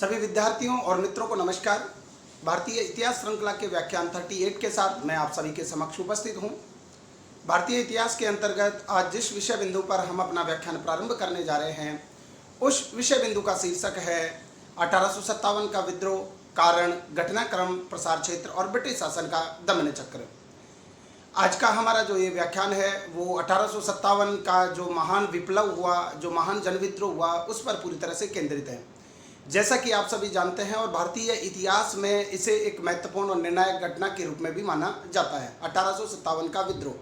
सभी विद्यार्थियों और मित्रों को नमस्कार। भारतीय इतिहास श्रृंखला के व्याख्यान 38 के साथ मैं आप सभी के समक्ष उपस्थित हूं। भारतीय इतिहास के अंतर्गत आज जिस विषय बिंदु पर हम अपना व्याख्यान प्रारंभ करने जा रहे हैं, उस विषय बिंदु का शीर्षक है 1857 का विद्रोह, कारण, घटनाक्रम, प्रसार क्षेत्र और ब्रिटिश शासन का दमन चक्र। आज का हमारा जो ये व्याख्यान है वो 1857 का जो महान विप्लव हुआ, जो महान जनविद्रोह हुआ, उस पर पूरी तरह से केंद्रित है। जैसा कि आप सभी जानते हैं और भारतीय इतिहास में इसे एक महत्वपूर्ण और निर्णायक घटना के रूप में भी माना जाता है। 1857 का विद्रोह।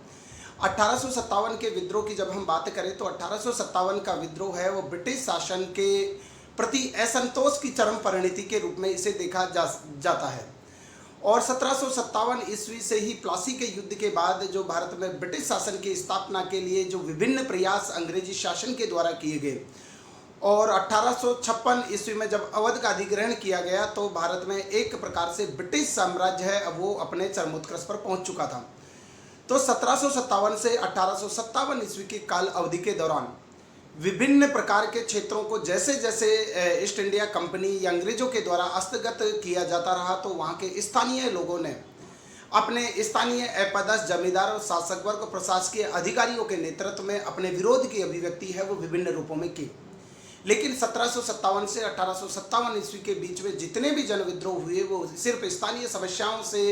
1857 के विद्रोह की जब हम बात करें तो 1857 का विद्रोह है वो ब्रिटिश शासन के प्रति असंतोष की चरम परिणति के रूप में इसे देखा जाता है। और 1757 ईस्वी से ही प्लासी के युद्ध के बाद जो भारत में ब्रिटिश शासन की स्थापना के लिए जो विभिन्न प्रयास अंग्रेजी शासन के द्वारा किए गए, और 1856 ईस्वी में जब अवध का अधिग्रहण किया गया तो भारत में एक प्रकार से ब्रिटिश साम्राज्य है वो अपने चरमोत्कर्ष पर पहुंच चुका था। तो 1757 से 1857 ईस्वी की काल अवधि के दौरान विभिन्न प्रकार के क्षेत्रों को जैसे जैसे ईस्ट इंडिया कंपनी या अंग्रेजों के द्वारा हस्तगत किया जाता रहा, तो वहाँ के स्थानीय लोगों ने अपने स्थानीय अपदस्थ जमींदार और शासक वर्ग, प्रशासकीय अधिकारियों के नेतृत्व में अपने विरोध की अभिव्यक्ति है वो विभिन्न रूपों में की। लेकिन 1757 से 1857 ईस्वी के बीच में जितने भी जनविद्रोह हुए वो सिर्फ स्थानीय समस्याओं से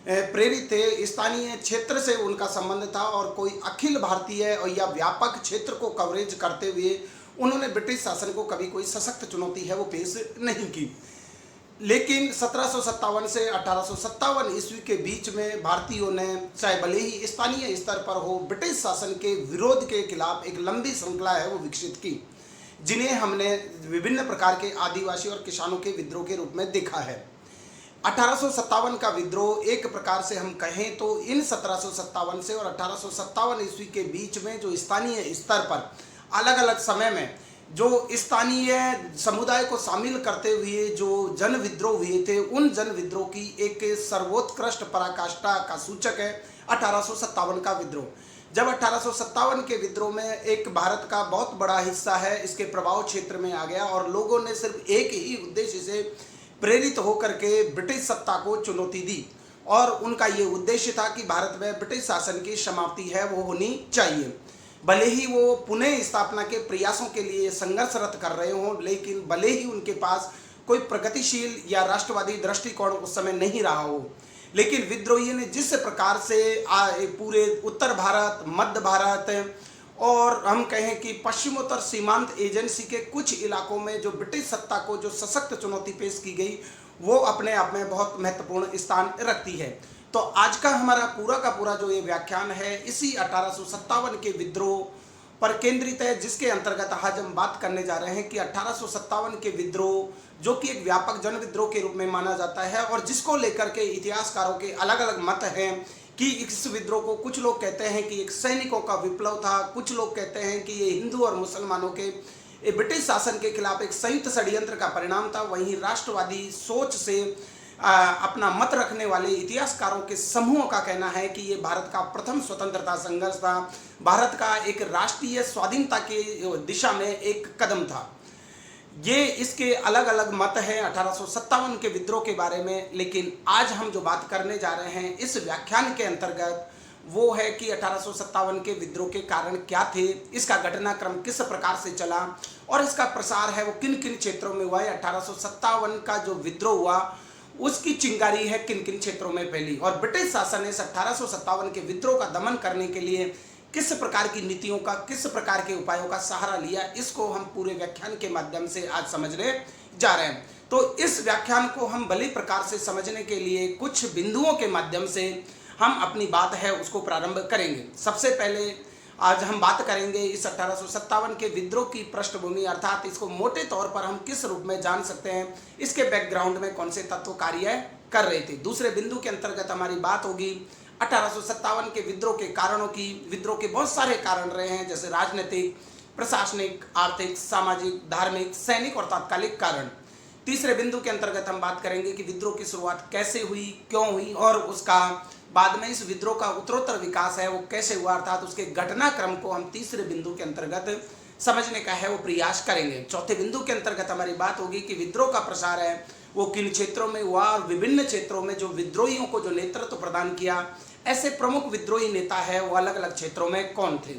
प्रेरित थे, स्थानीय क्षेत्र से उनका संबंध था, और कोई अखिल भारतीय या व्यापक क्षेत्र को कवरेज करते हुए उन्होंने ब्रिटिश शासन को कभी कोई सशक्त चुनौती है वो पेश नहीं की। लेकिन 1757 से 1857 ईस्वी के बीच में भारतीयों ने, चाहे भले ही स्थानीय स्तर पर हो, ब्रिटिश शासन के विरोध के खिलाफ एक लंबी श्रृंखला है वो विकसित की, जिन्हें हमने विभिन्न प्रकार के आदिवासी और किसानों के विद्रोह के रूप में देखा है। 1857 का विद्रोह एक प्रकार से हम कहें तो इन 1757 से और 1857 ईस्वी के बीच में जो स्थानीय स्तर पर अलग अलग समय में जो स्थानीय समुदाय को शामिल करते हुए जो जन विद्रोह हुए थे, उन जन विद्रोह की एक सर्वोत्कृष्ट पराकाष्ठा का सूचक है 1857 का विद्रोह। जब 1857 के विद्रोह में एक भारत का बहुत बड़ा हिस्सा है इसके प्रभाव क्षेत्र में आ गया और लोगों ने सिर्फ एक ही उद्देश्य से प्रेरित होकर के ब्रिटिश सत्ता को चुनौती दी, और उनका ये उद्देश्य था कि भारत में ब्रिटिश शासन की समाप्ति है वो होनी चाहिए। भले ही वो पुनः स्थापना के प्रयासों के लिए संघर्षरत कर रहे हों, लेकिन भले ही उनके पास कोई प्रगतिशील या राष्ट्रवादी दृष्टिकोण उस समय नहीं रहा हो, लेकिन विद्रोहियों ने जिस प्रकार से पूरे उत्तर भारत, मध्य भारत और हम कहें कि पश्चिमोत्तर सीमांत एजेंसी के कुछ इलाकों में जो ब्रिटिश सत्ता को जो सशक्त चुनौती पेश की गई, वो अपने आप में बहुत महत्वपूर्ण स्थान रखती है। तो आज का हमारा पूरा का पूरा जो ये व्याख्यान है इसी 1857 के विद्रोह पर केंद्रित है, जिसके अंतर्गत आज हम बात करने जा रहे हैं कि 1857 के विद्रोह जो कि एक व्यापक जन विद्रोह के रूप में माना जाता है, और जिसको लेकर के इतिहासकारों के अलग अलग मत हैं कि इस विद्रोह को कुछ लोग कहते हैं कि एक सैनिकों का विप्लव था, कुछ लोग कहते हैं कि ये हिंदू और मुसलमानों के ब्रिटिश शासन के खिलाफ एक संयुक्त षड्यंत्र का परिणाम था। वहीं राष्ट्रवादी सोच से अपना मत रखने वाले इतिहासकारों के समूह का कहना है कि ये भारत का प्रथम स्वतंत्रता संघर्ष था, भारत का एक राष्ट्रीय स्वाधीनता की दिशा में एक कदम था। ये इसके अलग अलग मत हैं 1857 के विद्रोह के बारे में। लेकिन आज हम जो बात करने जा रहे हैं इस व्याख्यान के अंतर्गत वो है कि 1857 के विद्रोह के कारण क्या थे, इसका घटनाक्रम किस प्रकार से चला और इसका प्रसार है वो किन किन क्षेत्रों में हुआ है। 1857 का जो विद्रोह हुआ उसकी चिंगारी है किन किन क्षेत्रों में फैली, और ब्रिटिश शासन ने 1857 के विद्रोह का दमन करने के लिए किस प्रकार की नीतियों का, किस प्रकार के उपायों का सहारा लिया, इसको हम पूरे व्याख्यान के माध्यम से आज समझने जा रहे हैं। तो इस व्याख्यान को हम भली प्रकार से समझने के लिए कुछ बिंदुओं के माध्यम से हम अपनी बात है उसको प्रारंभ करेंगे। सबसे पहले आज हम बात करेंगे इस 1857 के विद्रोह की पृष्ठभूमि, अर्थात इसको मोटे तौर पर हम किस रूप में जान सकते हैं, इसके बैकग्राउंड में कौन से तत्व कार्य कर रहे थे। दूसरे बिंदु के अंतर्गत हमारी बात होगी 1857 के विद्रोह के कारणों की। विद्रोह के बहुत सारे कारण रहे हैं, जैसे राजनीतिक, प्रशासनिक, आर्थिक, सामाजिक, धार्मिक, सैनिक और तात्कालिक कारण। तीसरे बिंदु के अंतर्गत हम बात करेंगे कि विद्रोह की शुरुआत कैसे हुई, क्यों हुई, और उसका बाद में इस विद्रोह का उत्तरोत्तर विकास है वो कैसे हुआ, अर्थात उसके घटनाक्रम को हम तीसरे बिंदु के अंतर्गत समझने का है वो प्रयास करेंगे। चौथे बिंदु के अंतर्गत हमारी बात होगी कि विद्रोह का प्रसार है वो किन क्षेत्रों में हुआ और विभिन्न क्षेत्रों में जो विद्रोहियों को जो नेतृत्व प्रदान किया, ऐसे प्रमुख विद्रोही नेता है वो अलग अलग क्षेत्रों में कौन थे।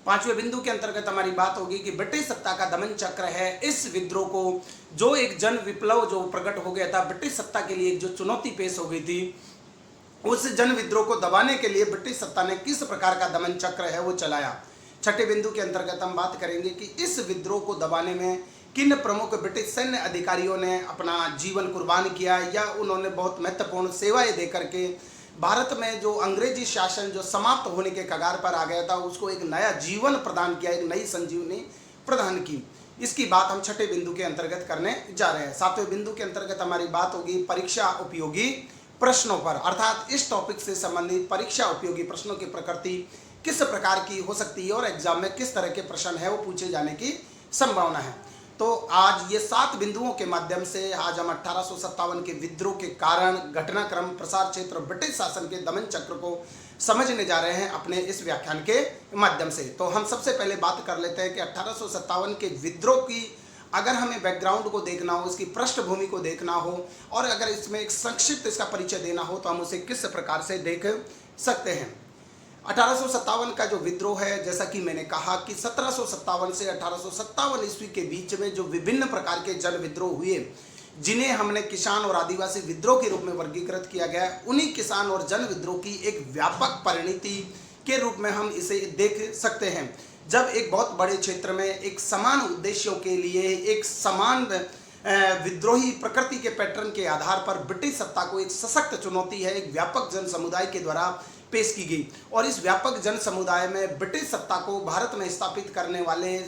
पांचवें बिंदु के अंतर्गत हमारी बात होगी कि ब्रिटिश सत्ता का दमन चक्र है। इस विद्रोह को जो एक जन विप्लव जो प्रकट हो गया था, ब्रिटिश सत्ता के लिए जो चुनौती पेश हो गई थी, उस जन विद्रोह को दबाने के लिए ब्रिटिश सत्ता ने किस प्रकार का दमन चक्र है वो चलाया। छठे बिंदु के अंतर्गत हम बात करेंगे कि इस विद्रोह को दबाने में किन प्रमुख ब्रिटिश सैन्य अधिकारियों ने अपना जीवन कुर्बान किया या उन्होंने बहुत महत्वपूर्ण सेवाएं दे करके भारत में जो अंग्रेजी शासन जो समाप्त होने के कगार पर आ गया था उसको एक नया जीवन प्रदान किया, एक नई संजीवनी प्रदान की। इसकी बात हम छठे बिंदु के अंतर्गत करने जा रहे हैं। सातवें बिंदु के अंतर्गत हमारी बात होगी परीक्षा उपयोगी प्रश्नों पर, अर्थात इस टॉपिक से संबंधित परीक्षा उपयोगी प्रश्नों की प्रकृति किस प्रकार की हो सकती है और एग्जाम में किस तरह के प्रश्न है वो पूछे जाने की संभावना है। तो आज ये 7 बिंदुओं के माध्यम से आज हम 1857 के विद्रोह के कारण, घटनाक्रम, प्रसार क्षेत्र, ब्रिटिश शासन के दमन चक्र को समझने जा रहे हैं अपने इस व्याख्यान के माध्यम से। तो हम सबसे पहले बात कर लेते हैं कि 1857 के विद्रोह की अगर हमें बैकग्राउंड को देखना हो, इसकी पृष्ठभूमि को देखना हो और अगर इसमें एक संक्षिप्त इसका परिचय देना हो तो हम उसे किस प्रकार से देख सकते हैं। 1857 का जो विद्रोह है, जैसा कि मैंने कहा कि 1757 से 1857 ईस्वी के बीच में जो विभिन्न प्रकार के जन विद्रोह हुए, जिन्हें हमने किसान और आदिवासी विद्रोह के रूप में वर्गीकृत किया गया, उन्हीं किसान और जन विद्रोह की एक व्यापक परिणति के रूप में हम इसे देख सकते हैं। जब एक बहुत बड़े क्षेत्र में एक समान उद्देश्यों के लिए एक समान विद्रोही प्रकृति के पैटर्न के आधार पर ब्रिटिश सत्ता को एक सशक्त चुनौती है एक व्यापक जन समुदाय के द्वारा पेश की गई और इस व्यापक जन समुदाय में ब्रिटिश सत्ता को भारत में स्थापित करने वाले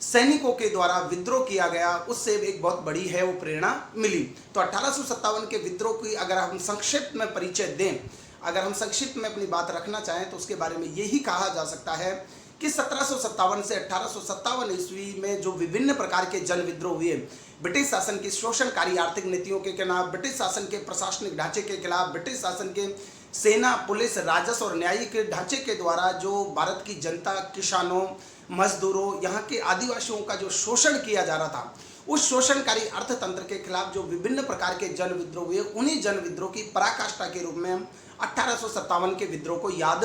सैनिकों के द्वारा विद्रोह किया गया, उससे एक बहुत बड़ी है वो प्रेरणा मिली। तो 1857 के विद्रोह की अगर हम संक्षिप्त में परिचय दें, अगर हम संक्षिप्त में अपनी बात रखना चाहें तो उसके बारे में यही कहा जा सकता है कि 1757 से 1857 ईस्वी में जो विभिन्न प्रकार के जन विद्रोह हुए, ब्रिटिश शासन की शोषणकारी आर्थिक नीतियों के खिलाफ, ब्रिटिश शासन के प्रशासनिक ढांचे के खिलाफ, ब्रिटिश शासन के सेना, पुलिस, राजस्व और न्यायिक ढांचे के द्वारा जो भारत की जनता, किसानों, मजदूरों, यहाँ के आदिवासियों का जो शोषण किया जा रहा था, उस शोषणकारी अर्थतंत्र के खिलाफ जो विभिन्न प्रकार के जन विद्रोह हुए, उन्हीं जन विद्रोह की पराकाष्ठा के रूप में हम 1857 के विद्रोह को याद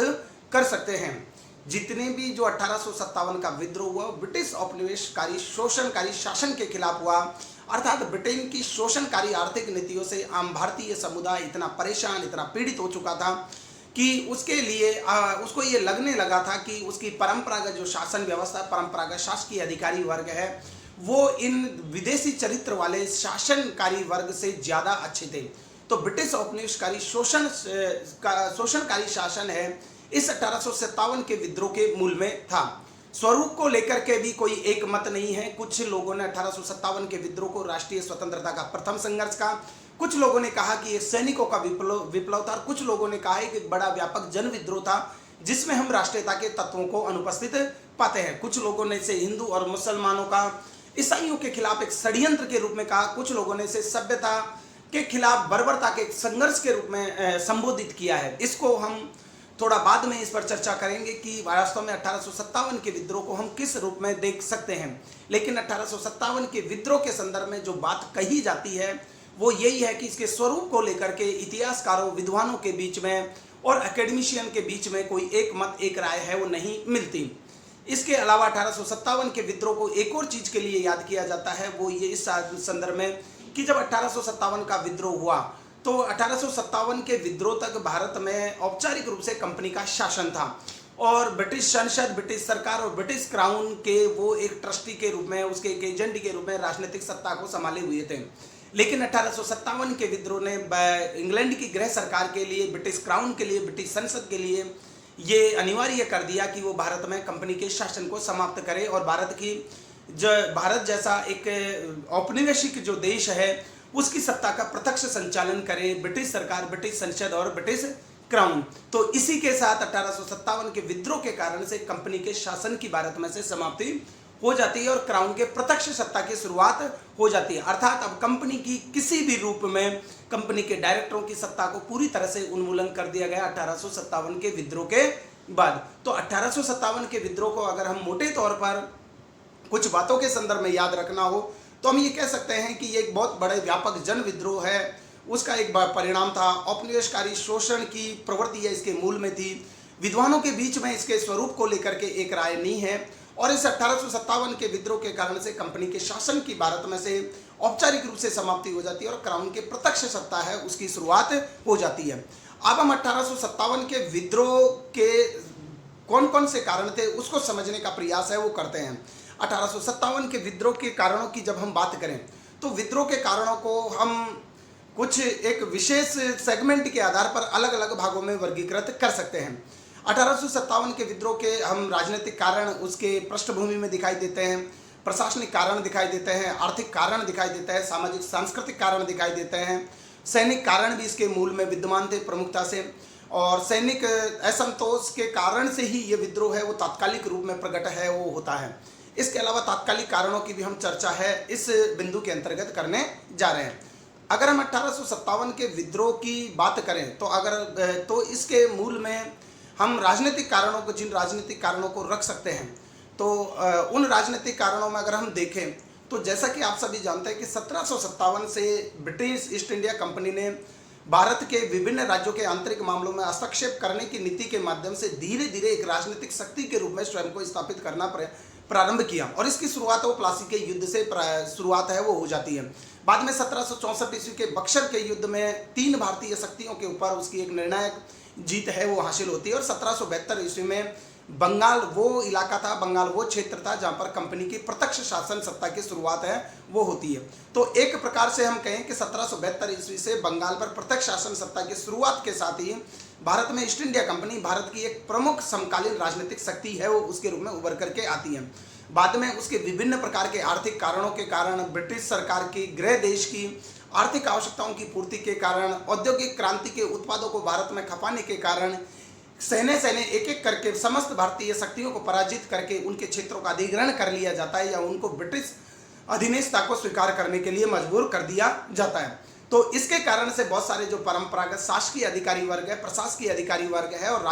कर सकते हैं। जितने भी जो 1857 का विद्रोह हुआ ब्रिटिश औपनिवेशकारी शोषणकारी शासन के खिलाफ हुआ, अर्थात ब्रिटेन की शोषणकारी आर्थिक नीतियों से आम भारतीय समुदाय इतना परेशान, इतना पीड़ित हो चुका था कि उसके लिए उसको ये लगने लगा था कि उसकी परंपरागत जो शासन व्यवस्था, परंपरागत शासकीय अधिकारी वर्ग है, वो इन विदेशी चरित्र वाले शासनकारी वर्ग से ज़्यादा अच्छे थे। तो ब्रिटिश औपनिवेशकारी शोषणकारी शासन है इस 1857 के विद्रोह के मूल में था। स्वरूप को लेकर के भी कोई एक मत नहीं है। कुछ लोगों ने 1857 के विद्रोह को राष्ट्रीय स्वतंत्रता का प्रथम संघर्ष का, कुछ लोगों ने कहा कि ये सैनिकों का विप्लव था, कुछ लोगों ने कहा है कि बड़ा व्यापक जन विद्रोह था जिसमें हम राष्ट्रीयता के तत्वों को अनुपस्थित पाते हैं। कुछ लोगों ने इसे हिंदू और मुसलमानों का, ईसाइयों के खिलाफ एक षड्यंत्र के रूप में कहा, कुछ लोगों ने इसे सभ्यता के खिलाफ बर्बरता के एक संघर्ष के रूप में संबोधित किया है। इसको हम थोड़ा बाद में इस पर चर्चा करेंगे कि वास्तव में 1857 के विद्रोह को हम किस रूप में देख सकते हैं। लेकिन 1857 के विद्रोह के संदर्भ में जो बात कही जाती है वो यही है कि इसके स्वरूप को लेकर के इतिहासकारों, विद्वानों के बीच में और एकेडमिशियन के बीच में कोई एक मत, एक राय है वो नहीं मिलती। इसके अलावा 1857 के विद्रोह को एक और चीज़ के लिए याद किया जाता है, वो ये इस संदर्भ में कि जब 1857 का विद्रोह हुआ तो 1857 के विद्रोह तक भारत में औपचारिक रूप से कंपनी का शासन था और ब्रिटिश संसद, ब्रिटिश सरकार और ब्रिटिश क्राउन के वो एक ट्रस्टी के रूप में, उसके एक एजेंट के रूप में राजनीतिक सत्ता को संभाले हुए थे। लेकिन 1857 के विद्रोह ने इंग्लैंड की गृह सरकार के लिए, ब्रिटिश क्राउन के लिए, ब्रिटिश संसद के लिए ये अनिवार्य कर दिया कि वो भारत में कंपनी के शासन को समाप्त करे और भारत जैसा एक औपनिवेशिक जो देश है उसकी सत्ता का प्रत्यक्ष संचालन करे ब्रिटिश सरकार, ब्रिटिश संसद और ब्रिटिश क्राउन। तो इसी के साथ 1857 के विद्रोह के कारण से कंपनी के शासन की भारत में से समाप्ति हो जाती है और क्राउन के प्रत्यक्ष सत्ता की शुरुआत हो जाती है। अर्थात अब कंपनी की किसी भी रूप में कंपनी के डायरेक्टरों की सत्ता को पूरी तरह से उन्मूलन कर दिया गया 1857 के विद्रोह के बाद। तो 1857 के विद्रोह को अगर हम मोटे तौर पर कुछ बातों के संदर्भ में याद रखना हो तो हम ये कह सकते हैं कि ये एक बहुत बड़े व्यापक जन विद्रोह है, उसका एक परिणाम था। औपनिवेशकारी शोषण की प्रवृत्ति है इसके मूल में थी। विद्वानों के बीच में इसके स्वरूप को लेकर के एक राय नहीं है और इस 1857 के विद्रोह के कारण से कंपनी के शासन की भारत में से औपचारिक रूप से समाप्ति हो जाती है और क्राउन के प्रत्यक्ष सत्ता है उसकी शुरुआत हो जाती है। अब हम 1857 के विद्रोह के कौन कौन से कारण थे उसको समझने का प्रयास है वो करते हैं। 1857 के विद्रोह के कारणों की जब हम बात करें तो विद्रोह के कारणों को हम कुछ एक विशेष सेगमेंट के आधार पर अलग अलग भागों में वर्गीकृत कर सकते हैं। 1857 के विद्रोह के हम राजनीतिक कारण उसके पृष्ठभूमि में दिखाई देते हैं, प्रशासनिक कारण दिखाई देते हैं, आर्थिक कारण दिखाई देता है, सामाजिक सांस्कृतिक कारण दिखाई देते हैं, सैनिक कारण भी इसके मूल में विद्यमान थे प्रमुखता से। और सैनिक असंतोष के कारण से ही ये विद्रोह है वो तात्कालिक रूप में प्रकट है वो होता है। इसके अलावा तात्कालिक कारणों की भी हम चर्चा है इस बिंदु के अंतर्गत करने जा रहे हैं। अगर हम 1857 के विद्रोह की बात करें तो इसके मूल में हम राजनीतिक कारणों को, जिन राजनीतिक कारणों को रख सकते हैं तो उन राजनीतिक कारणों में अगर हम देखें तो जैसा कि आप सभी जानते हैं कि 1757 से ब्रिटिश ईस्ट इंडिया कंपनी ने भारत के विभिन्न राज्यों के आंतरिक मामलों में हस्तक्षेप करने की नीति के माध्यम से धीरे धीरे एक राजनीतिक शक्ति के रूप में स्वयं को स्थापित करना प्रारंभ किया और इसकी शुरुआत वो प्लासी के युद्ध से शुरुआत है वो हो जाती है। बाद में 1764 ईस्वी के बक्सर के युद्ध में 3 भारतीय शक्तियों के ऊपर उसकी एक निर्णायक जीत है वो हासिल होती है और 1772 ईस्वी में बंगाल वो इलाका था, बंगाल वो क्षेत्र था जहाँ पर कंपनी की प्रत्यक्ष शासन सत्ता की शुरुआत है वो होती है। तो एक प्रकार से हम कहें कि 1772 ईस्वी से बंगाल पर प्रत्यक्ष शासन सत्ता की शुरुआत के साथ ही भारत में ईस्ट इंडिया कंपनी भारत की एक प्रमुख समकालीन राजनीतिक शक्ति है वो उसके रूप में उभर करके आती है। बाद में उसके विभिन्न प्रकार के आर्थिक कारणों के कारण, ब्रिटिश सरकार की गृह देश की आर्थिक आवश्यकताओं की पूर्ति के कारण, औद्योगिक क्रांति के उत्पादों को भारत में खपाने के कारण सहने एक एक करके समस्त भारतीय शक्तियों को पराजित करके उनके क्षेत्रों का अधिग्रहण कर लिया जाता है या उनको ब्रिटिश अधीनस्थता को स्वीकार करने के लिए मजबूर कर दिया जाता है। तो इसके कारण से बहुत सारे जो परंपरागत शासकीय अधिकारी वर्ग है, प्रशासकीय अधिकारी वर्ग है और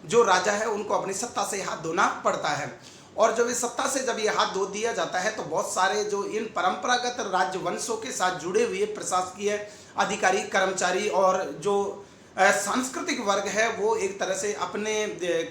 जो राजा है उनको अपनी सत्ता से हाथ धोना पड़ता है। और जब इस सत्ता से जब ये हाथ धो दिया जाता है तो बहुत सारे जो इन परंपरागत राजवंशों के साथ जुड़े हुए प्रशासकीय अधिकारी, कर्मचारी और जो सांस्कृतिक वर्ग है वो एक तरह से अपने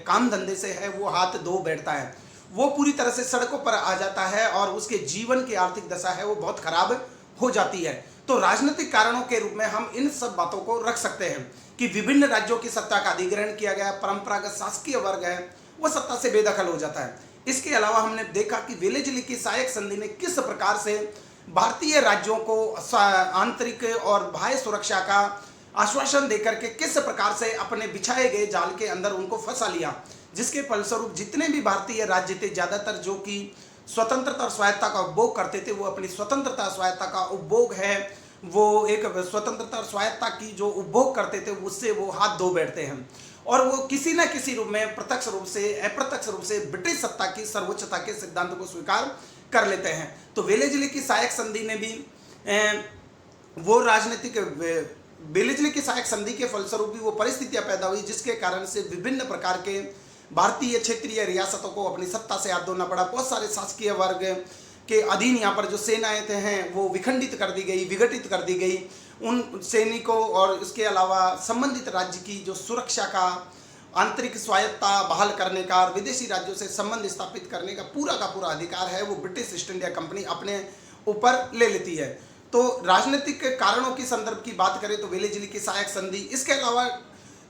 काम धंधे से है वो हाथ धो बैठता है, वो पूरी तरह से सड़कों पर आ जाता है और उसके जीवन की आर्थिक दशा है वो बहुत खराब हो जाती है। तो राजनीतिक कारणों के रूप में हम इन सब बातों को रख सकते हैं कि विभिन्न राज्यों की सत्ता का अधिग्रहण किया गया, परंपरागत शासकीय वर्ग है वो सत्ता से बेदखल हो जाता है। इसके अलावा हमने देखा कि वेलेजली की सहायक संधि ने किस प्रकार से भारतीय राज्यों को आंतरिक और बाह्य सुरक्षा का आश्वासन देकर के किस प्रकार से अपने बिछाए गए जाल के अंदर उनको फंसा लिया, जिसके फलस्वरूप जितने भी भारतीय राज्य थे ज़्यादातर जो कि स्वतंत्रता और स्वायत्ता का उपभोग करते थे वो अपनी स्वतंत्रता स्वायत्ता का उपभोग है वो एक स्वतंत्रता और स्वायत्ता की जो उपभोग करते थे उससे वो हाथ धो बैठते हैं और वो किसी न किसी रूप में प्रत्यक्ष रूप से अप्रत्यक्ष रूप से ब्रिटिश सत्ता की सर्वोच्चता के सिद्धांत को स्वीकार कर लेते हैं। तो वेलेजली की सहायक संधि ने भी वो राजनीतिक वेलेजली की सहायक संधि के फलस्वरूप भी वो परिस्थितियां पैदा हुई जिसके कारण से विभिन्न प्रकार के भारतीय क्षेत्रीय रियासतों को अपनी सत्ता से हाथ धोना पड़ा। बहुत सारे शासकीय वर्ग के अधीन यहाँ पर जो सेनाएं थे हैं वो विखंडित कर दी गई, विघटित कर दी गई। उन सैनिकों और इसके अलावा संबंधित राज्य की जो सुरक्षा का, आंतरिक स्वायत्ता बहाल करने का और विदेशी राज्यों से संबंध स्थापित करने का पूरा अधिकार है वो ब्रिटिश ईस्ट इंडिया कंपनी अपने ऊपर ले लेती है। तो राजनीतिक कारणों की संदर्भ की बात करें तो वेलेजली की सहायक संधि, इसके अलावा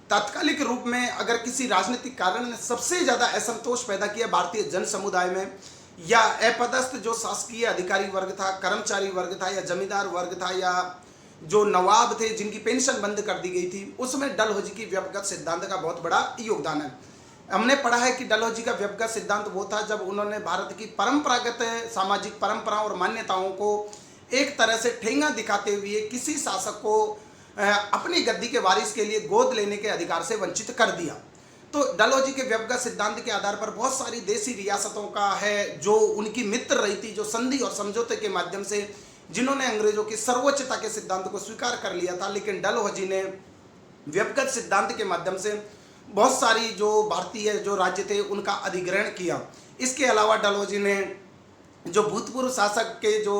तात्कालिक रूप में अगर किसी राजनीतिक कारण ने सबसे ज़्यादा असंतोष पैदा किया भारतीय जन समुदाय में या अपदस्थ जो शासकीय अधिकारी वर्ग था, कर्मचारी वर्ग था या जमींदार वर्ग था या जो नवाब थे जिनकी पेंशन बंद कर दी गई थी, उसमें डलहौजी की व्यक्तिगत सिद्धांत का बहुत बड़ा योगदान है। हमने पढ़ा है कि डलहौजी का व्यक्तिगत सिद्धांत वो था जब उन्होंने भारत की परंपरागत सामाजिक परंपराओं और मान्यताओं को एक तरह से ठेंगा दिखाते हुए किसी शासक को अपनी गद्दी के वारिस के लिए गोद लेने के अधिकार से वंचित कर दिया। तो डलहौजी के व्यक्तिगत सिद्धांत के आधार पर बहुत सारी देसी रियासतों का है जो उनकी मित्र रही थी, जो संधि और समझौते के माध्यम से जिन्होंने अंग्रेजों की सर्वोच्चता के सिद्धांत को स्वीकार कर लिया था, लेकिन डलहौजी ने व्यक्तिगत सिद्धांत के माध्यम से बहुत सारी जो भारतीय जो राज्य थे उनका अधिग्रहण किया। इसके अलावा डलहौजी ने जो भूतपूर्व शासक के जो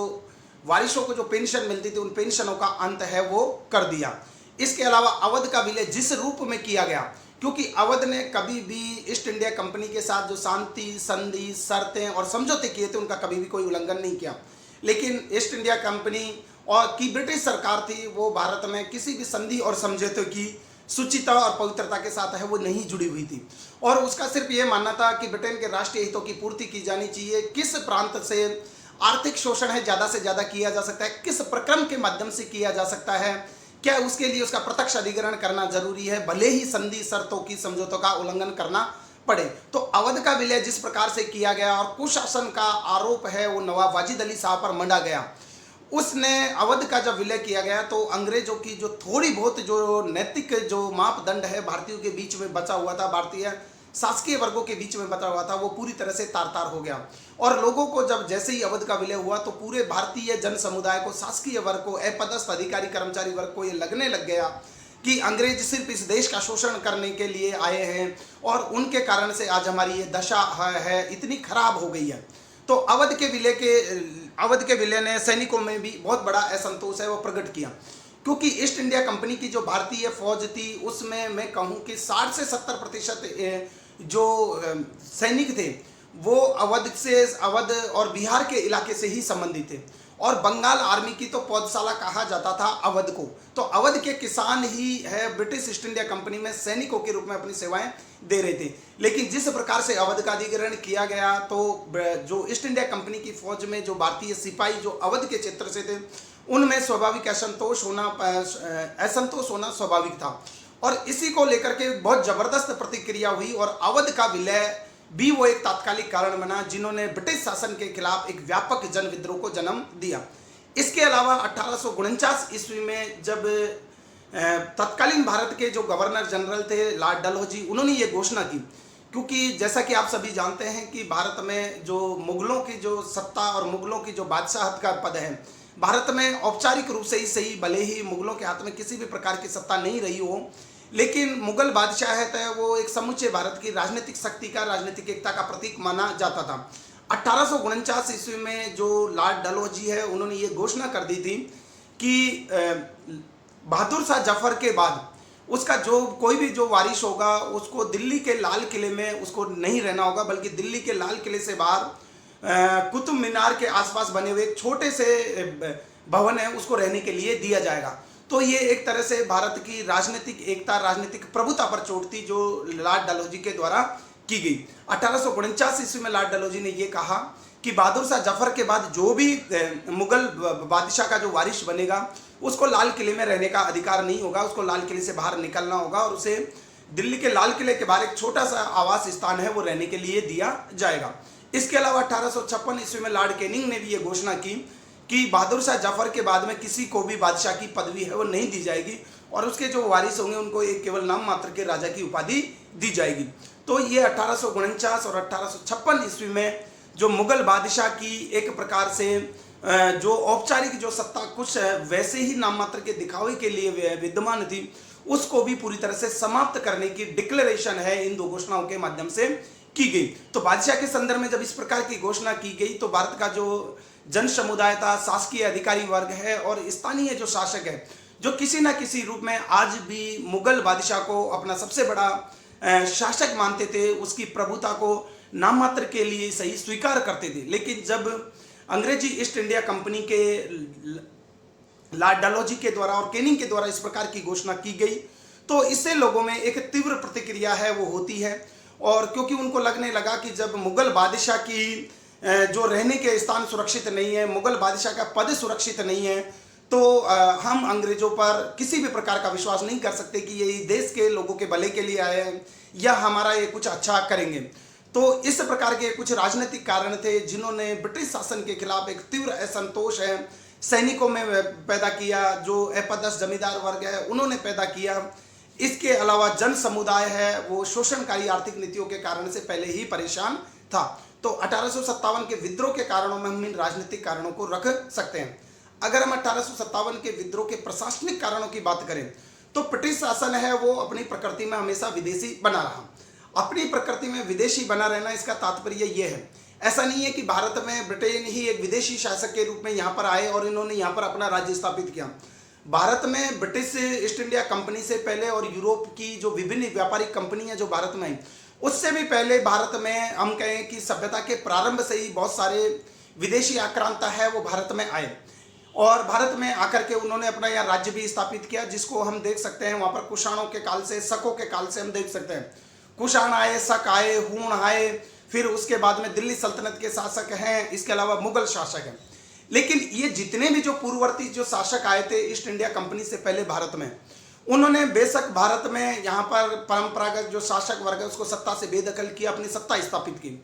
वारिसों को जो पेंशन मिलती थी उन पेंशनों का अंत है वो कर दिया। इसके अलावा अवध का विलय जिस रूप में किया गया, क्योंकि अवध ने कभी भी ईस्ट इंडिया कंपनी के साथ जो शांति संधि शर्तें और समझौते किए थे उनका कभी भी कोई उल्लंघन नहीं किया, लेकिन ईस्ट इंडिया कंपनी और की ब्रिटिश सरकार थी वो भारत में किसी भी संधि और समझौते की शुचिता और पवित्रता के साथ है वो नहीं जुड़ी हुई थी, और उसका सिर्फ ये मानना था कि ब्रिटेन के राष्ट्रीय हितों की पूर्ति की जानी चाहिए। किस प्रांत से आर्थिक शोषण है ज़्यादा से ज़्यादा किया जा सकता है, किस प्रक्रम के माध्यम से किया जा सकता है, क्या उसके लिए उसका प्रत्यक्ष अधिग्रहण करना जरूरी है, भले ही संधि शर्तों की समझौतों का उल्लंघन करना पड़े। तो अवध का विलय जिस प्रकार से किया गया और कुशासन का आरोप है वो नवाब वाजिद अली शाह पर मंडा गया, उसने अवध का जब विलय किया गया तो अंग्रेजों की जो थोड़ी बहुत जो नैतिक जो मापदंड है भारतीयों के बीच में बचा हुआ था, भारतीय शासकीय वर्गों के बीच में बचा हुआ था, वो पूरी तरह से तार तार हो गया। और लोगों को जब जैसे ही अवध का विलय हुआ तो पूरे भारतीय जन समुदाय को, शासकीय वर्ग को, अपदस्थ अधिकारी कर्मचारी वर्ग को ये लगने लग गया कि अंग्रेज सिर्फ इस देश का शोषण करने के लिए आए हैं और उनके कारण से आज हमारी ये दशा है इतनी खराब हो गई है। तो अवध के विलय ने सैनिकों में भी बहुत बड़ा असंतोष है वो प्रकट किया, क्योंकि ईस्ट इंडिया कंपनी की जो भारतीय फौज थी उसमें मैं कहूँ कि 60 से 70% जो सैनिक थे वो अवध और बिहार के इलाके से ही संबंधित थे, और बंगाल आर्मी की तो पौधशाला कहा जाता था अवध को। तो अवध के किसान ही है ब्रिटिश ईस्ट इंडिया कंपनी में सैनिकों के रूप में अपनी सेवाएं दे रहे थे। लेकिन जिस प्रकार से अवध का अधिग्रहण किया गया तो जो ईस्ट इंडिया कंपनी की फौज में जो भारतीय सिपाही जो अवध के क्षेत्र से थे उनमें स्वाभाविक असंतोष होना स्वाभाविक था, और इसी को लेकर के बहुत जबरदस्त प्रतिक्रिया हुई और अवध का विलय भी वो एक तात्कालिक कारण बना जिन्होंने ब्रिटिश शासन के खिलाफ एक व्यापक जन विद्रोह को जन्म दिया। इसके अलावा 1849 ईस्वी में जब तत्कालीन भारत के जो गवर्नर जनरल थे लॉर्ड डलहौजी, उन्होंने ये घोषणा की, क्योंकि जैसा कि आप सभी जानते हैं कि भारत में जो मुगलों की जो सत्ता और मुगलों की जो बादशाहत का पद है भारत में औपचारिक रूप से ही सही, भले ही मुगलों के हाथ में किसी भी प्रकार की सत्ता नहीं रही हो, लेकिन मुगल बादशाहत है वो एक समूचे भारत की राजनीतिक शक्ति का, राजनीतिक एकता का प्रतीक माना जाता था। 1849 ईस्वी में जो लॉर्ड डलहौजी है उन्होंने ये घोषणा कर दी थी कि बहादुर शाह जफर के बाद उसका जो कोई भी जो वारिस होगा उसको दिल्ली के लाल किले में उसको नहीं रहना होगा, बल्कि दिल्ली के लाल किले से बाहर कुतुब मीनार के आसपास बने हुए एक छोटे से भवन है उसको रहने के लिए दिया जाएगा। तो ये एक तरह से भारत की राजनीतिक एकता, राजनीतिक प्रभुता पर चोट थी जो लॉर्ड डलहौजी के द्वारा की गई। 1849 ईस्वी में लॉर्ड डलहौजी ने ये कहा कि बहादुर शाह जफर के बाद जो भी मुगल बादशाह का जो वारिस बनेगा उसको लाल किले में रहने का अधिकार नहीं होगा, उसको लाल किले से बाहर निकलना होगा और उसे दिल्ली के लाल किले के बाहर एक छोटा सा आवास स्थान है वो रहने के लिए दिया जाएगा। इसके अलावा 1856 ईस्वी में लॉर्ड कैनिंग ने भी ये घोषणा की कि बहादुर शाह जफर के बाद में किसी को भी बादशाह की पदवी है वो नहीं दी जाएगी और उसके जो वारिस होंगे उनको एक केवल नाम मात्र के राजा की उपाधि दी जाएगी। तो ये 1849 और 1856 ईस्वी में जो मुगल बादशाह की एक प्रकार से जो औपचारिक जो सत्ता कुछ वैसे ही नाम मात्र के दिखावे के लिए विद्यमान थी उसको भी पूरी तरह से समाप्त करने की डिक्लेरेशन है इन दो घोषणाओं के माध्यम से की गई। तो बादशाह के संदर्भ में जब इस प्रकार की घोषणा की गई तो भारत का जो जन समुदाय था, शासकीय अधिकारी वर्ग है और स्थानीय जो शासक है जो किसी ना किसी रूप में आज भी मुगल बादशाह को अपना सबसे बड़ा शासक मानते थे, उसकी प्रभुता को नाम मात्र के लिए सही स्वीकार करते थे। लेकिन जब अंग्रेजी ईस्ट इंडिया कंपनी के लॉर्ड डलहौजी के द्वारा और कैनिंग के द्वारा इस प्रकार की घोषणा की गई तो इससे लोगों में एक तीव्र प्रतिक्रिया है वो होती है, और क्योंकि उनको लगने लगा कि जब मुगल बादशाह की जो रहने के स्थान सुरक्षित नहीं है, मुगल बादशाह का पद सुरक्षित नहीं है, तो हम अंग्रेजों पर किसी भी प्रकार का विश्वास नहीं कर सकते कि ये देश के लोगों के भले के लिए आए हैं या हमारा ये कुछ अच्छा करेंगे। तो इस प्रकार के कुछ राजनीतिक कारण थे जिन्होंने ब्रिटिश शासन के खिलाफ एक तीव्र असंतोष है सैनिकों में पैदा किया, जो अपदस्थ जमींदार वर्ग है उन्होंने पैदा किया। इसके अलावा जन समुदाय है वो शोषणकारी आर्थिक नीतियों के कारण से पहले ही परेशान था। तो 1857 के विद्रोह के कारणों में हम इन राजनीतिक कारणों को रख सकते हैं। अगर हम 1857 के विद्रोह के प्रशासनिक कारणों की बात करें तो ब्रिटिश शासन है वो अपनी प्रकृति में हमेशा विदेशी बना रहा। अपनी प्रकृति में विदेशी बना रहना इसका तात्पर्य ये है ऐसा नहीं है कि भारत में ब्रिटेन ही एक विदेशी शासक के रूप में यहाँ पर आए और इन्होंने यहाँ पर अपना राज्य स्थापित किया। भारत में ब्रिटिश ईस्ट इंडिया कंपनी से पहले और यूरोप की जो विभिन्न व्यापारिक कंपनियां जो भारत में आई, उससे भी पहले भारत में हम कहें कि सभ्यता के प्रारंभ से ही बहुत सारे विदेशी आक्रांता है वो भारत में आए और भारत में आकर के उन्होंने अपना यहाँ राज्य भी स्थापित किया, जिसको हम देख सकते हैं वहाँ पर कुषाणों के काल से, शकों के काल से हम देख सकते हैं। कुषाण आए, शक आए, हूण आए, फिर उसके बाद में दिल्ली सल्तनत के शासक हैं, इसके अलावा मुगल शासक हैं। लेकिन ये जितने भी जो पूर्ववर्ती जो शासक आए थे ईस्ट इंडिया कंपनी से पहले भारत में, उन्होंने बेशक भारत में यहाँ पर परंपरागत जो शासक वर्ग है उसको सत्ता से बेदखल किया, अपनी सत्ता स्थापित की।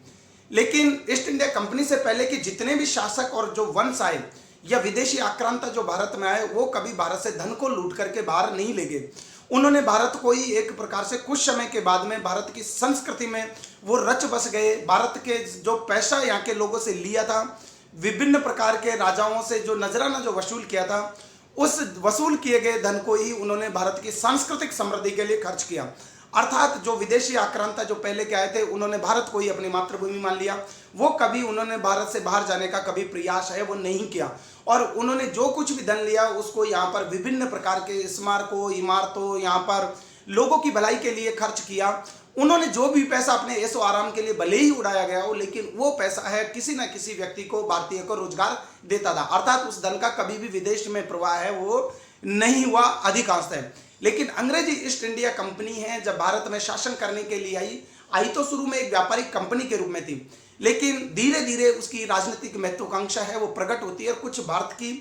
लेकिन ईस्ट इंडिया कंपनी से पहले के जितने भी शासक और जो वंश आए या विदेशी आक्रांता जो भारत में आए, वो कभी भारत से धन को लूट करके बाहर नहीं ले गए। उन्होंने भारत को ही एक प्रकार से कुछ समय के बाद में भारत की संस्कृति में वो रच बस गए। भारत के जो पैसा यहाँ के लोगों से लिया था, विभिन्न प्रकार के राजाओं से जो नजराना जो वसूल किया था, उस वसूल किए गए धन को ही उन्होंने भारत की सांस्कृतिक समृद्धि के लिए खर्च किया। अर्थात जो विदेशी आक्रांता जो पहले के आए थे, उन्होंने भारत को ही अपनी मातृभूमि मान लिया। वो कभी उन्होंने भारत से बाहर जाने का कभी प्रयास है वो नहीं किया और उन्होंने जो कुछ भी धन लिया उसको यहाँ पर विभिन्न प्रकार के स्मारकों, इमारतों, यहाँ पर लोगों की भलाई के लिए खर्च किया। उन्होंने जो भी पैसा अपने ऐशो आराम के लिए भले ही उड़ाया गया हो, लेकिन वो पैसा है किसी न किसी व्यक्ति को, भारतीय को रोजगार देता था। अर्थात उस धन का कभी भी विदेश में प्रवाह है वो नहीं हुआ अधिकांश है। लेकिन अंग्रेजी ईस्ट इंडिया कंपनी है जब भारत में शासन करने के लिए आई तो शुरू में एक व्यापारिक कंपनी के रूप में थी, लेकिन धीरे धीरे उसकी राजनीतिक महत्वाकांक्षा है वो प्रकट होती है और कुछ भारत की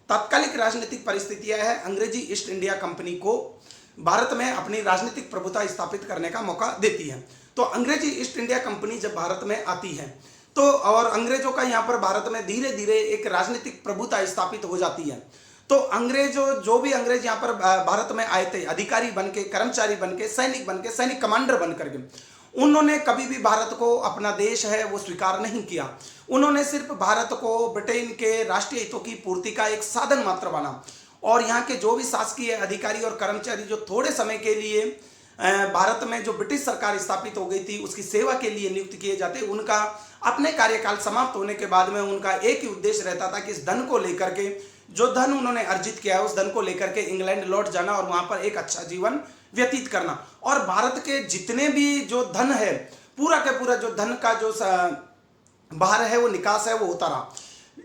तात्कालिक राजनीतिक परिस्थितियां है अंग्रेजी ईस्ट इंडिया कंपनी को भारत में अपनी राजनीतिक प्रभुता स्थापित करने का मौका देती है। तो अंग्रेजी ईस्ट इंडिया कंपनी जब भारत में आती है तो और अंग्रेजों का यहाँ पर भारत में धीरे धीरे एक राजनीतिक प्रभुता स्थापित हो जाती है। तो अंग्रेजों जो भी अंग्रेज यहाँ पर भारत में आए थे, अधिकारी बन के, कर्मचारी बन के, सैनिक कमांडर बन करके, उन्होंने कभी भी भारत को अपना देश है वो स्वीकार नहीं किया। उन्होंने सिर्फ भारत को ब्रिटेन के राष्ट्रीय हितों की पूर्ति का एक साधन मात्र माना और यहाँ के जो भी शासकीय अधिकारी और कर्मचारी जो थोड़े समय के लिए भारत में जो ब्रिटिश सरकार स्थापित हो गई थी उसकी सेवा के लिए नियुक्त किए जाते, उनका अपने कार्यकाल समाप्त होने के बाद में उनका एक ही उद्देश्य रहता था कि इस धन को लेकर के, जो धन उन्होंने अर्जित किया है उस धन को लेकर के इंग्लैंड लौट जाना और वहां पर एक अच्छा जीवन व्यतीत करना। और भारत के जितने भी जो धन है, पूरा का पूरा जो धन का जो बाहर है वो निकास है वो होता रहा।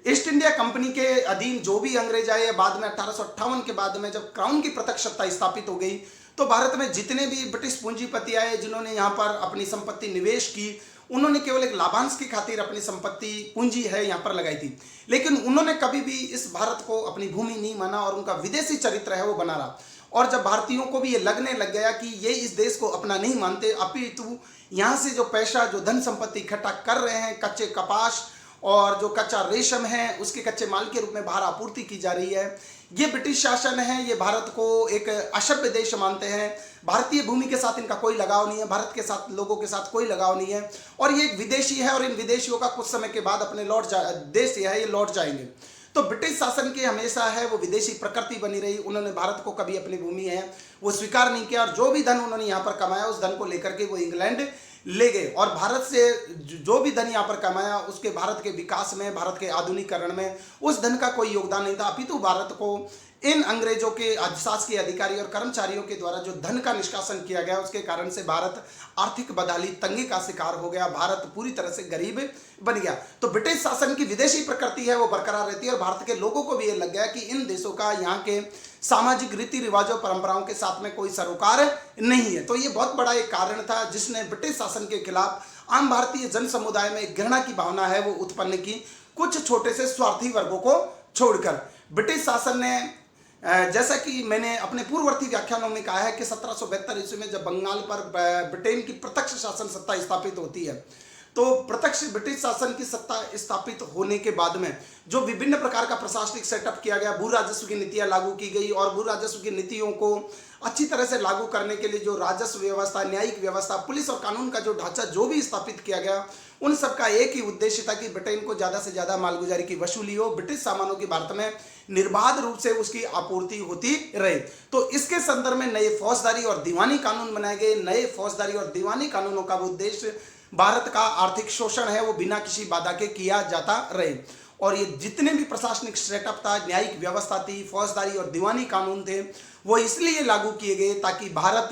ईस्ट इंडिया कंपनी के अधीन जो भी अंग्रेज आए, बाद में 1858 के बाद में जब क्राउन की प्रत्यक्ष सत्ता स्थापित हो गई तो भारत में जितने भी ब्रिटिश पूंजीपति आए जिन्होंने यहाँ पर अपनी संपत्ति निवेश की, उन्होंने केवल एक लाभांश की खातिर अपनी संपत्ति पूंजी है यहाँ पर लगाई थी, लेकिन उन्होंने कभी भी इस भारत को अपनी भूमि नहीं माना और उनका विदेशी चरित्र है वो बना रहा। और जब भारतीयों को भी ये लगने लग गया कि ये इस देश को अपना नहीं मानते, अपितु यहाँ से जो पैसा जो धन संपत्ति इकट्ठा कर रहे हैं, कच्चे कपास और जो कच्चा रेशम है उसके कच्चे माल के रूप में बाहर आपूर्ति की जा रही है, ये ब्रिटिश शासन है, ये भारत को एक असभ्य देश मानते हैं, भारतीय भूमि के साथ इनका कोई लगाव नहीं है, भारत के साथ लोगों के साथ कोई लगाव नहीं है और ये एक विदेशी है और इन विदेशियों का कुछ समय के बाद अपने देश है ये लौट जाएंगे। तो ब्रिटिश शासन की हमेशा है वो विदेशी प्रकृति बनी रही। उन्होंने भारत को कभी अपनी भूमि है वो स्वीकार नहीं किया और जो भी धन उन्होंने यहाँ पर कमाया उस धन को लेकर के वो इंग्लैंड ले गए और भारत से जो भी धन यहाँ पर कमाया उसके भारत के विकास में, भारत के आधुनिकीकरण में उस धन का कोई योगदान नहीं था, अपितु भारत को इन अंग्रेजों के शासकीय अधिकारी और कर्मचारियों के द्वारा जो धन का निष्कासन किया गया उसके कारण से भारत आर्थिक बदहाली, तंगी का शिकार हो गया, भारत पूरी तरह से गरीब बन गया। तो ब्रिटिश शासन की विदेशी प्रकृति है वो बरकरार रहती है और भारत के लोगों को भी ये लग गया कि इन देशों का यहाँ के सामाजिक रीति रिवाजों परंपराओं के साथ में कोई सरोकार नहीं है। तो ये बहुत बड़ा एक कारण था जिसने ब्रिटिश शासन के खिलाफ आम भारतीय जन समुदाय में घृणा की भावना है वो उत्पन्न की, कुछ छोटे से स्वार्थी वर्गों को छोड़कर। ब्रिटिश शासन ने जैसा कि मैंने अपने पूर्ववर्ती व्याख्यानों में कहा है कि 1772 ईस्वी में जब बंगाल पर ब्रिटेन की प्रत्यक्ष शासन सत्ता स्थापित होती है तो प्रत्यक्ष ब्रिटिश शासन की सत्ता स्थापित होने के बाद में जो विभिन्न प्रकार का प्रशासनिक सेटअप किया गया, भू राजस्व की नीतियां लागू की गई और भू राजस्व की नीतियों को अच्छी तरह से लागू करने के लिए जो राजस्व व्यवस्था, न्यायिक व्यवस्था, पुलिस और कानून का जो ढांचा जो भी स्थापित किया गया, उन सब का एक ही उद्देश्य था कि ब्रिटेन को ज़्यादा से ज़्यादा मालगुजारी की वसूली हो, ब्रिटिश सामानों की भारत में निर्बाध रूप से उसकी आपूर्ति होती रहे। तो इसके संदर्भ में नए फौजदारी और दीवानी कानून बनाए गए। नए फौजदारी और दीवानी कानूनों का उद्देश्य भारत का आर्थिक शोषण है वो बिना किसी बाधा के किया जाता रहे। और ये जितने भी प्रशासनिक सेटअप था, न्यायिक व्यवस्था थी, फौजदारी और दीवानी कानून थे, वो इसलिए लागू किए गए ताकि भारत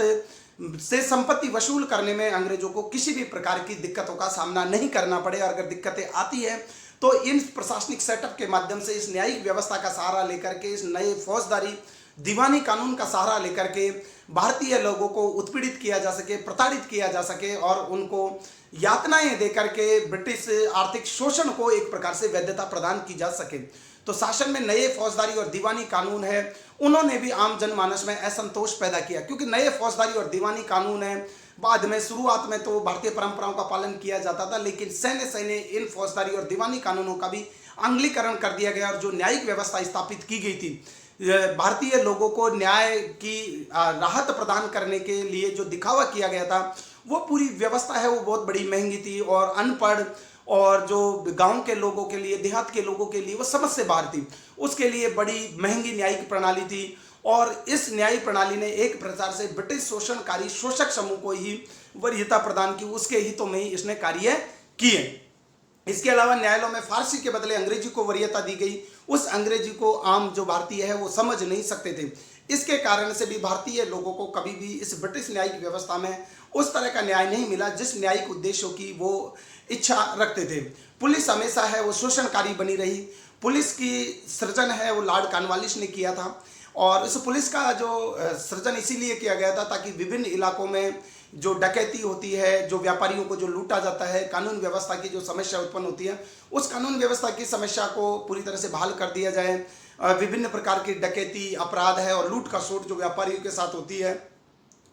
से संपत्ति वसूल करने में अंग्रेजों को किसी भी प्रकार की दिक्कतों का सामना नहीं करना पड़े। और अगर दिक्कतें आती है तो इन प्रशासनिक सेटअप के माध्यम से, इस न्यायिक व्यवस्था का सहारा लेकर के, इस नए फौजदारी दीवानी कानून का सहारा लेकर के भारतीय लोगों को उत्पीड़ित किया जा सके, प्रताड़ित किया जा सके और उनको यातनाएं देकर के ब्रिटिश आर्थिक शोषण को एक प्रकार से वैधता प्रदान की जा सके। तो शासन में नए फौजदारी और दीवानी कानून है, उन्होंने भी आम जनमानस में असंतोष पैदा किया, क्योंकि नए फौजदारी और दीवानी कानून है। बाद में शुरुआत में तो भारतीय परंपराओं का पालन किया जाता था, लेकिन सैन्य इन फौजदारी और दीवानी कानूनों का भी आंग्लीकरण कर दिया गया। और जो न्यायिक व्यवस्था स्थापित की गई थी, भारतीय लोगों को न्याय की राहत प्रदान करने के लिए जो दिखावा किया गया था, वो पूरी व्यवस्था है वो बहुत बड़ी महंगी थी और अनपढ़ और जो गांव के लोगों के लिए, देहात के लोगों के लिए वो समझ से बाहर थी। उसके लिए बड़ी महंगी न्यायिक प्रणाली थी और इस न्यायिक प्रणाली ने एक प्रकार से ब्रिटिश शोषणकारी शोषक समूह को ही वरीयता प्रदान की, उसके हितों में ही इसने कार्य किए। इसके अलावा न्यायालयों में फारसी के बदले अंग्रेजी को वरीयता दी गई। उस अंग्रेजी को आम जो भारतीय है वो समझ नहीं सकते थे। इसके कारण से भी भारतीय लोगों को कभी भी इस ब्रिटिश न्यायिक व्यवस्था में उस तरह का न्याय नहीं मिला जिस न्यायिक उद्देश्यों की वो इच्छा रखते थे। पुलिस हमेशा है वो शोषणकारी बनी रही। पुलिस की सृजन है वो लॉर्ड कॉर्नवालिस ने किया था और इस पुलिस का जो सृजन इसीलिए किया गया था ताकि विभिन्न इलाकों में जो डकैती होती है, जो व्यापारियों को जो लूटा जाता है, कानून व्यवस्था की जो समस्या उत्पन्न होती है, उस कानून व्यवस्था की समस्या को पूरी तरह से बहाल कर दिया जाए। विभिन्न प्रकार की डकैती, अपराध है और लूट का शोट जो व्यापारियों के साथ होती है,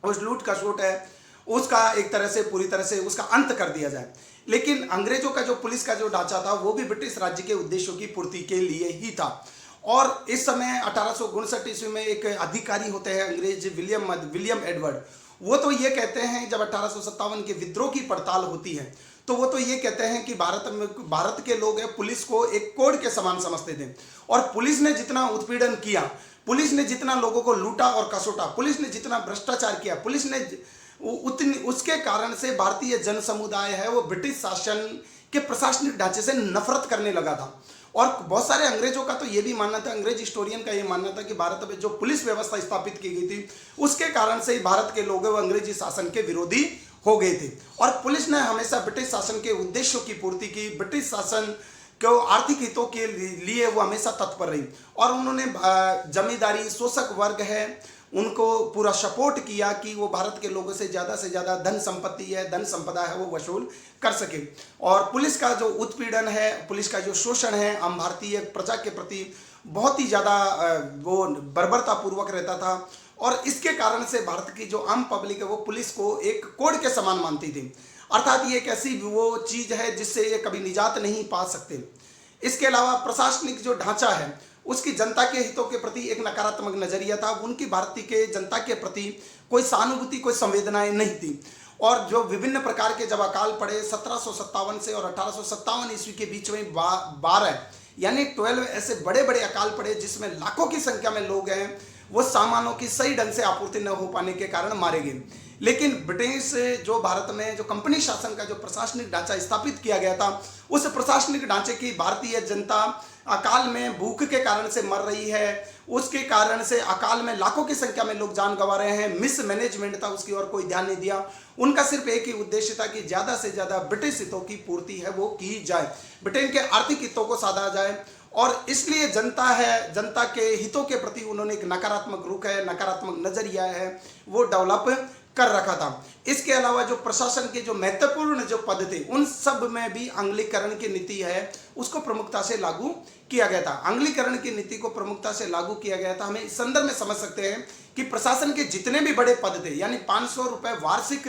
उस लूट का शोट है उसका एक तरह से पूरी तरह से उसका अंत कर दिया जाए। लेकिन अंग्रेजों का जो पुलिस का जो ढांचा था वो भी ब्रिटिश राज्य के उद्देश्यों की पूर्ति के लिए ही था। और इस समय 1859 ईस्वी में एक अधिकारी होते हैं अंग्रेज विलियम एडवर्ड। वो तो ये कहते हैं, जब 1857 के विद्रोह की पड़ताल होती है तो वो तो ये कहते हैं कि भारत के लोग पुलिस को एक कोड के समान समझते थे और पुलिस ने जितना उत्पीड़न किया, पुलिस ने जितना लोगों को लूटा और कसोटा, पुलिस ने जितना भ्रष्टाचार किया, पुलिस ने उतनी, उसके कारण से भारतीय जन समुदाय है वो ब्रिटिश शासन के प्रशासनिक ढांचे से नफरत करने लगा था। और बहुत सारे अंग्रेजों का तो ये भी मानना था, अंग्रेज हिस्टोरियन का ये मानना था कि भारत में जो पुलिस व्यवस्था स्थापित की गई थी उसके कारण से ही भारत के लोग वो अंग्रेजी शासन के विरोधी हो गए थे। और पुलिस ने हमेशा ब्रिटिश शासन के उद्देश्यों की पूर्ति की, ब्रिटिश शासन को आर्थिक हितों के लिए वो हमेशा तत्पर रही और उन्होंने जमींदारी शोषक वर्ग है उनको पूरा सपोर्ट किया कि वो भारत के लोगों से ज़्यादा धन संपत्ति है, धन संपदा है वो वसूल कर सके। और पुलिस का जो उत्पीड़न है, पुलिस का जो शोषण है आम भारतीय प्रजा के प्रति बहुत ही ज़्यादा वो बर्बरतापूर्वक रहता था और इसके कारण से भारत की जो आम पब्लिक है वो पुलिस को एक कोड के समान मानती थी। अर्थात ये एक ऐसी वो चीज़ है जिससे ये कभी निजात नहीं पा सकते। इसके अलावा प्रशासनिक जो ढांचा है उसकी जनता के हितों के प्रति एक नकारात्मक नजरिया था। उनकी भारतीय के जनता के प्रति कोई सहानुभूति, कोई संवेदनाएं नहीं थी। और जो विभिन्न प्रकार के जब अकाल पड़े 1757 से और 1857 ईस्वी के बीच में 12 यानी 12 ऐसे बड़े बड़े अकाल पड़े जिसमें लाखों की संख्या में लोग हैं वो सामानों की सही ढंग से आपूर्ति न हो पाने के कारण मारे गए। लेकिन ब्रिटिश जो भारत में जो कंपनी शासन का जो प्रशासनिक ढांचा स्थापित किया गया था उस प्रशासनिक ढांचे की भारतीय जनता अकाल में भूख के कारण से मर रही है, उसके कारण से अकाल में लाखों की संख्या में लोग जान गंवा रहे हैं। मिसमैनेजमेंट था, उसकी ओर कोई ध्यान नहीं दिया। उनका सिर्फ एक ही उद्देश्य था कि ज़्यादा से ज़्यादा ब्रिटिश हितों की पूर्ति है वो की जाए, ब्रिटेन के आर्थिक हितों को साधा जाए। और इसलिए जनता के हितों के प्रति उन्होंने एक नकारात्मक रुख है, नकारात्मक नजरिया है वो डेवलप कर रखा था। इसके अलावा जो प्रशासन के जो महत्वपूर्ण जो पद थे उन सब में भी आंग्लीकरण की नीति है उसको प्रमुखता से लागू किया गया था। आंग्लीकरण की नीति को प्रमुखता से लागू किया गया था। हमें इस संदर्भ में समझ सकते हैं कि प्रशासन के जितने भी बड़े पद थे यानी 500 रुपये वार्षिक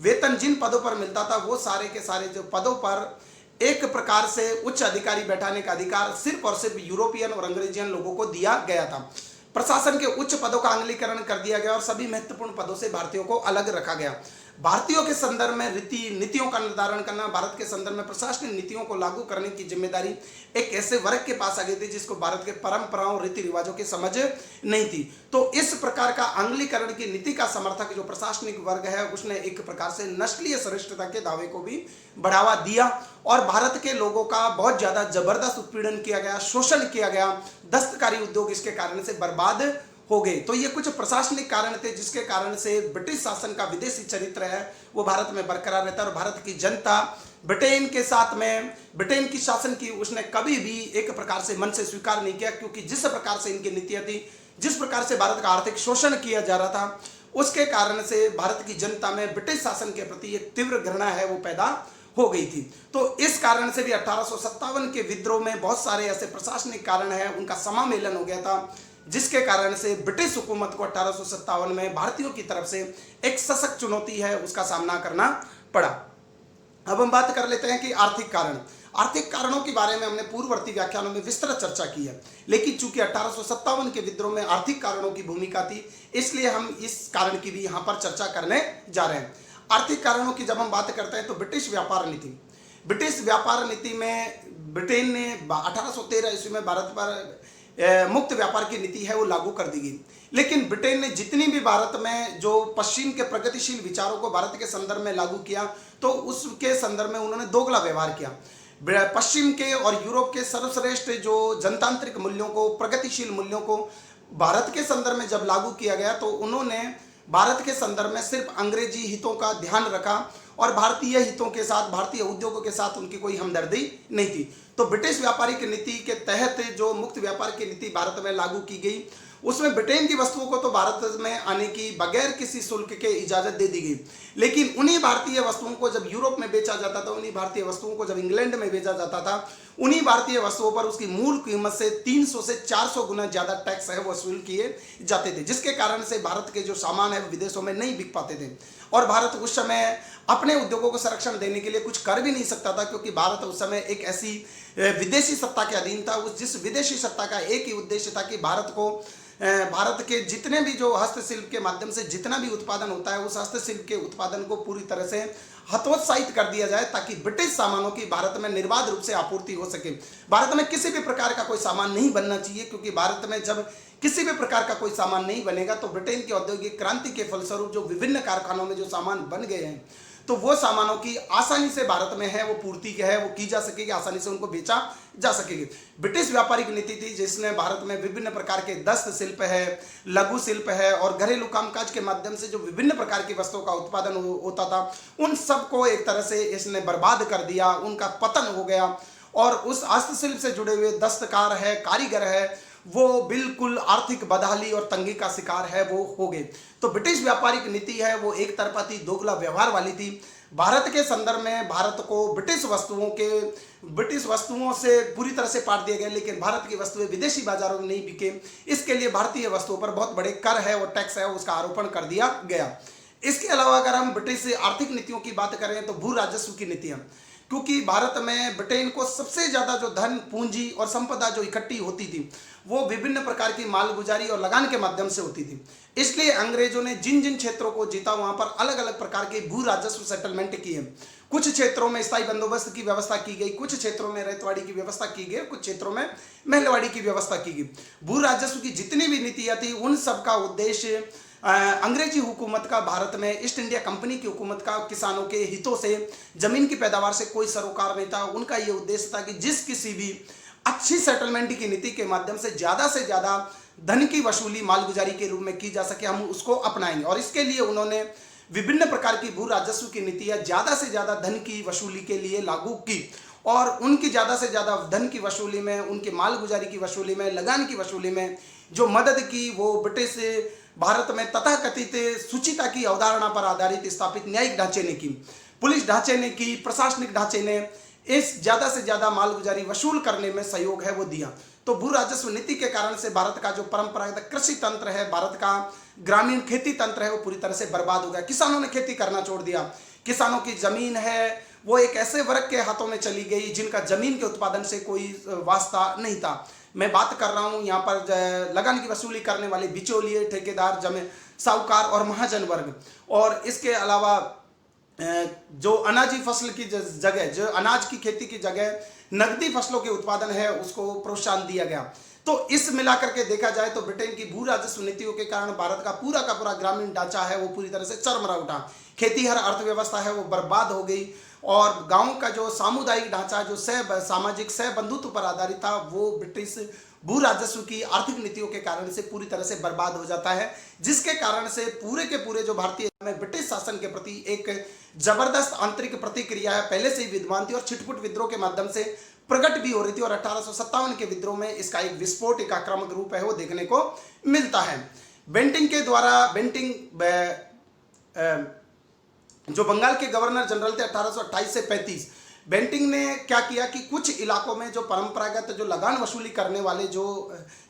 वेतन जिन पदों पर मिलता था वो सारे के सारे जो पदों पर एक प्रकार से उच्च अधिकारी बैठाने का अधिकार सिर्फ और सिर्फ यूरोपियन और अंग्रेजियन लोगों को दिया गया था। प्रशासन के उच्च पदों का आंग्लीकरण कर दिया गया और सभी महत्वपूर्ण पदों से भारतीयों को अलग रखा गया। भारतीयों के संदर्भ में रीति नीतियों का निर्धारण करना, भारत के संदर्भ में प्रशासनिक नीतियों को लागू करने की जिम्मेदारी एक ऐसे वर्ग के पास आ गई थी जिसको भारत के परंपराओं रीति रिवाजों की समझ नहीं थी। तो इस प्रकार का आंग्लीकरण की नीति का समर्थक जो प्रशासनिक वर्ग है उसने एक प्रकार से नस्लीय श्रेष्ठता के दावे को भी बढ़ावा दिया और भारत के लोगों का बहुत ज्यादा जबरदस्त उत्पीड़न किया गया, शोषण किया गया। दस्तकारी उद्योग इसके कारण से बर्बाद हो गए। तो ये कुछ प्रशासनिक कारण थे जिसके कारण से ब्रिटिश शासन का विदेशी चरित्र है वो भारत में बरकरार रहता है और भारत की जनता ब्रिटेन के साथ में ब्रिटेन की शासन की उसने कभी भी एक प्रकार से मन से स्वीकार नहीं किया, क्योंकि जिस प्रकार से इनकी नीतियां थी, जिस प्रकार से भारत का आर्थिक शोषण किया जा रहा था, उसके कारण से भारत की जनता में ब्रिटिश शासन के प्रति एक तीव्र घृणा है वो पैदा हो गई थी। तो इस कारण से भी 1857 के विद्रोह में बहुत सारे ऐसे प्रशासनिक कारण है, उनका समामेलन हो गया था जिसके कारण से ब्रिटिश हुकूमत को 1857 में भारतीयों की तरफ से एक सशक्त चुनौती है उसका सामना करना पड़ा। अब हम बात कर लेते हैं कि आर्थिक कारणों के बारे में हमने पूर्ववर्ती व्याख्यानों में विस्तृत चर्चा की है, लेकिन चूंकि 1857 के विद्रोह में आर्थिक कारणों की भूमिका थी इसलिए हम इस कारण की भी यहां पर चर्चा करने जा रहे हैं। आर्थिक कारणों की जब हम बात करते हैं तो ब्रिटिश व्यापार नीति में ब्रिटेन ने 1813 ईस्वी में भारत पर मुक्त व्यापार की नीति है वो लागू कर दी गई। लेकिन ब्रिटेन ने जितनी भी भारत में जो पश्चिम के प्रगतिशील विचारों को भारत के संदर्भ में लागू किया तो उसके संदर्भ में उन्होंने दोगला व्यवहार किया। पश्चिम के और यूरोप के सर्वश्रेष्ठ जो जनतांत्रिक मूल्यों को, प्रगतिशील मूल्यों को भारत के संदर्भ में जब लागू किया गया तो उन्होंने भारत के संदर्भ में सिर्फ अंग्रेजी हितों का ध्यान रखा और भारतीय हितों के साथ, भारतीय उद्योगों के साथ उनकी कोई हमदर्दी नहीं थी। तो ब्रिटिश व्यापारिक नीति के तहत जो मुक्त व्यापार की नीति भारत में लागू की गई उसमें ब्रिटेन की वस्तुओं को तो भारत में आने की बगैर किसी शुल्क के इजाजत दे दी गई, लेकिन उन्हीं भारतीय वस्तुओं को जब यूरोप में बेचा जाता था, उन्हीं भारतीय वस्तुओं को जब इंग्लैंड में बेचा जाता था, उन्हीं भारतीय वस्तुओं पर उसकी मूल कीमत से 300 से 400 गुना ज्यादा टैक्स है वो वसूल किए जाते थे, जिसके कारण से भारत के जो सामान है विदेशों में नहीं बिक पाते थे और भारत उस समय अपने उद्योगों को संरक्षण देने के लिए कुछ कर भी नहीं सकता था, क्योंकि भारत उस समय एक ऐसी विदेशी सत्ता के अधीन था। जिस विदेशी सत्ता का एक ही उद्देश्य था कि भारत के जितने भी जो हस्तशिल्प के माध्यम से जितना भी उत्पादन होता है उस हस्तशिल्प के उत्पादन को पूरी तरह से हतोत्साहित कर दिया जाए ताकि ब्रिटिश सामानों की भारत में निर्बाध रूप से आपूर्ति हो सके। भारत में किसी भी प्रकार का कोई सामान नहीं बनना चाहिए, क्योंकि भारत में जब किसी भी प्रकार का कोई सामान नहीं बनेगा तो ब्रिटेन की औद्योगिक क्रांति के फलस्वरूप जो विभिन्न कारखानों में जो सामान बन गए हैं तो वो सामानों की आसानी से भारत में है वो पूर्ति है वो की जा सकेगी, आसानी से उनको बेचा जा सकेगी। ब्रिटिश व्यापारिक नीति थी जिसने भारत में विभिन्न प्रकार के दस्त शिल्प है, लघु शिल्प है और घरेलू कामकाज के माध्यम से जो विभिन्न प्रकार की वस्तुओं का उत्पादन होता था उन सबको एक तरह से इसने बर्बाद कर दिया, उनका पतन हो गया और उस हस्तशिल्प से जुड़े हुए दस्तकार है, कारीगर है, वो बिल्कुल आर्थिक बदहाली और तंगी का शिकार है वो हो गए। तो ब्रिटिश व्यापारिक नीति है वो एक तरफा थी, दोगला व्यवहार वाली थी। भारत के संदर्भ में भारत को ब्रिटिश वस्तुओं से पूरी तरह से पाट दिया गया, लेकिन भारत की वस्तुएं विदेशी बाजारों में नहीं बिके, इसके लिए भारतीय वस्तुओं पर बहुत बड़े कर है और टैक्स है उसका आरोपण कर दिया गया। इसके अलावा अगर हम ब्रिटिश आर्थिक नीतियों की बात करें तो भू राजस्व की नीतियां, क्योंकि भारत में ब्रिटेन को सबसे ज्यादा जो धन, पूंजी और संपदा जो इकट्ठी होती थी वो विभिन्न प्रकार की मालगुजारी और लगान के माध्यम से होती थी। इसलिए अंग्रेजों ने जिन जिन क्षेत्रों को जीता वहां पर अलग अलग प्रकार के भू राजस्व सेटलमेंट किए। कुछ क्षेत्रों में स्थायी बंदोबस्त की व्यवस्था की गई, कुछ क्षेत्रों में रैयतवाड़ी की व्यवस्था की गई, कुछ क्षेत्रों में महलवाड़ी की व्यवस्था की गई। भू राजस्व की जितनी भी नीतियां थी उन सबका उद्देश्य अंग्रेजी हुकूमत का, भारत में ईस्ट इंडिया कंपनी की हुकूमत का किसानों के हितों से, जमीन की पैदावार से कोई सरोकार नहीं था। उनका यह उद्देश्य था कि जिस किसी भी अच्छी सेटलमेंट की नीति के माध्यम से ज्यादा धन की वसूली मालगुजारी के रूप में की जा सके, हम उसको अपनाएंगे। और इसके लिए उन्होंने विभिन्न प्रकार की भू राजस्व की नीतियां ज्यादा से ज्यादा धन की वसूली के लिए लागू की और उनकी ज्यादा से ज्यादा धन की वसूली में, उनके मालगुजारी की वसूली में, लगान की वसूली में जो मदद की वो ब्रिटिश भारत में तथाकथित सुचिता की अवधारणा पर आधारित स्थापित न्यायिक ढांचे ने की, पुलिस ढांचे ने की, प्रशासनिक ढांचे ने इस ज्यादा से ज्यादा मालगुजारी वसूल करने में सहयोग है वो दिया। तो भू राजस्व नीति के कारण से भारत का जो परंपरागत कृषि तंत्र है, भारत का ग्रामीण खेती तंत्र है वो पूरी तरह से बर्बाद हो गया। किसानों ने खेती करना छोड़ दिया। किसानों की जमीन है वो एक ऐसे वर्ग के हाथों में चली गई जिनका जमीन के उत्पादन से कोई वास्ता नहीं था। मैं बात कर रहा हूं यहाँ पर लगान की वसूली करने वाले बिचौलिए, ठेकेदार, साहूकार और महाजन वर्ग। और इसके अलावा जो अनाजी फसल की जगह, जो अनाज की खेती की जगह नकदी फसलों के उत्पादन है उसको प्रोत्साहन दिया गया। तो इस मिलाकर के देखा जाए तो ब्रिटेन की भू राजस्व नीतियों के कारण भारत का पूरा ग्रामीण ढांचा है वो पूरी तरह से चरमरा उठा। खेतीहर अर्थव्यवस्था है वो बर्बाद हो गई और गांव का जो सामुदायिक ढांचा जो सामाजिक सह बंधुत्व पर आधारित था वो ब्रिटिश भू राजस्व की आर्थिक नीतियों के कारण से पूरी तरह से बर्बाद हो जाता है, जिसके कारण से पूरे के पूरे जो भारतीय में ब्रिटिश शासन के प्रति एक जबरदस्त आंतरिक प्रतिक्रिया है पहले से ही विद्यमान थी और छिटपुट विद्रोह के माध्यम से प्रकट भी हो रही थी। और 1857 के विद्रोह में इसका एक विस्फोट, एक आक्रामक रूप है वो देखने को मिलता है। बेंटिंग के द्वारा जो बंगाल के गवर्नर जनरल थे 1828 से 35, बेंटिंग ने क्या किया कि कुछ इलाकों में जो परंपरागत जो लगान वसूली करने वाले जो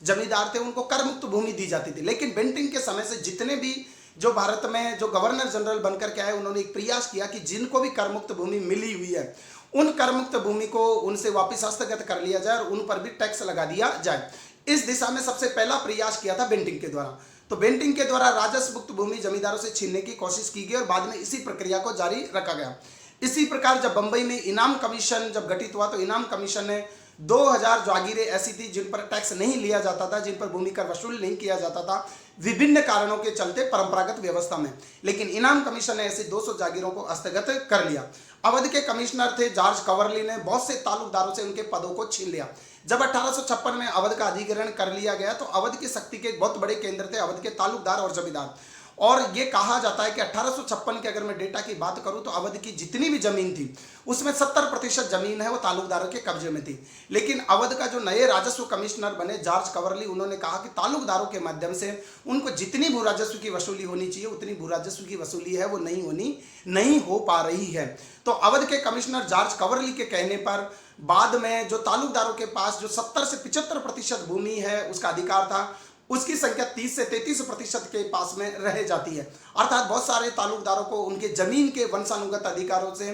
जमींदार थे उनको कर मुक्त भूमि दी जाती थी। लेकिन बेंटिंग के समय से जितने भी जो भारत में जो गवर्नर जनरल बनकर के आए उन्होंने एक प्रयास किया कि जिनको भी कर मुक्त भूमि मिली हुई है उन कर मुक्त भूमि को उनसे वापस हस्तगत कर लिया जाए और उन पर भी टैक्स लगा दिया जाए। इस दिशा में सबसे पहला प्रयास किया था बेंटिंग के द्वारा। तो बेंटिंग के द्वारा राजस्व मुक्त भूमि जमींदारों से छीनने की कोशिश की गई और बाद में इसी प्रक्रिया को जारी रखा गया। इसी प्रकार जब बंबई में इनाम कमीशन जब गठित हुआ तो इनाम कमीशन ने 2000 जागीरें ऐसी थी जिन पर टैक्स नहीं लिया जाता था, जिन पर भूमि कर वसूल नहीं किया जाता था विभिन्न कारणों के चलते परंपरागत व्यवस्था में, लेकिन इनाम कमीशन ने ऐसी 200 जागीरों को हस्तगत कर लिया। अवध के कमिश्नर थे जॉर्ज कवरली ने बहुत से तालुकदारों से उनके पदों को छीन लिया। जब 1856 में अवध का अधिग्रहण कर लिया गया तो अवध की शक्ति के बहुत बड़े केंद्र थे अवध के तालुकदार और जमींदार। और ये कहा जाता है कि 1856 के अगर मैं डेटा की बात करूं तो अवध की जितनी भी जमीन थी उसमें 70% जमीन है वो तालुकदारों के कब्जे में थी। लेकिन अवध का जो नए राजस्व कमिश्नर बने जॉर्ज कवरली, उन्होंने कहा कि तालुकदारों के माध्यम से उनको जितनी भू राजस्व की वसूली होनी चाहिए उतनी भू राजस्व की वसूली है वो नहीं हो पा रही है। तो अवध के कमिश्नर जॉर्ज कवरली के कहने पर बाद में जो तालुकदारों के पास जो 70 से 75% भूमि है उसका अधिकार था उसकी संख्या 30 से 33% के पास में रह जाती है। अर्थात बहुत सारे तालुकदारों को उनके जमीन के वंशानुगत अधिकारों से,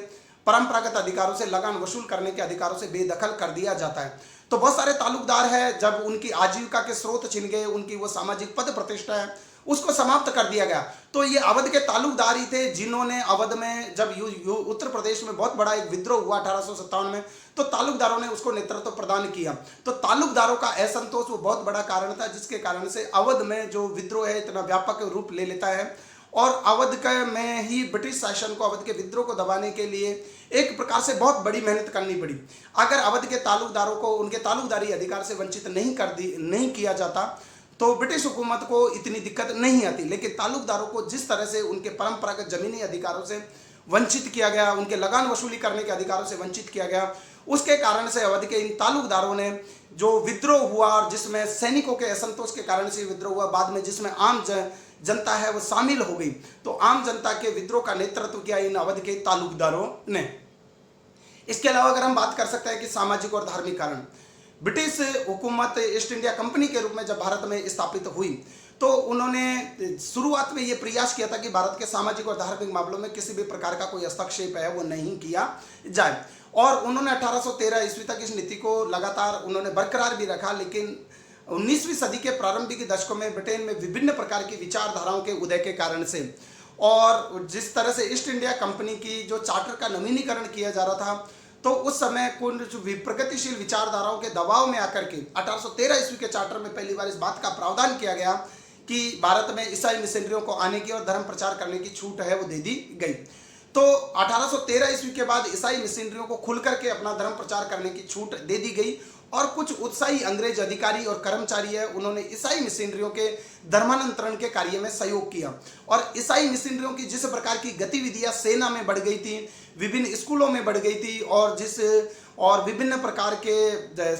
परंपरागत अधिकारों से, लगान वसूल करने के अधिकारों से बेदखल कर दिया जाता है। तो बहुत सारे तालुकदार है जब उनकी आजीविका के स्रोत छिन गए, उनकी वो सामाजिक पद प्रतिष्ठा है उसको समाप्त कर दिया गया। तो ये अवध के तालुकदार ही थे जिन्होंने अवध में जब उत्तर प्रदेश में बहुत बड़ा एक विद्रोह हुआ 1857 में, तो तालुकदारों ने उसको नेतृत्व प्रदान किया। तो तालुकदारों का असंतोष वो बहुत बड़ा कारण था जिसके कारण से अवध में जो विद्रोह है इतना व्यापक रूप ले लेता है और अवध के में ही ब्रिटिश शासन को अवध के विद्रोह को दबाने के लिए एक प्रकार से बहुत बड़ी मेहनत करनी पड़ी। अगर अवध के तालुकदारों को उनके तालुकदारी अधिकार से वंचित नहीं किया जाता तो ब्रिटिश हुकूमत को इतनी दिक्कत नहीं आती। लेकिन तालुकदारों को जिस तरह से उनके परंपरागत जमीनी अधिकारों से वंचित किया गया, उनके लगान वसूली करने के अधिकारों से वंचित किया गया, उसके कारण से अवध के इन तालुकदारों ने जो विद्रोह हुआ और जिसमें सैनिकों के असंतोष के कारण से विद्रोह हुआ, बाद में जिसमें आम जनता है वो शामिल हो गई। तो आम जनता के विद्रोह का नेतृत्व किया इन अवध के तालुकदारों ने। इसके अलावा अगर हम बात कर सकते हैं कि सामाजिक और धार्मिक कारण, ब्रिटिश हुकूमत ईस्ट इंडिया कंपनी के रूप में जब भारत में स्थापित हुई तो उन्होंने शुरुआत में ये प्रयास किया था कि भारत के सामाजिक और धार्मिक मामलों में किसी भी प्रकार का कोई हस्तक्षेप है वो नहीं किया जाए। और उन्होंने 1813 ईस्वी तक इस नीति को लगातार उन्होंने बरकरार भी रखा। लेकिन 19वीं सदी के प्रारंभिक दशकों में ब्रिटेन में विभिन्न प्रकार की विचारधाराओं के उदय के कारण से और जिस तरह से ईस्ट इंडिया कंपनी की जो चार्टर का नवीनीकरण किया जा रहा था तो उस समय कुछ प्रगतिशील विचारधाराओं के दबाव में आकर के 1813 ईस्वी के चार्टर में पहली बार इस बात का प्रावधान किया गया कि भारत में ईसाई मिशनरियों को आने की और धर्म प्रचार करने की छूट है वो दे दी गई। तो 1813 ईस्वी के बाद ईसाई मिशनरियों को खुल करके अपना धर्म प्रचार करने की छूट दे दी गई और कुछ उत्साही अंग्रेज अधिकारी और कर्मचारी है उन्होंने ईसाई मिशनरियों के धर्मांतरण के कार्य में सहयोग किया। और ईसाई मिशनरियों की जिस प्रकार की गतिविधियां सेना में बढ़ गई थी, विभिन्न स्कूलों में बढ़ गई थी और विभिन्न प्रकार के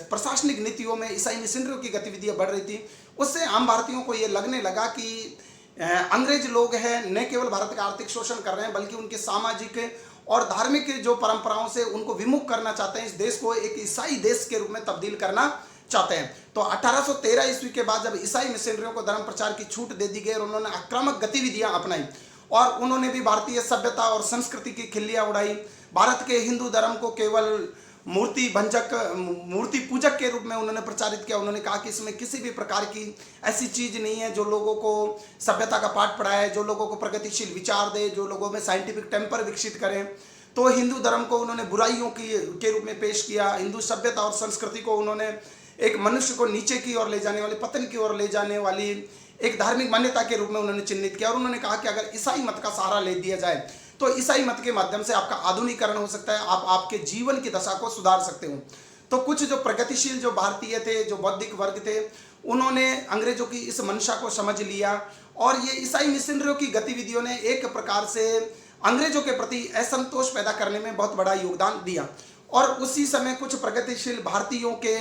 प्रशासनिक नीतियों में ईसाई मिशनरियों की गतिविधियां बढ़ रही थी, उससे आम भारतीयों को ये लगने लगा कि अंग्रेज लोग हैं न केवल भारत का आर्थिक शोषण कर रहे हैं बल्कि उनके सामाजिक और धार्मिक जो परंपराओं से उनको विमुख करना चाहते हैं, इस देश को एक ईसाई देश के रूप में तब्दील करना चाहते हैं। तो 1813 ईस्वी के बाद जब ईसाई मिशनरियों को धर्म प्रचार की छूट दे दी गई और उन्होंने आक्रामक गतिविधियां अपनाई और उन्होंने भी भारतीय सभ्यता और संस्कृति की खिल्लियां उड़ाई, भारत के हिंदू धर्म को केवल मूर्ति भंजक, मूर्ति पूजक के रूप में उन्होंने प्रचारित किया। उन्होंने कहा कि इसमें किसी भी प्रकार की ऐसी चीज नहीं है जो लोगों को सभ्यता का पाठ पढ़ाए, जो लोगों को प्रगतिशील विचार दे, जो लोगों में साइंटिफिक टेम्पर विकसित करें। तो हिंदू धर्म को उन्होंने बुराइयों के रूप में पेश किया। हिंदू सभ्यता और संस्कृति को उन्होंने एक मनुष्य को नीचे की ओर ले जाने वाली, पतन की ओर ले जाने वाली एक धार्मिक मान्यता के रूप में उन्होंने चिन्हित किया। और उन्होंने कहा कि अगर ईसाई मत का सहारा ले दिया जाए तो ईसाई मत के माध्यम से आपका आधुनिकीकरण हो सकता है, आप आपके जीवन की दशा को सुधार सकते हो। तो कुछ जो प्रगतिशील जो भारतीय थे, जो बौद्धिक वर्ग थे, उन्होंने अंग्रेजों की इस मंशा को समझ लिया और ये ईसाई मिशनरियों की गतिविधियों ने एक प्रकार से अंग्रेजों के प्रति असंतोष पैदा करने में बहुत बड़ा योगदान दिया। और उसी समय कुछ प्रगतिशील भारतीयों के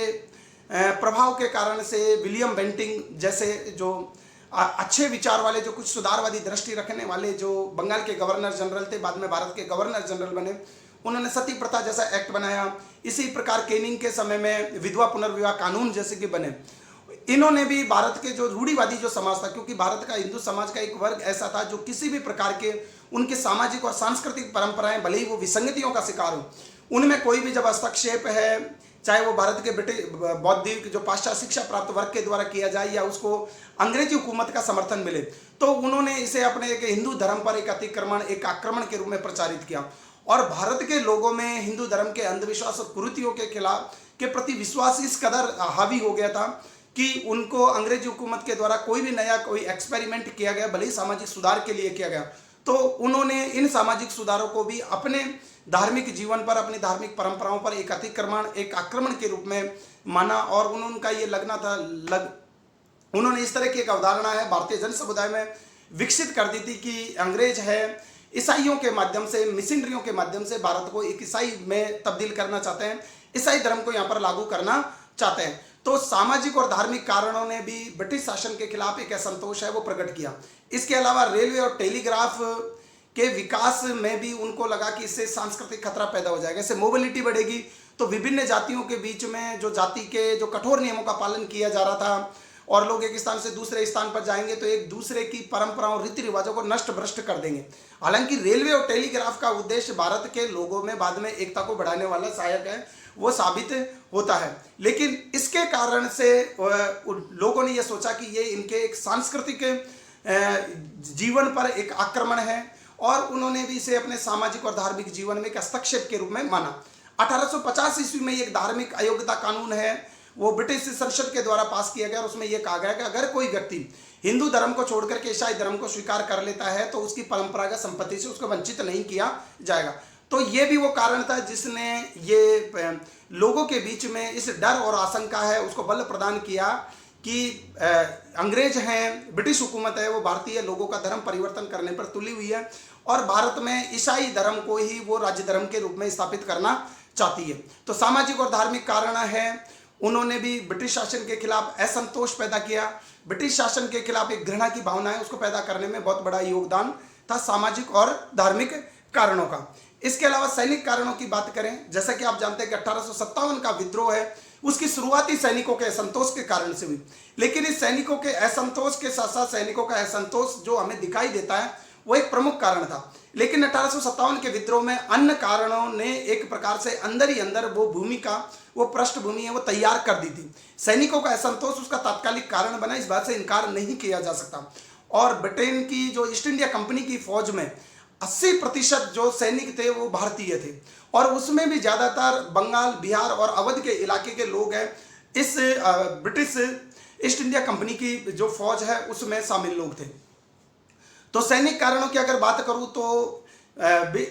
प्रभाव के कारण से विलियम बेंटिंग जैसे जो अच्छे विचार वाले, जो कुछ सुधारवादी दृष्टि रखने वाले, जो बंगाल के गवर्नर जनरल थे, बाद में भारत के गवर्नर जनरल बने, उन्होंने सती प्रथा जैसा एक्ट बनाया। इसी प्रकार केनिंग के समय में विधवा पुनर्विवाह कानून जैसे कि बने। इन्होंने भी भारत के जो रूढ़िवादी जो समाज था, क्योंकि भारत का हिंदू समाज का एक वर्ग ऐसा था जो किसी भी प्रकार के उनके सामाजिक और सांस्कृतिक परंपराएं भले ही वो विसंगतियों का शिकार हो, उनमें कोई भी जब हस्तक्षेप है, चाहे वो भारत के बौद्धिक जो पाश्चात्य शिक्षा प्राप्त वर्ग के द्वारा किया जाए या उसको अंग्रेजी हुकूमत का समर्थन मिले, तो उन्होंने इसे अपने एक हिंदू धर्म पर एक अतिक्रमण, एक आक्रमण के रूप में प्रचारित किया। और भारत के लोगों में हिंदू धर्म के अंधविश्वास और कुरीतियों के खिलाफ के प्रति विश्वास इस कदर हावी हो गया था कि उनको अंग्रेजी हुकूमत के द्वारा कोई भी नया कोई एक्सपेरिमेंट किया गया, भले ही सामाजिक सुधार के लिए किया गया, तो उन्होंने इन सामाजिक सुधारों को भी अपने धार्मिक जीवन पर, अपनी धार्मिक परंपराओं पर एक अतिक्रमण, एक आक्रमण के रूप में माना। और उनका ये लगना था उन्होंने इस तरह की एक अवधारणा है भारतीय जन समुदाय में विकसित कर दी थी कि अंग्रेज है ईसाइयों के माध्यम से, मिशनरियों के माध्यम से भारत को एक ईसाई में तब्दील करना चाहते हैं, ईसाई धर्म को यहाँ पर लागू करना चाहते हैं। तो सामाजिक और धार्मिक कारणों ने भी ब्रिटिश शासन के खिलाफ एक असंतोष है वो प्रकट किया। इसके अलावा रेलवे और टेलीग्राफ के विकास में भी उनको लगा कि इससे सांस्कृतिक खतरा पैदा हो जाएगा, इससे मोबिलिटी बढ़ेगी, तो विभिन्न जातियों के बीच में जो जाति के जो कठोर नियमों का पालन किया जा रहा था और लोग एक स्थान से दूसरे स्थान पर जाएंगे तो एक दूसरे की परंपराओं, रीति रिवाजों को नष्ट भ्रष्ट कर देंगे। हालांकि रेलवे और टेलीग्राफ का उद्देश्य भारत के लोगों में बाद में एकता को बढ़ाने वाला सहायक है, वो साबित होता है। लेकिन इसके कारण से लोगों ने यह सोचा कि ये इनके एक सांस्कृतिक जीवन पर एक आक्रमण है और उन्होंने भी इसे अपने सामाजिक और धार्मिक जीवन में एक हस्तक्षेप के रूप में माना। 1850 ईस्वी में एक धार्मिक अयोग्यता कानून है वो ब्रिटिश संसद के द्वारा पास किया गया और उसमें यह कहा गया कि अगर कोई व्यक्ति हिंदू धर्म को छोड़कर के ईसाई धर्म को स्वीकार कर लेता है तो उसकी परंपरागत संपत्ति से उसको वंचित नहीं किया जाएगा। तो ये भी वो कारण था जिसने ये लोगों के बीच में इस डर और आशंका है उसको बल प्रदान किया कि अंग्रेज हैं, ब्रिटिश हुकूमत है, वो भारतीय लोगों का धर्म परिवर्तन करने पर तुली हुई है और भारत में ईसाई धर्म को ही वो राज्य धर्म के रूप में स्थापित करना चाहती है। तो सामाजिक और धार्मिक कारण है, उन्होंने भी ब्रिटिश शासन के खिलाफ असंतोष पैदा किया। ब्रिटिश शासन के खिलाफ एक घृणा की भावना है उसको पैदा करने में बहुत बड़ा योगदान था सामाजिक और धार्मिक कारणों का। इसके अलावा सैनिक कारणों की बात करें, जैसा कि आप जानते हैं कि 1857 का विद्रोह है उसकी शुरुआती सैनिकों के असंतोष के कारण से हुई, लेकिन इस सैनिकों के असंतोष के साथ साथ सैनिकों का असंतोष जो हमें दिखाई देता है वो एक प्रमुख कारण था। लेकिन 1857 के विद्रोह में अन्य कारणों ने एक प्रकार से अंदर ही अंदर वो भूमिका, वो पृष्ठभूमि है वो तैयार कर दी थी। सैनिकों का असंतोष उसका तात्कालिक कारण बना, इस बात से इनकार नहीं किया जा सकता। और ब्रिटेन की जो ईस्ट इंडिया कंपनी की फौज में 80% जो सैनिक थे वो भारतीय थे और उसमें भी ज़्यादातर बंगाल, बिहार और अवध के इलाके के लोग हैं। इस ब्रिटिश ईस्ट इंडिया कंपनी की जो फौज है उसमें शामिल लोग थे। तो सैनिक कारणों की अगर बात करूं तो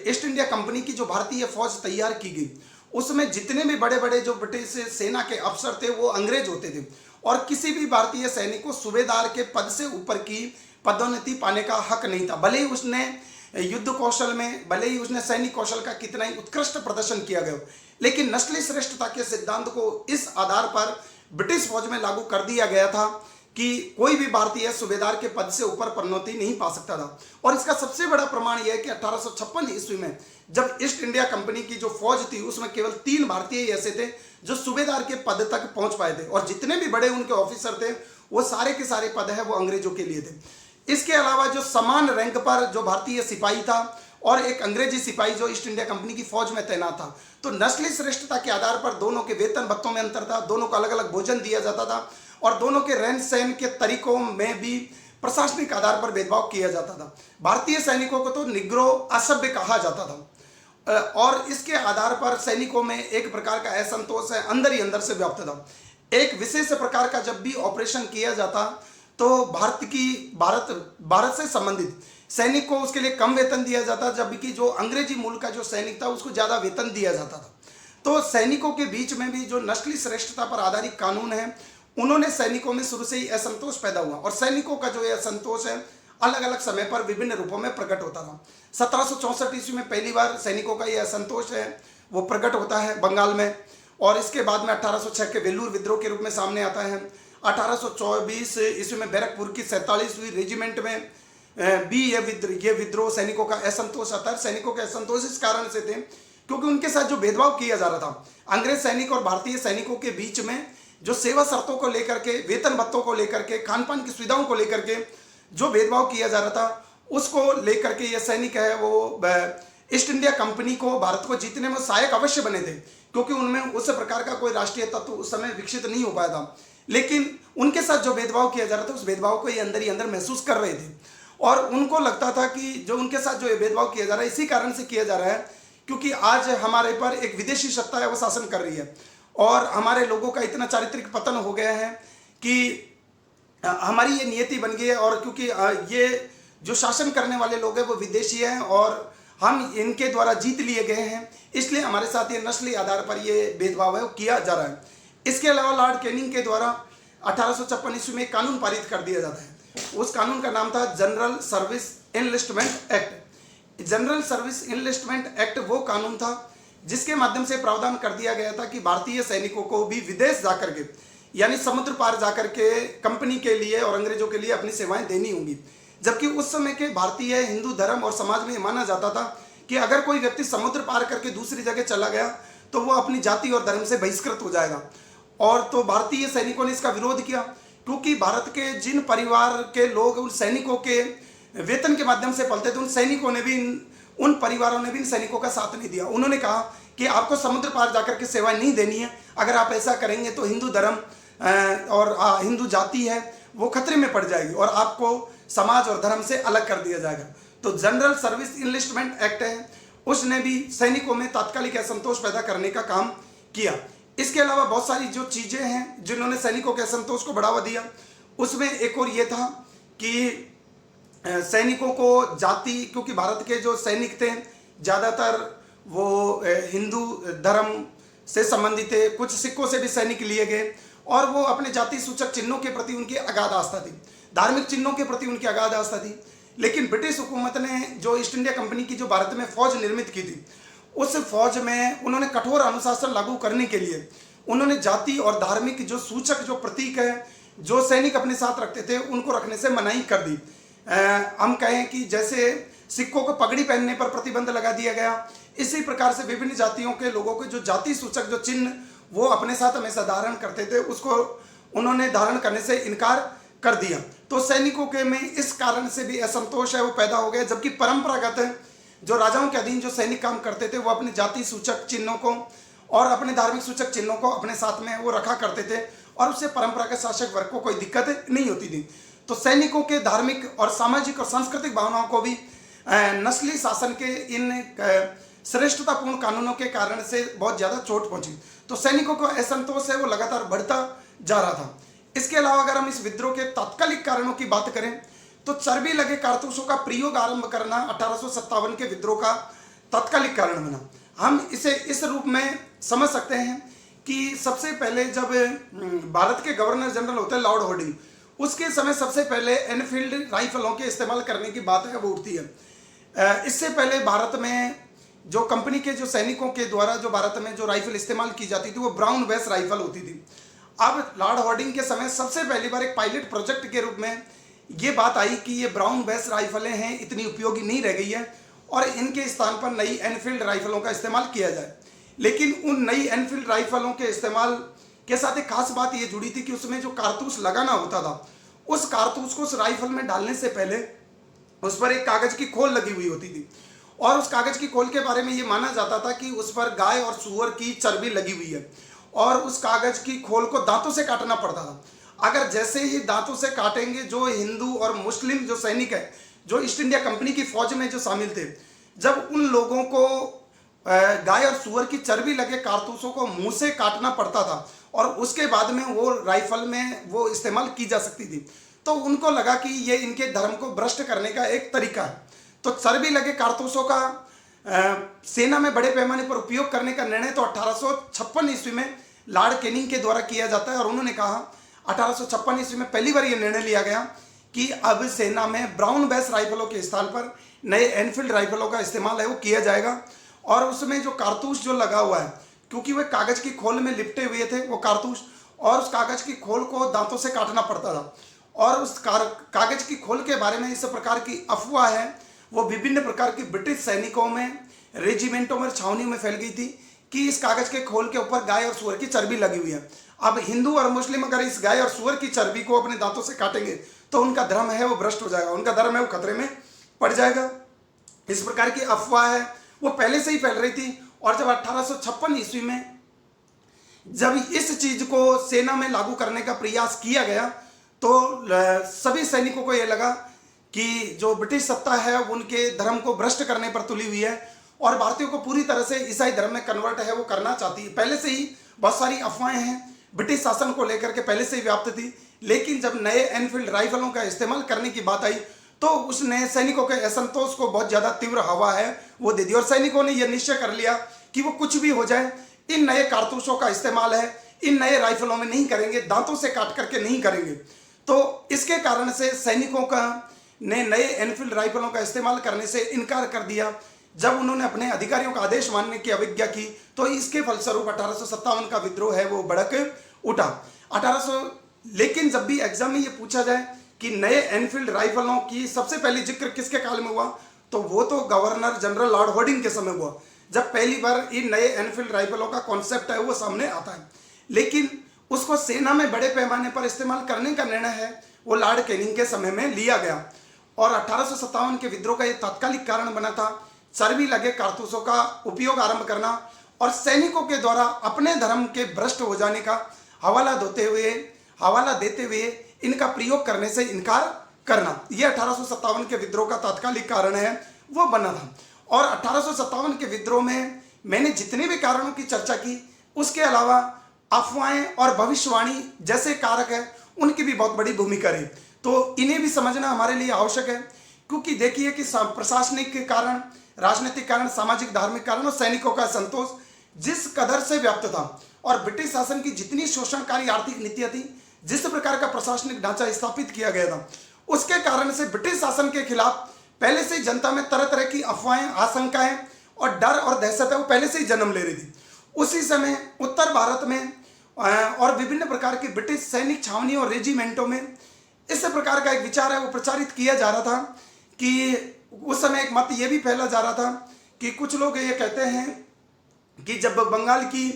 ईस्ट इंडिया कंपनी की जो भारतीय फौज तैयार की गई उसमें जितने भी बड़े बड़े जो ब्रिटिश सेना के अफसर थे वो अंग्रेज होते थे और किसी भी भारतीय सैनिक को सूबेदार के पद से ऊपर की पदोन्नति पाने का हक नहीं था। भले ही उसने युद्ध कौशल में, भले ही उसने सैनिक कौशल का कितना ही उत्कृष्ट प्रदर्शन किया गया, लेकिन नस्लीय श्रेष्ठता के सिद्धांत को इस आधार पर ब्रिटिश फौज में लागू कर दिया गया था कि कोई भी भारतीय सूबेदार के पद से ऊपर पदोन्नति नहीं पा सकता था। और इसका सबसे बड़ा प्रमाण यह है कि 1856 ईस्वी में जब ईस्ट इंडिया कंपनी की जो फौज थी उसमें केवल 3 भारतीय ऐसे थे जो सूबेदार के पद तक पहुंच पाए थे और जितने भी बड़े उनके ऑफिसर थे वो सारे के सारे पद है वो अंग्रेजों के लिए थे। इसके अलावा जो समान रैंक पर जो भारतीय सिपाही था और एक अंग्रेजी सिपाही जो ईस्ट इंडिया कंपनी की फौज में तैनात था। तो नस्ली श्रेष्ठता के आधार पर दोनों के वेतन भत्तों में अंतर था, दोनों को अलग अलग भोजन दिया जाता था और दोनों के रहन सहन के तरीकों में भी प्रशासनिक आधार पर भेदभाव किया जाता था। भारतीय सैनिकों को तो निग्रो असभ्य कहा जाता था और इसके आधार पर सैनिकों में एक प्रकार का असंतोष है अंदर ही अंदर से व्याप्त था। एक विशेष प्रकार का जब भी ऑपरेशन किया जाता तो भारत से संबंधित सैनिक को उसके लिए कम वेतन दिया जाता, जबकि जो अंग्रेजी मूल का जो सैनिक था उसको ज़्यादा वेतन दिया जाता था। तो सैनिकों के बीच में भी जो नस्ली श्रेष्ठता पर आधारित कानून है, उन्होंने सैनिकों में शुरू से ही असंतोष पैदा हुआ और सैनिकों का जो ये असंतोष है अलग अलग समय पर विभिन्न रूपों में प्रकट होता था। 1764 ईस्वी में पहली बार सैनिकों का ये असंतोष है वो प्रकट होता है बंगाल में और इसके बाद में 1806 के वेलूर विद्रोह के रूप में सामने आता है। 1824 ईस्वी में बैरकपुर की 47वीं रेजिमेंट में भी ये विद्रोह सैनिकों का असंतोष आता है। सैनिकों के असंतोष इस कारण से थे क्योंकि उनके साथ जो भेदभाव किया जा रहा था अंग्रेज सैनिक और भारतीय सैनिकों के बीच में, जो सेवा शर्तों को लेकर के, वेतन भत्तों को लेकर के, खान पान की सुविधाओं को लेकर के जो भेदभाव किया जा रहा था, उसको लेकर के ये सैनिक है वो ईस्ट इंडिया कंपनी को भारत को जीतने में सहायक अवश्य बने थे क्योंकि उनमें उस प्रकार का कोई राष्ट्रीय तत्व उस समय विकसित नहीं हो पाया था। लेकिन उनके साथ जो भेदभाव किया जा रहा था उस भेदभाव को ये अंदर ही अंदर महसूस कर रहे थे और उनको लगता था कि जो उनके साथ जो ये भेदभाव किया जा रहा है इसी कारण से किया जा रहा है क्योंकि आज हमारे पर एक विदेशी सत्ता है वो शासन कर रही है और हमारे लोगों का इतना चारित्रिक पतन हो गया है कि हमारी ये नियति बन गई है और क्योंकि ये जो शासन करने वाले लोग हैं वो विदेशी हैं और हम इनके द्वारा जीत लिए गए हैं, इसलिए हमारे साथ ये नस्ली आधार पर ये भेदभाव है वो किया जा रहा है। इसके अलावा लॉर्ड कैनिंग के द्वारा 1856 ईस्वी में एक कानून पारित कर दिया जाता है। उस कानून का नाम था general service enlistment act. General service enlistment act वो कानून था जिसके माध्यम से प्रावधान कर दिया गया था कि भारतीय सैनिकों को भी विदेश जाकर के यानी समुद्र पार जाकर के कंपनी के लिए और अंग्रेजों के लिए अपनी सेवाएं देनी होंगी। जबकि उस समय के भारतीय हिंदू धर्म और समाज में माना जाता था कि अगर कोई व्यक्ति समुद्र पार करके दूसरी जगह चला गया तो वो अपनी जाति और धर्म से बहिष्कृत हो जाएगा। और तो भारतीय सैनिकों ने इसका विरोध किया क्योंकि भारत के जिन परिवार के लोग उन सैनिकों के वेतन के माध्यम से पलते थे उन परिवारों ने भी इन सैनिकों का साथ नहीं दिया। उन्होंने कहा कि आपको समुद्र पार जाकर के सेवाएं नहीं देनी है, अगर आप ऐसा करेंगे तो हिंदू धर्म और हिंदू जाति है वो खतरे में पड़ जाएगी और आपको समाज और धर्म से अलग कर दिया जाएगा। तो जनरल सर्विस इनलिस्टमेंट एक्ट है, उसने भी सैनिकों में तात्कालिक असंतोष पैदा करने का काम किया। इसके अलावा बहुत सारी जो चीज़ें हैं जिन्होंने सैनिकों के असंतोष को बढ़ावा दिया, उसमें एक और ये था कि सैनिकों को जाति, क्योंकि भारत के जो सैनिक थे ज़्यादातर वो हिंदू धर्म से संबंधित थे, कुछ सिखों से भी सैनिक लिए गए और वो अपने जाति सूचक चिन्हों के प्रति उनकी अगाध आस्था थी, धार्मिक चिन्हों के प्रति उनकी अगाध आस्था थी। लेकिन ब्रिटिश हुकूमत ने जो ईस्ट इंडिया कंपनी की जो भारत में फौज निर्मित की थी, उस फौज में उन्होंने कठोर अनुशासन लागू करने के लिए उन्होंने जाति और धार्मिक जो सूचक जो प्रतीक है जो सैनिक अपने साथ रखते थे उनको रखने से मनाही कर दी। हम कहें कि जैसे सिखों को पगड़ी पहनने पर प्रतिबंध लगा दिया गया, इसी प्रकार से विभिन्न जातियों के लोगों के जो जाति सूचक जो चिन्ह वो अपने साथ हमेशा धारण करते थे उसको उन्होंने धारण करने से इनकार कर दिया। तो सैनिकों के में इस कारण से भी असंतोष है वो पैदा हो गया। जबकि परंपरागत जो राजाओं के अधीन जो सैनिक काम करते थे वो अपने जाति सूचक चिन्हों को और अपने धार्मिक सूचक चिन्हों को अपने साथ में वो रखा करते थे और उससे परंपरागत शासक वर्ग को कोई दिक्कत नहीं होती थी। तो सैनिकों के धार्मिक और सामाजिक और सांस्कृतिक भावनाओं को भी नस्ली शासन के इन श्रेष्ठतापूर्ण कानूनों के कारण से बहुत ज़्यादा चोट पहुंची। तो सैनिकों का असंतोष है वो लगातार बढ़ता जा रहा था। इसके अलावा अगर हम इस विद्रोह के तात्कालिक कारणों की बात करें तो चर्बी लगे कारतूसों का प्रयोग आरंभ करना 1857 के विद्रोह का तात्कालिक कारण बना। हम इसे इस रूप में समझ सकते हैं कि सबसे पहले जब भारत के गवर्नर जनरल होते हैं लॉर्ड हार्डिंग, उसके समय सबसे पहले एनफील्ड राइफलों के इस्तेमाल करने की बात है वो उठती है। इससे पहले भारत में जो कंपनी के जो सैनिकों के द्वारा जो भारत में जो राइफल इस्तेमाल की जाती थी वो ब्राउन बेस राइफल होती थी। अब लॉर्ड हार्डिंग के समय सबसे पहली बार एक पायलट प्रोजेक्ट के रूप में ये बात आई कि ये ब्राउन बेस राइफलें हैं, इतनी उपयोगी नहीं रह गई है और इनके स्थान पर नई एनफील्ड राइफलों का इस्तेमाल किया जाए। लेकिन उन नई एनफील्ड राइफलों के इस्तेमाल के साथ एक खास बात ये जुड़ी थी कि उसमें जो कारतूस लगाना होता था उस कारतूस को उस राइफल में डालने से पहले उस पर एक कागज की खोल लगी हुई होती थी और उस कागज की खोल के बारे में ये माना जाता था कि उस पर गाय और सूअर की चर्बी लगी हुई है और उस कागज की खोल को दांतों से काटना पड़ता था। अगर जैसे ही दांतों से काटेंगे, जो हिंदू और मुस्लिम जो सैनिक है, जो ईस्ट इंडिया कंपनी की फौज में जो शामिल थे, जब उन लोगों को गाय और सूअर की चर्बी लगे कारतूसों को मुंह से काटना पड़ता था और उसके बाद में वो राइफल में वो इस्तेमाल की जा सकती थी, तो उनको लगा कि ये इनके धर्म को भ्रष्ट करने का एक तरीका है। तो चर्बी लगे कारतूसों का सेना में बड़े पैमाने पर उपयोग करने का निर्णय तो 1856 ईस्वी में लॉर्ड कैनिंग के द्वारा किया जाता है और उन्होंने कहा 1856 ईस्वी में पहली बार यह निर्णय लिया गया कि अब सेना में ब्राउन बेस राइफलों के स्थान पर नए एनफील्ड राइफलों का इस्तेमाल है वो किया जाएगा। और उसमें जो कारतूस जो लगा हुआ है, क्योंकि वे कागज की खोल में लिपटे हुए थे वो कारतूस, और उस कागज की खोल को दांतों से काटना पड़ता था। और उस कागज की खोल के बारे में इस प्रकार की अफवाह है वो विभिन्न प्रकार की ब्रिटिश सैनिकों में, रेजिमेंटों में, छावनियों में फैल गई थी कि इस कागज के खोल के ऊपर गाय और सूअर की चर्बी लगी हुई है। अब हिंदू और मुस्लिम अगर इस गाय और सूअर की चर्बी को अपने दांतों से काटेंगे तो उनका धर्म है वो भ्रष्ट हो जाएगा, उनका धर्म है वो खतरे में पड़ जाएगा। इस प्रकार की अफवाह है वो पहले से ही फैल रही थी। और जब 1856 ईस्वी में जब इस चीज को सेना में लागू करने का प्रयास किया गया तो सभी सैनिकों को यह लगा कि जो ब्रिटिश सत्ता है उनके धर्म को भ्रष्ट करने पर तुली हुई है और भारतीयों को पूरी तरह से ईसाई धर्म में कन्वर्ट है वो करना चाहती है। पहले से ही बहुत सारी अफवाहें हैं ब्रिटिश शासन को लेकर के, पहले से ही व्याप्त थी। लेकिन जब नए एनफील्ड राइफलों का इस्तेमाल करने की बात आई तो उसने सैनिकों के असंतोष को बहुत ज्यादा तीव्र हवा है वो दे दी और सैनिकों ने यह निश्चय कर लिया कि वो कुछ भी हो जाए, इन नए कारतूसों का इस्तेमाल है इन नए राइफलों में नहीं करेंगे, दांतों से काट करके नहीं करेंगे। तो इसके कारण से सैनिकों का ने नए एनफील्ड राइफलों का इस्तेमाल करने से इनकार कर दिया। जब उन्होंने अपने अधिकारियों का आदेश मानने की अवज्ञा की तो इसके फलस्वरूप 1857 का विद्रोह है वो भड़क उठा। 1800 लेकिन जब भी एग्जाम में ये पूछा जाए कि नए एनफील्ड राइफलों की सबसे पहले जिक्र किसके काल में हुआ तो वो तो गवर्नर जनरल लॉर्ड हॉर्डिंग के समय हुआ, जब पहली बार इन नए एनफील्ड राइफलों का कॉन्सेप्ट है वो सामने आता है। लेकिन उसको सेना में बड़े पैमाने पर इस्तेमाल करने का निर्णय है वो लॉर्ड कैनिंग के समय में लिया गया और 1857 के विद्रोह का यह तात्कालिक कारण बना था चर्बी लगे कारतूसों का उपयोग आरंभ करना और सैनिकों के द्वारा अपने धर्म के भ्रष्ट हो जाने का हवाला देते हुए इनका प्रयोग करने से इनकार करना, यह 1857 के विद्रोह का तात्कालिक कारण है वो बना था। और 1857 के विद्रोह में मैंने जितने भी कारणों की चर्चा की उसके अलावा अफवाहें और भविष्यवाणी जैसे कारक है उनकी भी बहुत बड़ी भूमिका रही, तो इन्हें भी समझना हमारे लिए आवश्यक है। क्योंकि देखिए कि प्रशासनिक कारण, राजनीतिक कारण, सामाजिक धार्मिक कारण और सैनिकों का संतोष जिस कदर से व्याप्त था और ब्रिटिश शासन की जितनी शोषणकारी आर्थिक नीतियां थी, जिस प्रकार का प्रशासनिक ढांचा स्थापित किया गया था, उसके कारण से ब्रिटिश शासन के खिलाफ पहले से ही जनता में तरह तरह की अफवाहें, आशंकाएं और डर और दहशत है वो पहले से ही जन्म ले रही थी। उसी समय उत्तर भारत में और विभिन्न प्रकार के ब्रिटिश सैनिक छावनी और रेजिमेंटों में इस प्रकार का एक विचार है वो प्रचारित किया जा रहा था कि उस समय एक मत ये भी फैला जा रहा था कि कुछ लोग ये कहते हैं कि जब बंगाल की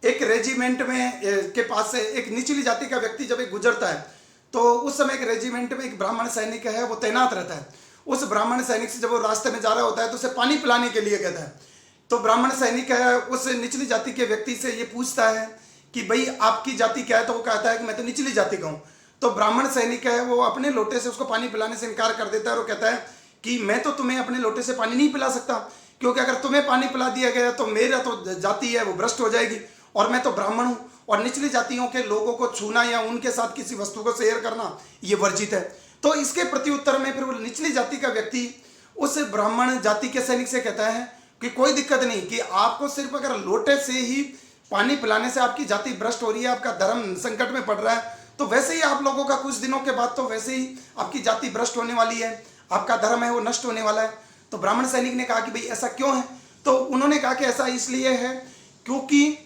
एक रेजिमेंट में के पास से एक निचली जाति का व्यक्ति जब एक गुजरता है तो उस समय एक रेजिमेंट में एक ब्राह्मण सैनिक है वो तैनात रहता है। उस ब्राह्मण सैनिक से जब वो रास्ते में जा रहा होता है तो उसे पानी पिलाने के लिए कहता है। तो ब्राह्मण सैनिक है उस निचली जाति के व्यक्ति से ये पूछता है कि भाई आपकी जाति क्या है, तो वो कहता है कि मैं तो निचली जाति का हूँ। तो ब्राह्मण सैनिक है वो अपने लोटे से उसको पानी पिलाने से इनकार कर देता है और वो कहता है कि मैं तो तुम्हें अपने लोटे से पानी नहीं पिला सकता, क्योंकि अगर तुम्हें पानी पिला दिया गया तो मेरा तो जाति है वो भ्रष्ट हो जाएगी और मैं तो ब्राह्मण हूँ और निचली जातियों के लोगों को छूना या उनके साथ किसी वस्तु को शेयर करना ये वर्जित है। तो इसके प्रति उत्तर में फिर वो निचली जाति का व्यक्ति उस ब्राह्मण जाति के सैनिक से कहता है कि कोई दिक्कत नहीं, कि आपको सिर्फ अगर लोटे से ही पानी पिलाने से आपकी जाति भ्रष्ट हो रही है, आपका धर्म संकट में पड़ रहा है, तो वैसे ही आप लोगों का कुछ दिनों के बाद तो वैसे ही आपकी जाति भ्रष्ट होने वाली है, आपका धर्म है वो नष्ट होने वाला है। तो ब्राह्मण सैनिक ने कहा कि भाई ऐसा क्यों है? तो उन्होंने कहा कि ऐसा इसलिए है क्योंकि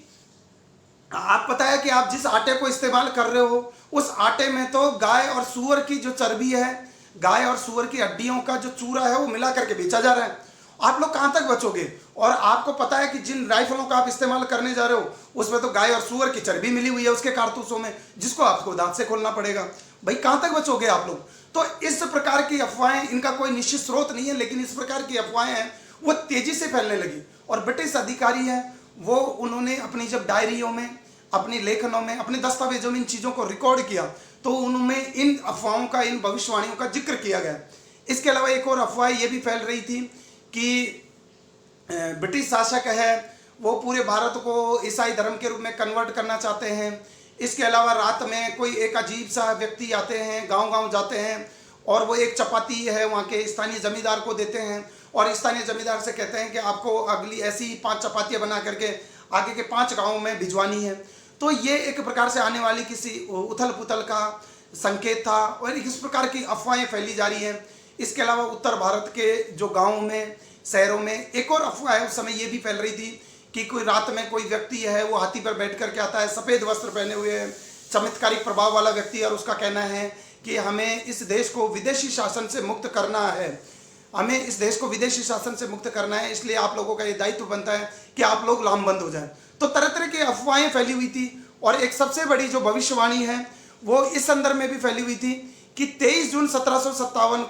आप पता है कि आप जिस आटे को इस्तेमाल कर रहे हो उस आटे में तो गाय और सूअर की जो चर्बी है, गाय और सूअर की हड्डियों का जो चूरा है वो मिला करके बेचा जा रहा है। आप लोग कहां तक बचोगे? और आपको पता है कि जिन राइफलों का आप इस्तेमाल करने जा रहे हो उसमें तो गाय और सूअर की चर्बी मिली हुई है उसके कारतूसों में, जिसको आपको दांत से खोलना पड़ेगा। भाई कहां तक बचोगे आप लोग? तो इस प्रकार की अफवाहें, इनका कोई निश्चित स्रोत नहीं है, लेकिन इस प्रकार की अफवाहें हैं वो तेजी से फैलने लगी। और ब्रिटिश अधिकारी हैं वो उन्होंने अपनी जब डायरियों में, अपने लेखनों में, अपने दस्तावेजों में इन चीज़ों को रिकॉर्ड किया तो उनमें इन अफवाहों का, इन भविष्यवाणियों का जिक्र किया गया। इसके अलावा एक और अफवाह ये भी फैल रही थी कि ब्रिटिश शासक है वो पूरे भारत को ईसाई धर्म के रूप में कन्वर्ट करना चाहते हैं। इसके अलावा रात में कोई एक अजीब सा व्यक्ति आते हैं, गांव-गांव जाते हैं और वो एक चपाती है वहाँ के स्थानीय जमींदार को देते हैं और स्थानीय जमींदार से कहते हैं कि आपको अगली ऐसी 5 चपातियाँ बना करके आगे के 5 गाँवों में भिजवानी है। तो ये एक प्रकार से आने वाली किसी उथल पुथल का संकेत था और इस प्रकार की अफवाहें फैली जा रही हैं। इसके अलावा उत्तर भारत के जो गाँव में, शहरों में एक और अफवाह है उस समय ये भी फैल रही थी कि कोई रात में कोई व्यक्ति है वो हाथी पर बैठ करके आता है, सफ़ेद वस्त्र पहने हुए है, चमत्कारिक प्रभाव वाला व्यक्ति, और उसका कहना है कि हमें इस देश को विदेशी शासन से मुक्त करना है, हमें इस देश को विदेशी शासन से मुक्त करना है, इसलिए आप लोगों का ये दायित्व बनता है कि आप लोग लामबंद हो जाएं। तो तरह तरह की अफवाहें फैली हुई थी और एक सबसे बड़ी जो भविष्यवाणी है वो इस संदर्भ में भी फैली हुई थी कि 23 जून 1757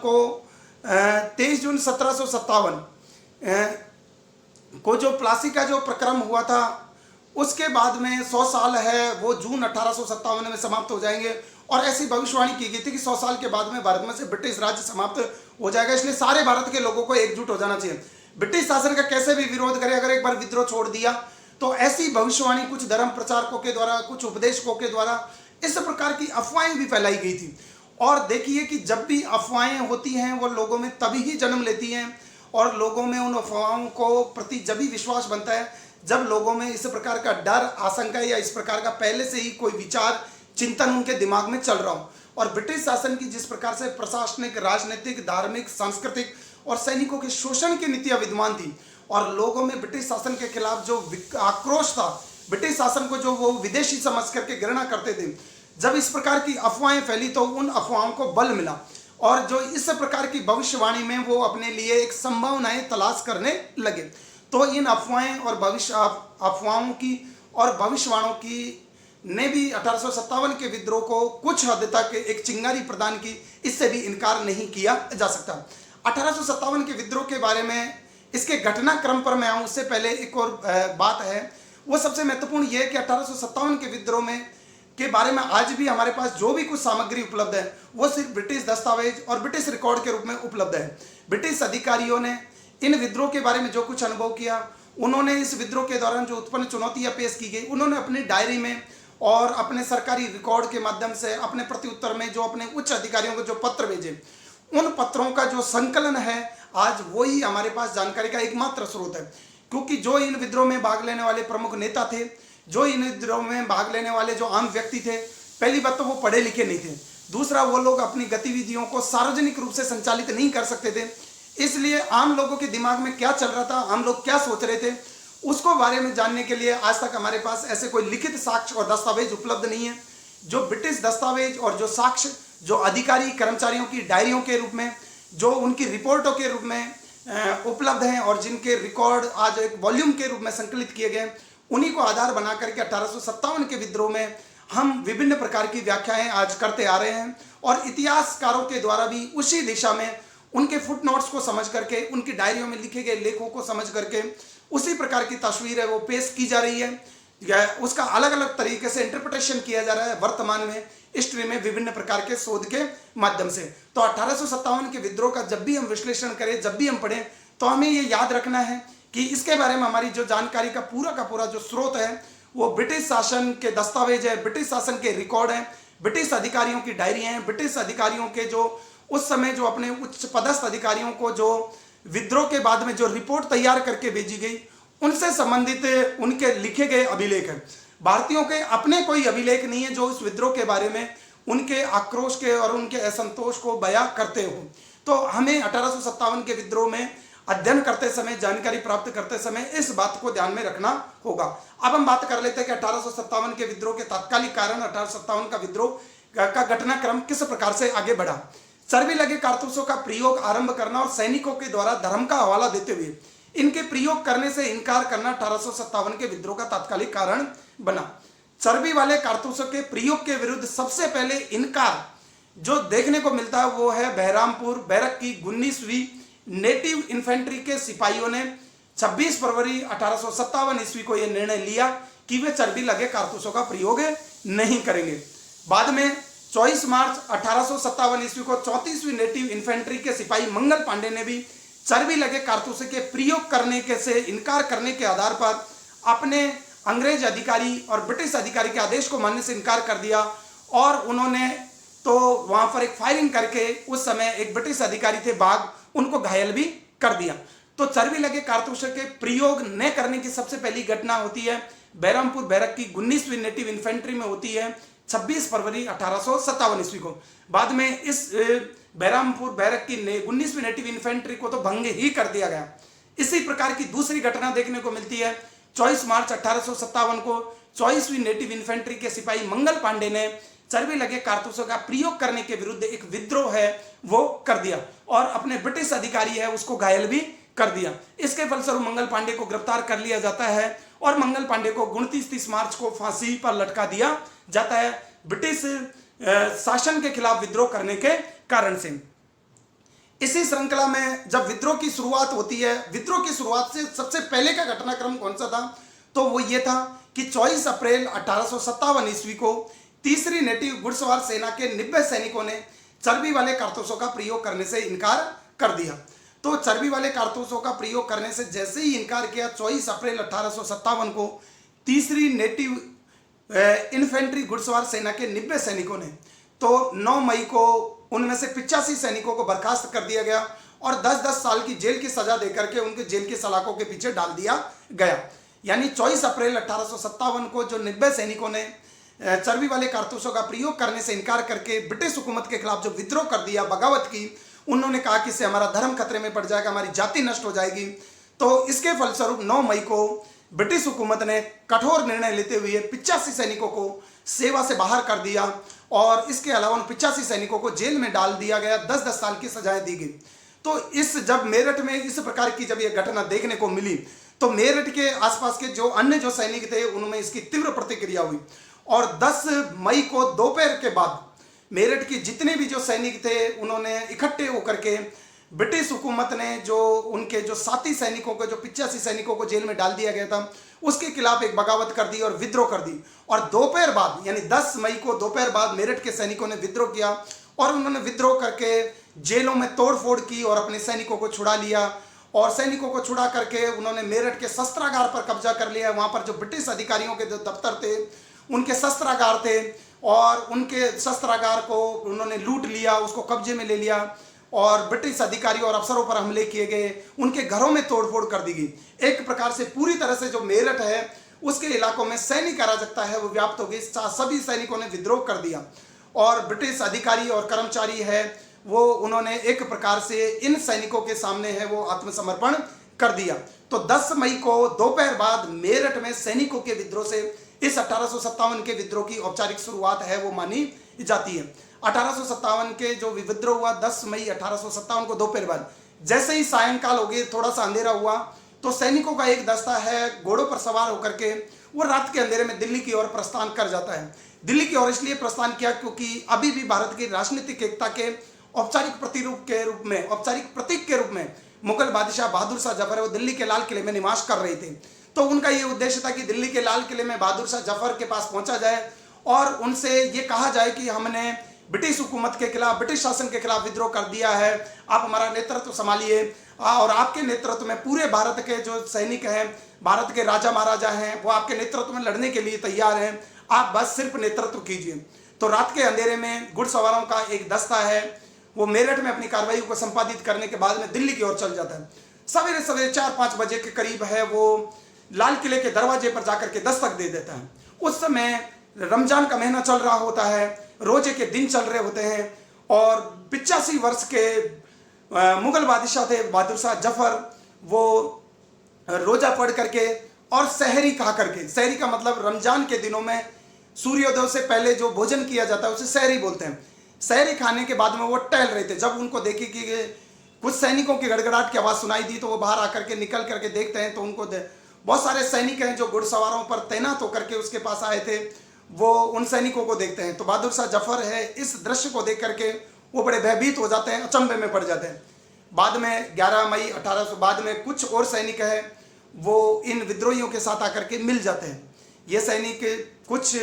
को जो प्लासी का जो प्रक्रम हुआ था उसके बाद में 100 साल है वो जून 1857 में समाप्त हो जाएंगे। और ऐसी भविष्यवाणी की गई थी कि 100 साल के बाद में भारत में से ब्रिटिश राज्य समाप्त हो जाएगा, इसलिए सारे भारत के लोगों को एकजुट हो जाना चाहिए। ब्रिटिश शासन का कैसे भी विरोध करे, अगर एक बार विद्रोह छोड़ दिया तो ऐसी भविष्यवाणी कुछ धर्म प्रचारकों के द्वारा, कुछ उपदेशकों के द्वारा इस प्रकार की अफवाहें भी फैलाई गई थी। और देखिए कि जब भी अफवाहें होती हैं वो लोगों में तभी ही जन्म लेती हैं और लोगों में उन अफवाहों को प्रति जब भी विश्वास बनता है जब लोगों में इस प्रकार का डर, आशंका या इस प्रकार का पहले से ही कोई विचार, चिंतन उनके दिमाग में चल रहा हो। और ब्रिटिश शासन की जिस प्रकार से प्रशासनिक, राजनीतिक, धार्मिक, सांस्कृतिक और सैनिकों के शोषण की नीतियां विद्यमान थी और लोगों में ब्रिटिश शासन के खिलाफ जो आक्रोश था, ब्रिटिश शासन को जो वो विदेशी समझ करके घृणा करते थे, जब इस प्रकार की अफवाहें फैली तो उन अफवाहों को बल मिला और जो इस प्रकार की भविष्यवाणी में वो अपने लिए एक संभावनाएं तलाश करने लगे। तो इन अफवाहें और अफवाहों की और भविष्यवाणों की ने भी 1857 के विद्रोह को कुछ हद तक एक चिंगारी प्रदान की, इससे भी इनकार नहीं किया जा सकता। 1857 के विद्रोह के बारे में, इसके घटनाक्रम पर मैं आऊँ उससे पहले एक और बात है, वो सबसे महत्वपूर्ण ये है कि 1857 के विद्रोह में के बारे में आज भी हमारे पास जो भी कुछ सामग्री उपलब्ध है वो सिर्फ ब्रिटिश दस्तावेज और ब्रिटिश रिकॉर्ड के रूप में उपलब्ध है। ब्रिटिश अधिकारियों ने इन विद्रोह के बारे में जो कुछ अनुभव किया, उन्होंने इस विद्रोह के दौरान जो उत्पन्न चुनौतियां पेश की गई, उन्होंने अपनी डायरी में और अपने सरकारी रिकॉर्ड के माध्यम से अपने प्रत्युत्तर में जो अपने उच्च अधिकारियों को जो पत्र भेजे, उन पत्रों का जो संकलन है आज वही हमारे पास जानकारी का एकमात्र स्रोत है। क्योंकि जो इन विद्रोह में भाग लेने वाले प्रमुख नेता थे, जो इन विद्रोह में भाग लेने वाले जो आम व्यक्ति थे, पहली बात तो वो पढ़े लिखे नहीं थे, दूसरा वो लोग अपनी गतिविधियों को सार्वजनिक रूप से संचालित नहीं कर सकते थे, इसलिए आम लोगों के दिमाग में क्या चल रहा था, आम लोग क्या सोच रहे थे, उसको बारे में जानने के लिए आज तक हमारे पास ऐसे कोई लिखित साक्ष्य और दस्तावेज उपलब्ध नहीं है। जो ब्रिटिश दस्तावेज और जो साक्ष्य जो अधिकारी कर्मचारियों की डायरियों के रूप में, जो उनकी रिपोर्टों के रूप में उपलब्ध हैं और जिनके रिकॉर्ड आज एक वॉल्यूम के रूप में संकलित किए गए, उन्हीं को आधार बना करके 1857 के विद्रोह में हम विभिन्न प्रकार की व्याख्याएं आज करते आ रहे हैं और इतिहासकारों के द्वारा भी उसी दिशा में उनके फुटनोट्स को समझ करके, उनकी डायरियों में लिखे गए लेखों को समझ करके उसी प्रकार की तस्वीर है वो पेश की जा रही है। उसका अलग अलग तरीके से इंटरप्रिटेशन किया जा रहा है वर्तमान में हिस्ट्री में विभिन्न प्रकार के शोध के माध्यम से। तो 1857 के विद्रोह का जब भी हम विश्लेषण करें, जब भी हम पढ़ें, तो हमें ये याद रखना है कि इसके बारे में हमारी जो जानकारी का पूरा जो स्रोत है वो ब्रिटिश शासन के दस्तावेज है, ब्रिटिश शासन के रिकॉर्ड है, ब्रिटिश अधिकारियों की डायरी हैं, ब्रिटिश अधिकारियों के जो उस समय जो अपने उच्च पदस्थ अधिकारियों को जो विद्रोह के बाद में जो रिपोर्ट तैयार करके भेजी गई, उनसे संबंधित उनके लिखे गए अभिलेख हैं। भारतीयों के अपने कोई अभिलेख नहीं है जो उस विद्रोह के बारे में उनके आक्रोश के और उनके असंतोष को बयां करते हो। तो हमें 1857 के विद्रोह में अध्ययन करते समय, जानकारी प्राप्त करते समय इस बात को ध्यान में रखना होगा। अब हम बात कर लेते हैं कि 1857 के विद्रोह के तात्कालिक कारण, 1857 का विद्रोह का घटनाक्रम किस प्रकार से आगे बढ़ा। चर्बी लगे कारतूसों का प्रयोग आरंभ करना और सैनिकों के द्वारा धर्म का हवाला देते हुए इनके प्रयोग करने से इनकार करना 1857 के विद्रोह का तात्कालिक कारण बना। चर्बी वाले कारतूसों के प्रयोग के विरुद्ध सबसे पहले इनकार जो देखने को मिलता है वो है बहरामपुर बैरक की 19वीं नेटिव इन्फेंट्री के सिपाहियों ने 26 फरवरी 1857 ईस्वी को यह निर्णय लिया कि वे चर्बी लगे कारतूसों का प्रयोग नहीं करेंगे। बाद में 24 मार्च 1857 ईस्वी को 34वीं नेटिव इन्फेंट्री के सिपाही मंगल पांडे ने भी चर्बी लगे कारतूसों के प्रयोग करने के से इनकार करने के आधार पर अपने अंग्रेज अधिकारी और ब्रिटिश अधिकारी के आदेश को मानने से इनकार कर दिया और उन्होंने तो वहां पर एक फायरिंग करके उस समय एक ब्रिटिश अधिकारी थे बाघ, उनको घायल भी कर दिया। तो चर्बी लगे कारतूसों के प्रयोग न करने की सबसे पहली घटना होती है बैरामपुर बैरक की 19वीं नेटिव इन्फेंट्री में होती है 26 फरवरी 1857 ईस्वी को। बाद में इस बैरामपुर बैरक की 19वीं नेटिव इन्फेंट्री को तो भंग ही कर दिया गया। इसी प्रकार की दूसरी घटना देखने को मिलती है 24 मार्च 1857 को 24वीं नेटिव इन्फेंट्री के सिपाही मंगल पांडे ने चर्बी लगे कारतूसों का प्रयोग करने के विरुद्ध एक विद्रोह है वो कर दिया और अपने ब्रिटिश अधिकारी है उसको घायल भी कर दिया। इसके फलस्वरूप मंगल पांडे को गिरफ्तार कर लिया जाता है और मंगल पांडे को 29-30 मार्च को फांसी पर लटका दिया जाता है ब्रिटिश शासन के खिलाफ विद्रोह करने के कारण से। इसी श्रृंखला में जब विद्रोह की शुरुआत होती है, विद्रोह की शुरुआत से सबसे पहले का घटनाक्रम कौन सा था, तो वो ये था कि 24 अप्रैल 1857 ईस्वी को तीसरी नेटिव घुड़सवार सेना के 90 सैनिकों ने चर्बी वाले कारतूसों का प्रयोग करने से इनकार कर दिया। तो चर्बी वाले कारतूसों का प्रयोग करने से जैसे ही इनकार किया 24 अप्रैल 1857 को तीसरी नेटिव इन्फेंट्री घुड़सवार सेना के 90 सैनिकों ने तो 9 मई को उनमें से 85 सैनिकों को बर्खास्त कर दिया गया और 10-10 साल की जेल की सजा देकर के उनके जेल की सलाखों के पीछे डाल दिया गया। यानी 24 अप्रैल 1857 को जो 90 सैनिकों ने चर्बी वाले कारतूसों का प्रयोग करने से इनकार करके ब्रिटिश हुकूमत के खिलाफ जो विद्रोह कर दिया, बगावत की, उन्होंने कहा कि इससे हमारा धर्म खतरे में पड़ जाएगा, हमारी जाति नष्ट हो जाएगी। तो इसके फलस्वरूप 9 मई को ब्रिटिश हुकूमत ने कठोर निर्णय लेते हुए 85 सैनिकों को सेवा से बाहर कर दिया और इसके अलावा उन 85 सैनिकों को जेल में डाल दिया गया, 10-10 साल की सजाएं दी गई। तो इस जब मेरठ में इस प्रकार की जब यह घटना देखने को मिली तो मेरठ के आसपास के जो अन्य जो सैनिक थे उनमें इसकी तीव्र प्रतिक्रिया हुई और 10 मई को दोपहर के बाद मेरठ के जितने भी जो सैनिक थे उन्होंने इकट्ठे होकर के ब्रिटिश हुकूमत ने जो उनके जो साथी सैनिकों को, जो 85 सैनिकों को जेल में डाल दिया गया था, उसके खिलाफ एक बगावत कर दी और विद्रोह कर दी। और दोपहर बाद यानी 10 मई को दोपहर बाद मेरठ के सैनिकों ने विद्रोह किया और उन्होंने विद्रोह करके जेलों में तोड़फोड़ की और अपने सैनिकों को छुड़ा लिया और सैनिकों को छुड़ा करके उन्होंने मेरठ के शस्त्रागार पर कब्जा कर लिया। वहाँ पर जो ब्रिटिश अधिकारियों के जो दफ्तर थे उनके शस्त्रागार थे और उनके शस्त्रागार को उन्होंने लूट लिया, उसको कब्जे में ले लिया और ब्रिटिश अधिकारियों और अफसरों पर हमले किए गए, उनके घरों में तोड़फोड़ कर दी गई। एक प्रकार से पूरी तरह से जो मेरठ है उसके इलाकों में सैनिक अराजकता है वो व्याप्त हो गई। सभी सैनिकों ने विद्रोह कर दिया और ब्रिटिश अधिकारी और कर्मचारी है वो उन्होंने एक प्रकार से इन सैनिकों के सामने है वो आत्मसमर्पण कर दिया। तो 10 मई को दोपहर बाद मेरठ में सैनिकों के विद्रोह से इस 1857 के विद्रोह की औपचारिक शुरुआत है वो मानी जाती है। 1857 के जो विद्रोह हुआ 10 मई 1857 को दोपहर बाद जैसे ही सायंकाल हो गई, थोड़ा सा अंधेरा हुआ तो सैनिकों का एक दस्ता है घोड़ों पर सवार होकर के वो रात के अंधेरे में दिल्ली की ओर प्रस्थान कर जाता है। दिल्ली की ओर इसलिए प्रस्थान किया क्योंकि अभी भी भारत की राजनीतिक एकता के औपचारिक प्रतीक के रूप में मुगल बादशाह बहादुर शाह जफर वो दिल्ली के लाल किले में निवास कर रहे थे। तो उनका ये उद्देश्य था कि दिल्ली के लाल किले में बहादुर शाह जफर के पास पहुंचा जाए और उनसे ये कहा जाए कि हमने ब्रिटिश हुकूमत के खिलाफ, ब्रिटिश शासन के खिलाफ विद्रोह कर दिया है, आप हमारा नेतृत्व संभालिए और आपके नेतृत्व में पूरे भारत के जो सैनिक हैं, भारत के राजा महाराजा हैं, वो आपके नेतृत्व में लड़ने के लिए तैयार हैं, आप बस सिर्फ नेतृत्व कीजिए। तो रात के अंधेरे में घुड़सवारों का एक दस्ता है वो मेरठ में अपनी कार्रवाई को संपादित करने के बाद में दिल्ली की ओर चल जाता है। सवेरे सवेरे 4-5 बजे के करीब है वो लाल किले के दरवाजे पर जाकर के दस्तक दे देता है। उस समय रमजान का महीना चल रहा होता है, रोजे के दिन चल रहे होते हैं और 85 वर्ष के मुगल बादशाह थे बहादुर शाह जफर, वो रोजा पढ़ करके और सहरी खा करके, सहरी का मतलब रमजान के दिनों में सूर्योदय से पहले जो भोजन किया जाता है उसे सहरी बोलते हैं। सहरी खाने के बाद में वो टहल रहे थे। जब उनको देखे कि कुछ सैनिकों की गड़गड़ाहट की आवाज़ सुनाई दी तो वो बाहर आकर के निकल करके देखते हैं तो उनको बहुत सारे सैनिक हैं जो घुड़सवारों पर तैनात होकर के उसके पास आए थे, वो उन सैनिकों को देखते हैं। तो बहादुर शाह जफर है इस दृश्य को देख करके वो बड़े भयभीत हो जाते हैं, अचंभे में पड़ जाते हैं। बाद में 11 मई 1800 बाद में कुछ और सैनिक है वो इन विद्रोहियों के साथ आकर के मिल जाते हैं। ये सैनिक कुछ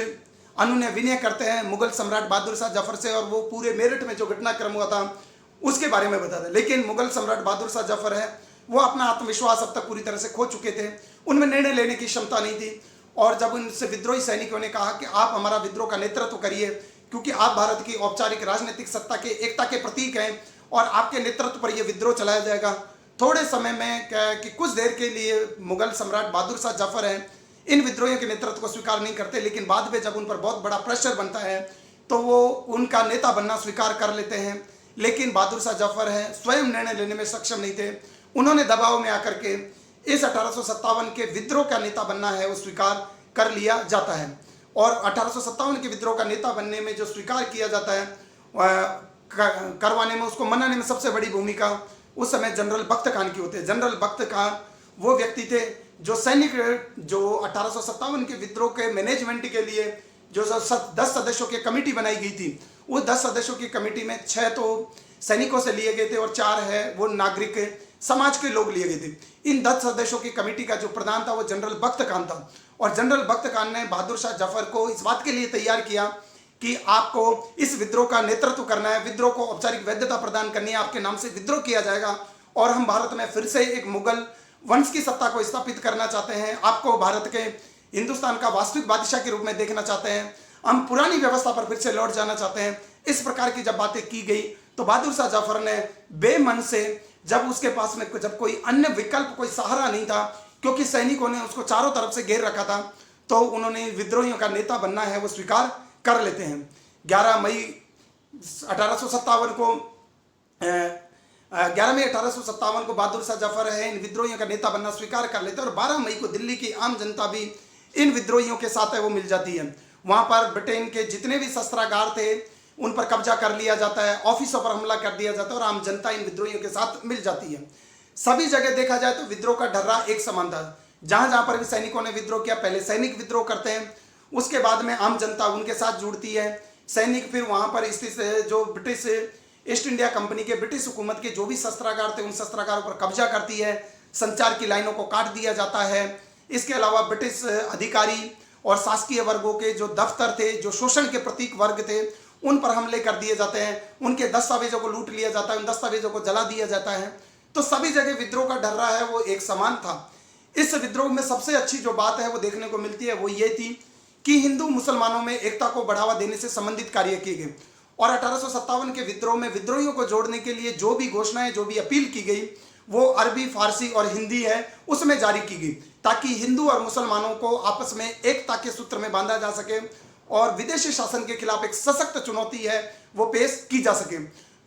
अनुनय विनय करते हैं मुगल सम्राट बहादुर शाह जफर से, और वो पूरे मेरठ में जो घटनाक्रम हुआ था उसके बारे में बताते हैं। लेकिन मुगल सम्राट बहादुर शाह जफर है वो अपना आत्मविश्वास अब तक पूरी तरह से खो चुके थे, उनमें निर्णय लेने की क्षमता नहीं थी। और जब उनसे विद्रोही सैनिकों ने कहा कि आप हमारा विद्रोह का नेतृत्व करिए, क्योंकि आप भारत की औपचारिक राजनीतिक सत्ता के एकता के प्रतीक हैं और आपके नेतृत्व पर यह विद्रोह चलाया जाएगा। थोड़े समय में कि कुछ देर के लिए मुगल सम्राट बहादुर शाह जफर हैं इन विद्रोहियों के नेतृत्व को स्वीकार नहीं करते, लेकिन बाद में जब उन पर बहुत बड़ा प्रेशर बनता है तो वो उनका नेता बनना स्वीकार कर लेते हैं। लेकिन बहादुर शाह जफर है स्वयं निर्णय लेने में सक्षम नहीं थे, उन्होंने दबाव में आकर के इस 1857 के विद्रोह का नेता बनना है वो स्वीकार कर लिया जाता है। और 1857 के विद्रोह का नेता बनने में जो स्वीकार किया जाता है करवाने में, उसको मनाने में सबसे बड़ी भूमिका उस समय जनरल बख्त खान की होती है। जनरल बख्त खान वो व्यक्ति थे जो सैनिक जो 1857 के विद्रोह के मैनेजमेंट के लिए जो 10 सदस्यों की कमेटी बनाई गई थी, उस 10 सदस्यों की कमेटी में 6 तो सैनिकों से लिए गए थे और 4 है वो नागरिक समाज के लोग लिए गए थे। इन 10 सदस्यों की कमेटी का जो प्रधान था वो जनरल बख्त खान था, और जनरल बख्त खान ने बहादुर शाह जफर को इस बात के लिए तैयार किया कि आपको इस विद्रोह का नेतृत्व करना है, विद्रोह को औपचारिक वैधता प्रदान करनी है, आपके नाम से विद्रोह किया जाएगा और हम भारत में फिर से एक मुगल वंश की सत्ता को स्थापित करना चाहते हैं, आपको भारत के हिंदुस्तान का वास्तविक बादशाह के रूप में देखना चाहते हैं, हम पुरानी व्यवस्था पर फिर से लौट जाना चाहते हैं। इस प्रकार की जब बातें की गई तो बहादुर शाह जफर ने बेमन से, जब उसके पास में जब कोई अन्य विकल्प, कोई सहारा नहीं था, क्योंकि सैनिकों ने उसको चारों तरफ से घेर रखा था, तो उन्होंने विद्रोहियों का नेता बनना है वो स्वीकार कर लेते हैं। 11 मई 1857 को 11 मई 1857 को बहादुर शाह जफर है इन विद्रोहियों का नेता बनना स्वीकार कर लेते हैं, और 12 मई को दिल्ली की आम जनता भी इन विद्रोहियों के साथ है वो मिल जाती है। वहाँ पर ब्रिटेन के जितने भी शस्त्रागार थे उन पर कब्जा कर लिया जाता है, ऑफिसों पर हमला कर दिया जाता है और आम जनता इन विद्रोहियों के साथ मिल जाती है। सभी जगह देखा जाए तो विद्रोह का ढर्रा एक समान था। जहाँ जहाँ पर भी सैनिकों ने विद्रोह किया, पहले सैनिक विद्रोह करते हैं, उसके बाद में आम जनता उनके साथ जुड़ती है। सैनिक फिर वहाँ पर स्थित जो ब्रिटिश ईस्ट इंडिया कंपनी के, ब्रिटिश हुकूमत के जो भी शस्त्रागार थे उन शस्त्रागारों पर कब्जा करती है, संचार की लाइनों को काट दिया जाता है। इसके अलावा ब्रिटिश अधिकारी और शासकीय वर्गों के जो दफ्तर थे, जो शोषण के प्रतीक वर्ग थे, उन पर हमले कर दिए जाते हैं, उनके दस्तावेजों को लूट लिया जाता है, उन दस्तावेजों को जला दिया जाता है। तो सभी जगह विद्रोह का ढर्रा है वो एक समान था। इस विद्रोह में सबसे अच्छी जो बात है वो देखने को मिलती है वो ये थी कि हिंदू मुसलमानों में एकता को बढ़ावा देने से संबंधित कार्य किए गए, और 1857 के विद्रोह में विद्रोहियों को जोड़ने के लिए जो भी घोषणाएं, जो भी अपील की गई वो अरबी, फारसी और हिंदी है उसमें जारी की गई, ताकि हिंदू और मुसलमानों को आपस में एकता के सूत्र में बांधा जा सके और विदेशी शासन के खिलाफ एक सशक्त चुनौती है वो पेश की जा सके।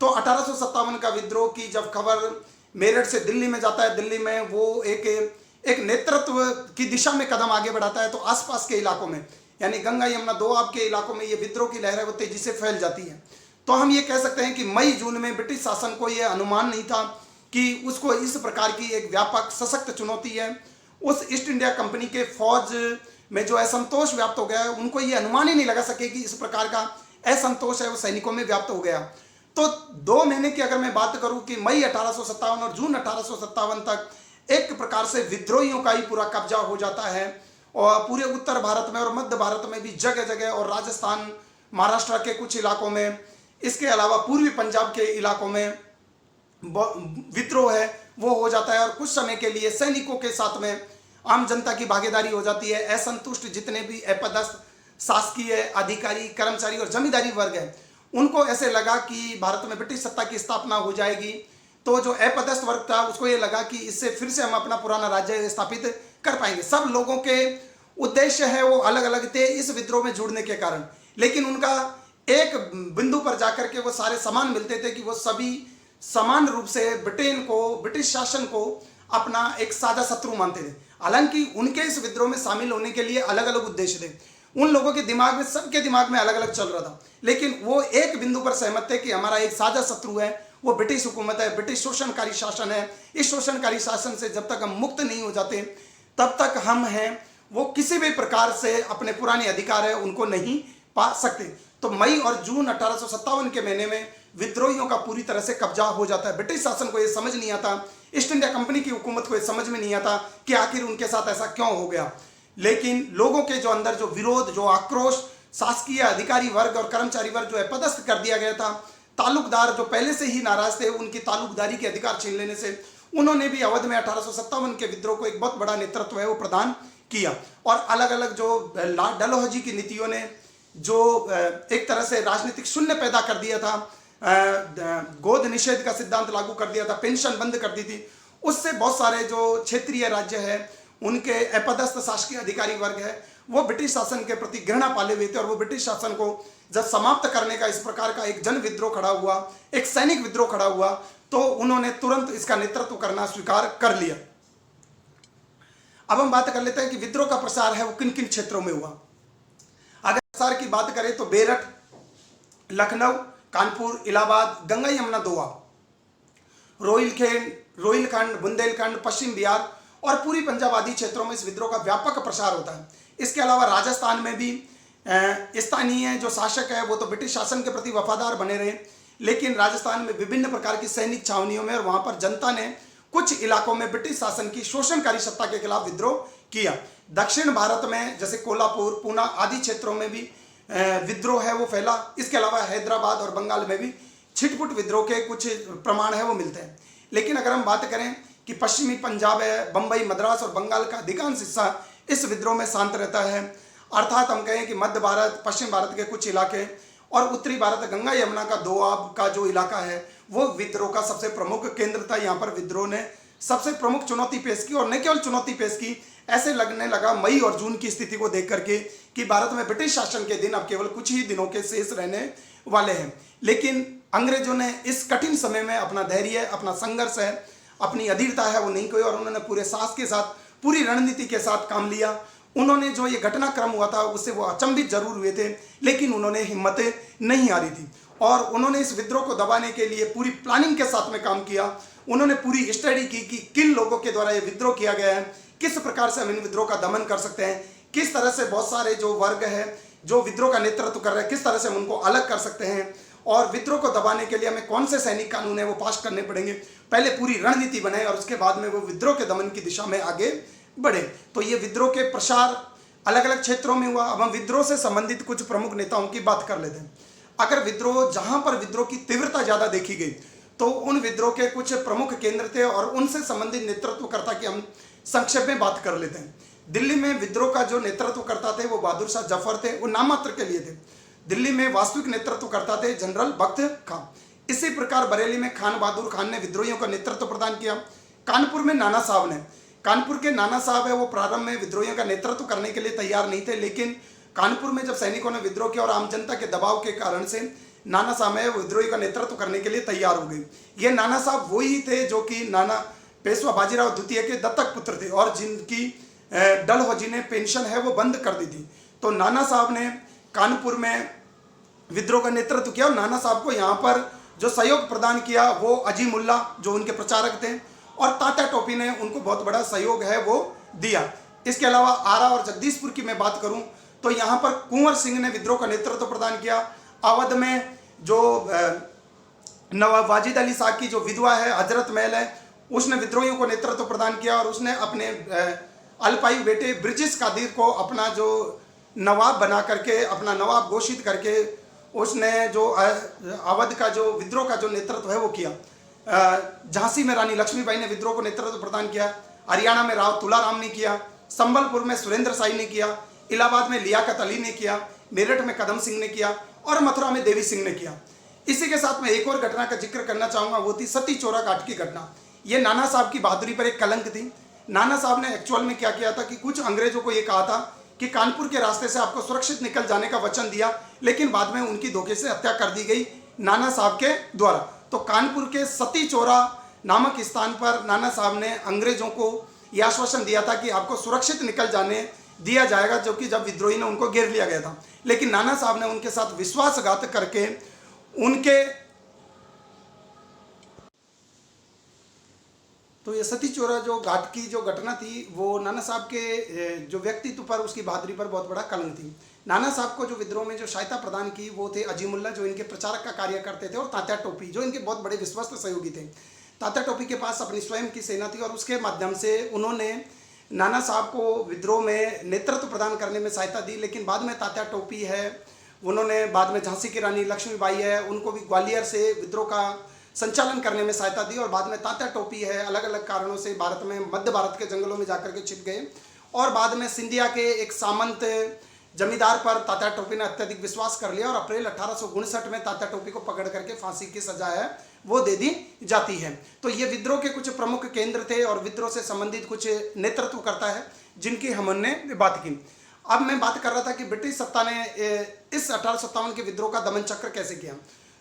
तो 1857 का विद्रोह की जब खबर मेरठ से दिल्ली में जाता है, दिल्ली में वो एक नेतृत्व की दिशा में कदम आगे बढ़ाता है, तो आसपास के इलाकों में यानी गंगा यमुना दोआब के इलाकों में ये विद्रोह की लहरें वो तेजी से फैल जाती है। तो हम ये कह सकते हैं कि मई जून में ब्रिटिश शासन को ये अनुमान नहीं था कि उसको इस प्रकार की एक व्यापक सशक्त चुनौती है। उस ईस्ट इंडिया कंपनी के फौज में जो असंतोष व्याप्त हो गया है, उनको ये अनुमान ही नहीं लगा सके कि इस प्रकार का असंतोष है वो सैनिकों में व्याप्त हो गया। तो 2 महीने की अगर मैं बात करूं कि मई 1857 और जून 1857 तक एक प्रकार से विद्रोहियों का ही पूरा कब्जा हो जाता है, और पूरे उत्तर भारत में और मध्य भारत में भी जगह जगह, और राजस्थान, महाराष्ट्र के कुछ इलाकों में, इसके अलावा पूर्वी पंजाब के इलाकों में विद्रोह है वो हो जाता है। और कुछ समय के लिए सैनिकों के साथ में आम जनता की भागीदारी हो जाती है। असंतुष्ट जितने भी अपदस्थ शासकीय अधिकारी, कर्मचारी और जमींदारी वर्ग है, उनको ऐसे लगा कि भारत में ब्रिटिश सत्ता की स्थापना हो जाएगी, तो जो अपदस्थ वर्ग था उसको ये लगा कि इससे फिर से हम अपना पुराना राज्य स्थापित कर पाएंगे। सब लोगों के उद्देश्य है वो अलग अलग थे इस विद्रोह में जुड़ने के कारण, लेकिन उनका एक बिंदु पर जाकर के वो सारे समान मिलते थे कि वो सभी समान रूप से ब्रिटेन को, ब्रिटिश शासन को अपना एक साझा शत्रु मानते थे। हालांकि उनके इस विद्रोह में शामिल होने के लिए अलग अलग उद्देश्य थे, उन लोगों के दिमाग में, सबके दिमाग में अलग अलग चल रहा था, लेकिन वो एक बिंदु पर सहमत थे कि हमारा एक साझा शत्रु है वो ब्रिटिश हुकूमत है, ब्रिटिश शोषणकारी शासन है। इस शोषणकारी शासन से जब तक हम मुक्त नहीं हो जाते तब तक हम हैं वो किसी भी प्रकार से अपने पुराने अधिकार है उनको नहीं पा सकते। तो मई और जून 1857 के महीने में विद्रोहियों का पूरी तरह से कब्जा हो जाता है। ब्रिटिश शासन को यह समझ नहीं आता, ईस्ट इंडिया कंपनी की हुकूमत को यह समझ में नहीं आता कि आखिर उनके साथ ऐसा क्यों हो गया। लेकिन लोगों के जो अंदर जो विरोध, जो आक्रोश, शासकीय अधिकारी वर्ग और कर्मचारी वर्ग जो है पदस्थ कर दिया गया था, तालुकदार जो पहले से ही नाराज थे उनकी तालुकदारी के अधिकार छीन लेने से, उन्होंने भी अवध में 1857 के विद्रोह को एक बहुत बड़ा नेतृत्व है वो प्रदान किया। और अलग अलग जो लॉर्ड डलहौजी की नीतियों ने जो एक तरह से राजनीतिक शून्य पैदा कर दिया था, गोद निषेध का सिद्धांत लागू कर दिया था, पेंशन बंद कर दी थी, उससे बहुत सारे जो क्षेत्रीय राज्य है उनके अपदस्थ शासकीय अधिकारी वर्ग है वो ब्रिटिश शासन के प्रति घृणा पाले हुए थे। और वो ब्रिटिश शासन को जब समाप्त करने का इस प्रकार का एक जन विद्रोह खड़ा हुआ, एक सैनिक विद्रोह खड़ा हुआ, तो उन्होंने तुरंत इसका नेतृत्व करना स्वीकार कर लिया। अब हम बात कर लेते हैं कि विद्रोह का प्रसार है वो किन किन क्षेत्रों में हुआ। अगर प्रसार की बात करें तो बेरठ, लखनऊ, कानपुर, इलाहाबाद, गंगा यमुना दोआ, रोहिलखंड, बुंदेलखंड, पश्चिम बिहार और पूरी पंजाब आदि क्षेत्रों में इस विद्रोह का व्यापक प्रसार होता है। इसके अलावा राजस्थान में भी स्थानीय जो शासक है वो तो ब्रिटिश शासन के प्रति वफादार बने रहे, लेकिन राजस्थान में विभिन्न प्रकार की सैनिक छावनियों में और वहां पर जनता ने कुछ इलाकों में ब्रिटिश शासन की शोषणकारी सत्ता के खिलाफ विद्रोह किया। दक्षिण भारत में जैसे कोल्हापुर, पूना आदि क्षेत्रों में भी विद्रोह है वो फैला। इसके अलावा हैदराबाद और बंगाल में भी छिटपुट विद्रोह के कुछ प्रमाण है वो मिलते हैं। लेकिन अगर हम बात करें कि पश्चिमी पंजाब है, बंबई, मद्रास और बंगाल का अधिकांश हिस्सा इस विद्रोह में शांत रहता है। अर्थात हम कहें कि मध्य भारत, पश्चिम भारत के कुछ इलाके और उत्तरी भारत गंगा यमुना का दोआब का जो इलाका है वो विद्रोह का सबसे प्रमुख केंद्र था। यहाँ पर विद्रोह ने सबसे प्रमुख चुनौती पेश की, और न केवल चुनौती पेश की, ऐसे लगने लगा मई और जून की स्थिति को देख करके कि भारत में ब्रिटिश शासन के दिन अब केवल कुछ ही दिनों के शेष रहने वाले हैं। लेकिन अंग्रेजों ने इस कठिन समय में अपना धैर्य, अपना संघर्ष है, अपनी अधीरता है वो नहीं खोई और उन्होंने पूरे साहस के साथ, पूरी रणनीति के साथ काम लिया। उन्होंने जो ये घटनाक्रम हुआ था उससे वो अचंभित जरूर हुए थे, लेकिन उन्होंने हिम्मतें नहीं हारी थी और उन्होंने इस विद्रोह को दबाने के लिए पूरी प्लानिंग के साथ में काम किया। उन्होंने पूरी स्टडी की कि किन लोगों के द्वारा ये विद्रोह किया गया है, किस प्रकार से हम इन विद्रोह का दमन कर सकते हैं, किस तरह से बहुत सारे जो वर्ग है जो विद्रोह का नेतृत्व कर रहे हैं किस तरह से हम उनको अलग कर सकते हैं, और विद्रोह को दबाने के लिए हमें कौन से सैनिक कानून है वो पास करने पड़ेंगे। पहले पूरी रणनीति बनाए और उसके बाद में वो विद्रोह के दमन की दिशा में आगे बढ़े। तो ये विद्रोह के प्रसार अलग अलग क्षेत्रों में हुआ। अब हम विद्रोह से संबंधित कुछ प्रमुख नेताओं की बात कर लेते हैं। अगर विद्रोह, जहां पर विद्रोह की तीव्रता ज्यादा देखी गई तो उन विद्रोह के कुछ प्रमुख केंद्र थे और उनसे संबंधित नेतृत्वकर्ता की हम संक्षेप में बात कर लेते हैं। दिल्ली में विद्रोह का जो नेतृत्वकर्ता थे वो बहादुर शाह जफर थे, वो नाम मात्र के लिए थे। दिल्ली में वास्तविक नेतृत्वकर्ता थे जनरल बख्त खां। इसी प्रकार बरेली में खान बहादुर खान ने विद्रोहियों का नेतृत्व प्रदान किया। कानपुर में नाना साहब ने, कानपुर के नाना साहब है वो प्रारंभ में विद्रोहियों का नेतृत्व करने के लिए तैयार नहीं थे, लेकिन कानपुर में जब सैनिकों ने विद्रोह किया और आम जनता के दबाव के कारण से नाना साहब है वो विद्रोही का नेतृत्व करने के लिए तैयार हो गए। ये नाना साहब वही थे जो कि नाना पेशवा बाजीराव द्वितीय के दत्तक पुत्र थे और जिनकी डलहौजी ने पेंशन है वो बंद कर दी थी। तो नाना साहब ने कानपुर में विद्रोह का नेतृत्व किया और नाना साहब को यहाँ पर जो सहयोग प्रदान किया वो अजीमुल्ला जो उनके प्रचारक थे और तात्या टोपी ने उनको बहुत बड़ा सहयोग है वो दिया। इसके अलावा आरा और जगदीशपुर की मैं बात करूं तो यहाँ पर कुंवर सिंह ने विद्रोह का नेतृत्व प्रदान किया। अवध में जो नवाब वाजिद अली साहब की जो विधवा है हजरत महल है उसने विद्रोहियों को नेतृत्व प्रदान किया और उसने अपने अल्पायु बेटे ब्रिजेश कादिर को अपना जो नवाब बना करके, अपना नवाब घोषित करके उसने जो अवध का जो विद्रोह का जो नेतृत्व है वो किया। झांसी में रानी लक्ष्मीबाई ने विद्रोह को नेतृत्व प्रदान किया। हरियाणा में राव तुलाराम ने किया। संबलपुर में सुरेंद्र शाही ने किया। इलाहाबाद में लियाकत अली ने किया। मेरठ में कदम सिंह ने किया और मथुरा में देवी सिंह ने किया। इसी के साथ मैं एक और घटना का जिक्र करना चाहूँगा, वो थी सती चोरा घाट की घटना। ये नाना साहब की बहादुरी पर एक कलंक थी। नाना साहब ने एक्चुअल में क्या किया था कि कुछ अंग्रेजों को ये कहा था कि कानपुर के रास्ते से आपको सुरक्षित निकल जाने का वचन दिया, लेकिन बाद में उनकी धोखे से हत्या कर दी गई नाना साहब के द्वारा। तो कानपुर के सती चोरा नामक स्थान पर नाना साहब ने अंग्रेजों को यह आश्वासन दिया था कि आपको सुरक्षित निकल जाने दिया जाएगा, जो कि जब विद्रोही ने उनको घेर लिया गया था। लेकिन नाना साहब ने उनके साथ विश्वासघात करके तो ये सती चोरा जो घाट की जो घटना थी वो नाना साहब के जो व्यक्तित्व पर, उसकी बहादुरी पर बहुत बड़ा कलंक थी। नाना साहब को जो विद्रोह में जो सहायता प्रदान की वो थे अजीमुल्ला, जो इनके प्रचारक का कार्य करते थे, और तात्या टोपी, जो इनके बहुत बड़े विश्वस्त सहयोगी थे। तात्या टोपी के पास अपनी स्वयं की सेना थी और उसके माध्यम से उन्होंने नाना साहब को विद्रोह में नेतृत्व प्रदान करने में सहायता दी। लेकिन बाद में तात्या टोपी है, उन्होंने बाद में झांसी की रानी लक्ष्मीबाई है, उनको भी ग्वालियर से विद्रोह का संचालन करने में सहायता दी। और बाद में तात्या टोपी है अलग अलग कारणों से भारत में, मध्य भारत के जंगलों में जाकर के छिप गए। और बाद में सिंधिया के एक सामंत जमींदार पर तात्या टोपी ने अत्यधिक विश्वास कर लिया और अप्रैल 1859 में तात्या टोपी को पकड़ करके फांसी की सजा है वो दे दी जाती है। तो ये विद्रोह के कुछ प्रमुख केंद्र थे और विद्रोह से संबंधित कुछ नेतृत्व करता है जिनकी हमने बात की। अब मैं बात कर रहा था कि ब्रिटिश सत्ता ने इस 1857 के विद्रोह का दमन चक्र कैसे किया।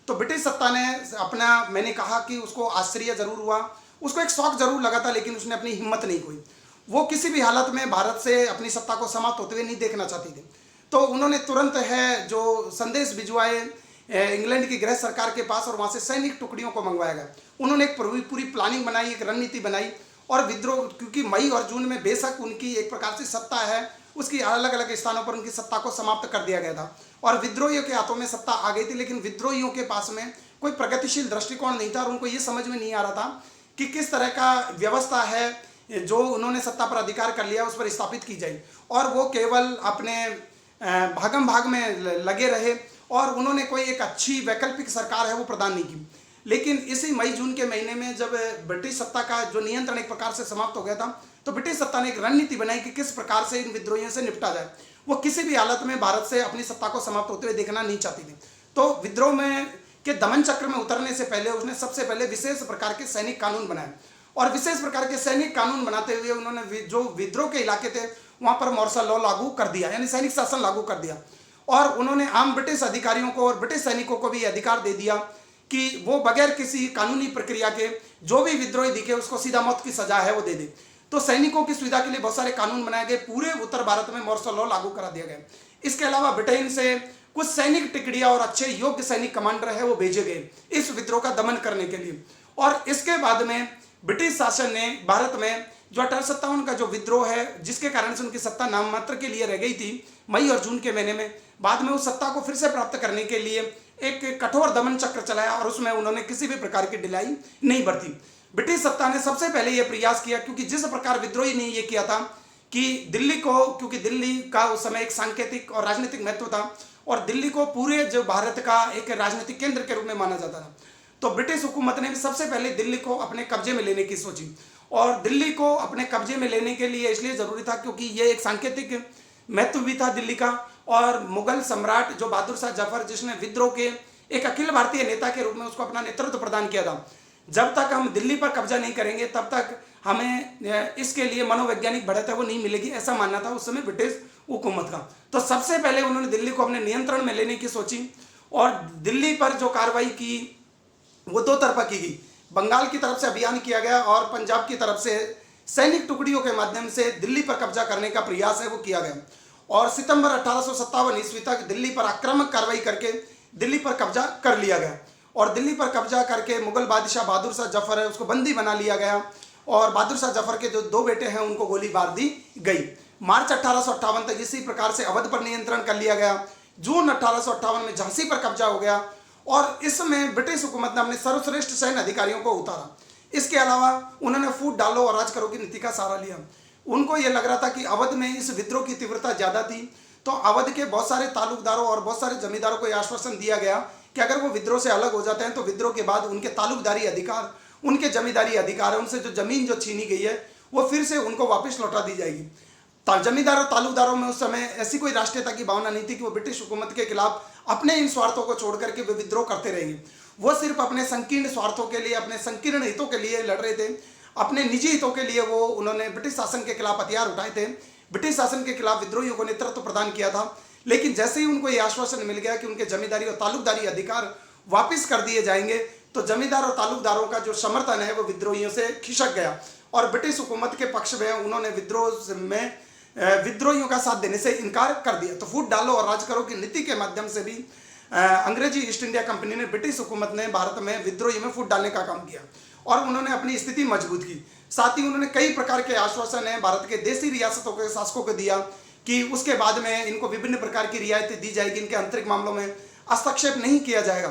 तो ब्रिटिश सत्ता ने अपना, मैंने कहा कि उसको आश्चर्य जरूर हुआ, उसको एक शौक जरूर लगा था, लेकिन उसने अपनी हिम्मत नहीं खोई। वो किसी भी हालत में भारत से अपनी सत्ता को समाप्त होते हुए नहीं देखना चाहती थी। तो उन्होंने तुरंत है जो संदेश भिजवाए इंग्लैंड की गृह सरकार के पास और वहाँ से सैनिक टुकड़ियों को मंगवाया गया। उन्होंने एक पूरी प्लानिंग बनाई, एक रणनीति बनाई और विद्रोह, क्योंकि मई और जून में बेशक उनकी एक प्रकार से सत्ता है, उसकी अलग अलग स्थानों पर उनकी सत्ता को समाप्त कर दिया गया था और विद्रोहियों के हाथों में सत्ता आ गई थी। लेकिन विद्रोहियों के पास में कोई प्रगतिशील दृष्टिकोण नहीं था और उनको ये समझ में नहीं आ रहा था कि किस तरह का व्यवस्था है जो उन्होंने सत्ता पर अधिकार कर लिया उस पर स्थापित की जाए। और वो केवल अपने भागम भाग में लगे रहे और उन्होंने कोई एक अच्छी वैकल्पिक सरकार है वो प्रदान नहीं की। लेकिन इसी मई जून के महीने में जब ब्रिटिश सत्ता का जो नियंत्रण एक प्रकार से समाप्त हो गया था, तो ब्रिटिश सत्ता ने एक रणनीति बनाई कि किस प्रकार से इन विद्रोहियों से निपटा जाए। वो किसी भी हालत में भारत से अपनी सत्ता को समाप्त होते हुए देखना नहीं चाहती थी। तो विद्रोह में के दमन चक्र में उतरने से पहले उसने सबसे पहले विशेष प्रकार के सैनिक कानून बनाए और विशेष प्रकार के सैनिक कानून बनाते हुए उन्होंने जो विद्रोह के इलाके थे वहां पर मार्शल लॉ लागू कर दिया, यानी सैनिक शासन लागू कर दिया। और उन्होंने आम ब्रिटिश अधिकारियों को और ब्रिटिश सैनिकों को भी अधिकार दे दिया कि वो बगैर किसी कानूनी प्रक्रिया के जो भी विद्रोही दिखे उसको सीधा मौत की सजा है वो दे दे। तो सैनिकों की सुविधा के लिए बहुत सारे कानून बनाए गए, पूरे उत्तर भारत में मार्शल लॉ लागू करा दिया गया। इसके अलावा ब्रिटेन से कुछ सैनिक टिकड़ियां और अच्छे योग्य सैनिक कमांडर है वो भेजे गए इस विद्रोह का दमन करने के लिए। और इसके बाद में ब्रिटिश शासन ने भारत में जो 1857 का जो विद्रोह है जिसके कारण से उनकी सत्ता नाम मात्र के लिए रह गई थी मई और जून के महीने में, बाद में उस सत्ता को फिर से प्राप्त करने के लिए एक कठोर दमन चक्र चलाया और उसमें उन्होंने किसी भी प्रकार की ढिलाई नहीं बरती। ब्रिटिश सत्ता ने सबसे पहले यह प्रयास किया, क्योंकि जिस प्रकार विद्रोही ने यह किया था कि दिल्ली को, क्योंकि दिल्ली का उस समय एक सांकेतिक और राजनीतिक महत्व था और दिल्ली को पूरे जो भारत का एक राजनीतिक केंद्र के रूप में माना जाता था, तो ब्रिटिश हुकूमत ने सबसे पहले दिल्ली को अपने कब्जे में लेने की सोची। और दिल्ली को अपने कब्जे में लेने के लिए इसलिए जरूरी था क्योंकि ये एक सांकेतिक महत्व भी था दिल्ली का। और मुगल सम्राट जो बहादुर शाह जफर, जिसने विद्रोह के एक अखिल भारतीय नेता के रूप में उसको अपना नेतृत्व प्रदान किया था, जब तक हम दिल्ली पर कब्जा नहीं करेंगे तब तक हमें इसके लिए मनोवैज्ञानिक बढ़त है वो नहीं मिलेगी, ऐसा मानना था उस समय ब्रिटिश हुकूमत का। तो सबसे पहले उन्होंने दिल्ली को अपने नियंत्रण में लेने की सोची और दिल्ली पर जो कार्रवाई की वो दो तरफा की गई। बंगाल की तरफ से अभियान किया गया और पंजाब की तरफ से सैनिक टुकड़ियों के माध्यम से दिल्ली पर कब्जा करने का प्रयास है वो किया गया। और सितंबर 1857 ईस्वी तक दिल्ली पर आक्रामक कार्रवाई करके दिल्ली पर कब्जा कर लिया गया और दिल्ली पर कब्जा करके मुगल बादशाह बहादुर शाह जफर है उसको बंदी बना लिया गया और बहादुर शाह जफर के जो दो बेटे हैं उनको गोली मार दी गई। मार्च 1858 तक इसी प्रकार से अवध पर नियंत्रण कर लिया गया। जून 1858 में झांसी पर कब्जा हो गया और इसमें ब्रिटिश हुकूमत ने अपने सर्वश्रेष्ठ सैन्य अधिकारियों को उतारा। इसके अलावा उन्होंने फूट डालो और राज करो की नीति का सहारा लिया। उनको यह लग रहा था कि अवध में इस विद्रोह की तीव्रता ज़्यादा थी, तो अवध के बहुत सारे तालुकदारों और बहुत सारे जमींदारों को यह आश्वासन दिया गया कि अगर वो विद्रोह से अलग हो जाते हैं तो विद्रोह के बाद उनके तालुकदारी अधिकार, उनके जमींदारी अधिकार है, उनसे जो जमीन जो छीनी गई है वो फिर से उनको वापस लौटा दी जाएगी। जमींदारों तालुकदारों में उस समय ऐसी कोई राष्ट्रीयता की भावना नहीं थी कि वो ब्रिटिश हुकूमत के खिलाफ अपने इन स्वार्थों को छोड़ करके वे विद्रोह करते रहेंगे। वो सिर्फ अपने संकीर्ण स्वार्थों के लिए, अपने संकीर्ण हितों के लिए लड़ रहे थे, अपने निजी हितों के लिए वो उन्होंने ब्रिटिश शासन के खिलाफ हथियार उठाए थे, ब्रिटिश शासन के खिलाफ विद्रोहियों को नेतृत्व प्रदान किया था। लेकिन जैसे ही उनको ये आश्वासन मिल गया कि उनके जमींदारी और तालुकदारी अधिकार वापस कर दिए जाएंगे, तो जमींदार और तालुकदारों का जो समर्थन है वो विद्रोहियों से खिसक गया और ब्रिटिश हुकूमत के पक्ष में उन्होंने विद्रोहियों का साथ देने से इनकार कर दिया। तो फूट डालो और राज करो की नीति के माध्यम से भी अंग्रेजी ईस्ट इंडिया कंपनी ने, ब्रिटिश हुकूमत ने भारत में विद्रोही में फूट डालने का काम किया और उन्होंने अपनी स्थिति मजबूत की। साथ ही उन्होंने कई प्रकार के आश्वासन है भारत के देशी रियासतों के शासकों को दिया कि उसके बाद में इनको विभिन्न प्रकार की रियायतें दी जाएगी, इनके आंतरिक मामलों में हस्तक्षेप नहीं किया जाएगा।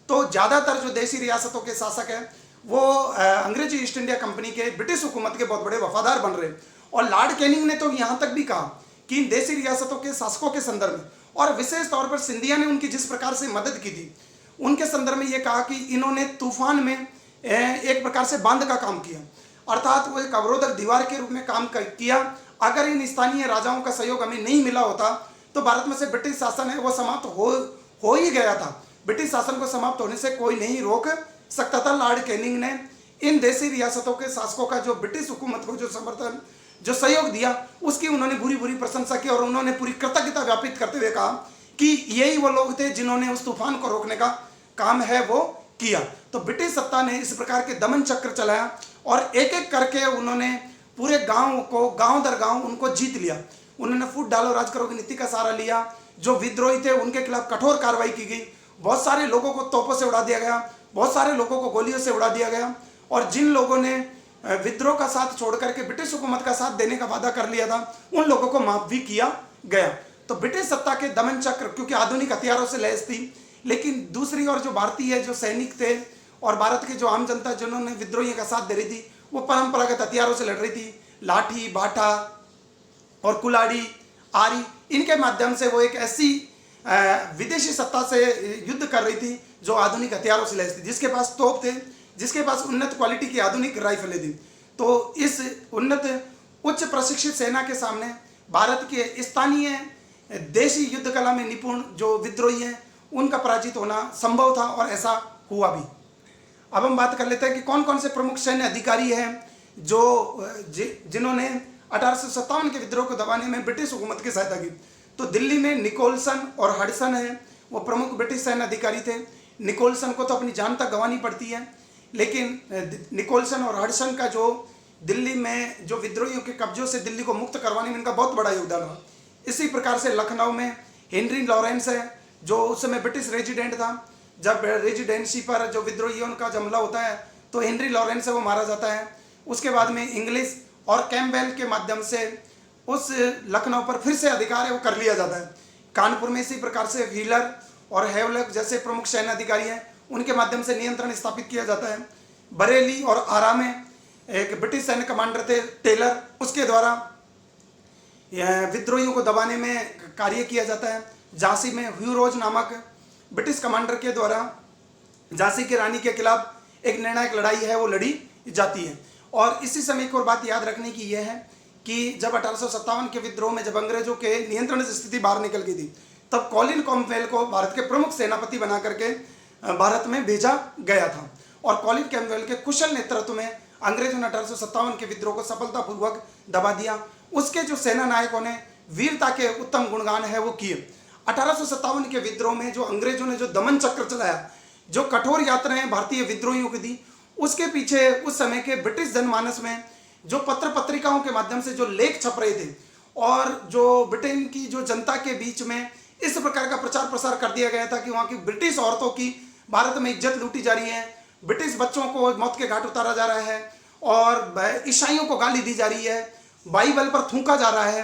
तो ज़्यादातर जो देशी रियासतों के शासक हैं वो अंग्रेजी ईस्ट इंडिया कंपनी के ब्रिटिश हुकूमत के बहुत बड़े वफादार बन रहे। और लॉर्ड कैनिंग ने तो यहाँ तक भी कहा कि इन देशी रियासतों के शासकों के संदर्भ में, और विशेष तौर पर सिंधिया ने उनकी जिस प्रकार से मदद की थी, उनके संदर्भ में ये कहा कि इन्होंने तूफान में एक प्रकार से बांध का काम किया, अर्थात वो एक अवरोधक दीवार के रूप में काम किया। अगर इन स्थानीय राजाओं का सहयोग हमें नहीं मिला होता तो भारत में से ब्रिटिश शासन है वो समाप्त हो ही गया था। ब्रिटिश शासन को समाप्त होने से कोई नहीं रोक सकता था। लॉर्ड कैनिंग ने इन देशी रियासतों के शासकों का जो ब्रिटिश हुकूमत को जो समर्थन, जो सहयोग दिया, उसकी उन्होंने बुरी बुरी प्रशंसा की और उन्होंने पूरी कृतज्ञता व्यापित करते हुए कहा कि यही वो लोग थे जिन्होंने उस तूफान को रोकने का काम है वो किया। तो ब्रिटिश सत्ता ने इस प्रकार के दमन चक्र चलाया और एक एक करके उन्होंने पूरे गांव को, गांव दर गांव उनको जीत लिया। उन्होंने फूट डालो राज करो की नीति का सहारा लिया। जो विद्रोही थे उनके खिलाफ कठोर कार्रवाई की गई। बहुत सारे लोगों को तोपों से उड़ा दिया गया, बहुत सारे लोगों को गोलियों से उड़ा दिया गया। और जिन लोगों ने विद्रोह का साथ छोड़ करके ब्रिटिश हुकूमत का साथ देने का वादा कर लिया था, उन लोगों को माफ भी किया गया। तो ब्रिटिश सत्ता के दमन चक्र, क्योंकि आधुनिक हथियारों से लैस थी, लेकिन दूसरी ओर जो भारतीय जो सैनिक थे और भारत की जो आम जनता जिन्होंने विद्रोहियों का साथ दे रही थी, वो परंपरागत हथियारों से लड़ रही थी। लाठी, बाठा और कुल्हाड़ी, आरी, इनके माध्यम से वो एक ऐसी विदेशी सत्ता से युद्ध कर रही थी जो आधुनिक हथियारों से लैस थी, जिसके पास तोप थे, जिसके पास उन्नत क्वालिटी की आधुनिक राइफलें थी। तो इस उन्नत उच्च प्रशिक्षित सेना के सामने भारत के स्थानीय देशी युद्ध कला में निपुण जो विद्रोही हैं उनका पराजित होना संभव था और ऐसा हुआ भी। अब हम बात कर लेते हैं कि कौन कौन से प्रमुख सैन्य अधिकारी हैं जो जिन्होंने 1857 के विद्रोह को दबाने में ब्रिटिश हुकूमत की सहायता की। तो दिल्ली में निकोलसन और हडसन है, वो प्रमुख ब्रिटिश सैन्य अधिकारी थे। निकोलसन को तो अपनी जान तक गंवानी पड़ती है, लेकिन निकोलसन और हडसन का जो दिल्ली में जो विद्रोहियों के कब्जों से दिल्ली को मुक्त करवाने में इनका बहुत बड़ा योगदान रहा। इसी प्रकार से लखनऊ में हेनरी लॉरेंस है, जो उस समय ब्रिटिश रेजिडेंट था। जब रेजिडेंसी पर जो विद्रोहियों का हमला होता है तो हेनरी लॉरेंस है वो मारा जाता है। उसके बाद में इंग्लिश और कैम्पबेल के माध्यम से उस लखनऊ पर फिर से अधिकार है वो कर लिया जाता है। कानपुर में इसी प्रकार से व्हीलर और हेवलक जैसे प्रमुख सैन्य अधिकारी हैं, उनके माध्यम से नियंत्रण स्थापित किया जाता है। बरेली और आरा में एक ब्रिटिश सैन्य कमांडर थे टेलर, उसके द्वारा विद्रोहियों को दबाने में कार्य किया जाता है। झांसी में ह्यू रोज नामक ब्रिटिश कमांडर के द्वारा झांसी की रानी के खिलाफ एक निर्णायक लड़ाई है वो लड़ी जाती है। और इसी समय एक और बात याद रखने की यह है कि जब 1857 के विद्रोह में जब अंग्रेजों के नियंत्रण से स्थिति बाहर निकल गई थी, तब कॉलिन कैम्पबेल को भारत के प्रमुख सेनापति बना करके भारत में भेजा गया था। और कॉलिन कैम्पबेल के कुशल नेतृत्व में अंग्रेजों ने 1857 के विद्रोह को सफलतापूर्वक दबा दिया। उसके जो सेना नायकों ने वीरता के उत्तम गुणगान है वो किए। 1857 के विद्रोह में जो अंग्रेजों ने जो दमन चक्र चलाया, जो कठोर यात्राएं भारतीय विद्रोहियों की दी, उसके पीछे उस समय के ब्रिटिश जनमानस में जो पत्र पत्रिकाओं के माध्यम से जो लेख छप रहे थे और जो ब्रिटेन की जो जनता के बीच में इस प्रकार का प्रचार प्रसार कर दिया गया था कि वहाँ की ब्रिटिश औरतों की भारत में इज्जत लूटी जा रही है, ब्रिटिश बच्चों को मौत के घाट उतारा जा रहा है और ईसाइयों को गाली दी जा रही है, बाइबल पर थूका जा रहा है।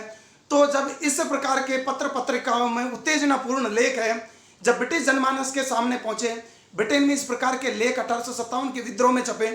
तो जब इस प्रकार के पत्र पत्रिकाओं में उत्तेजनापूर्ण लेख है, जब ब्रिटिश जनमानस के सामने पहुंचे, ब्रिटेन में इस प्रकार के लेख 1857 के विद्रोह में छपे,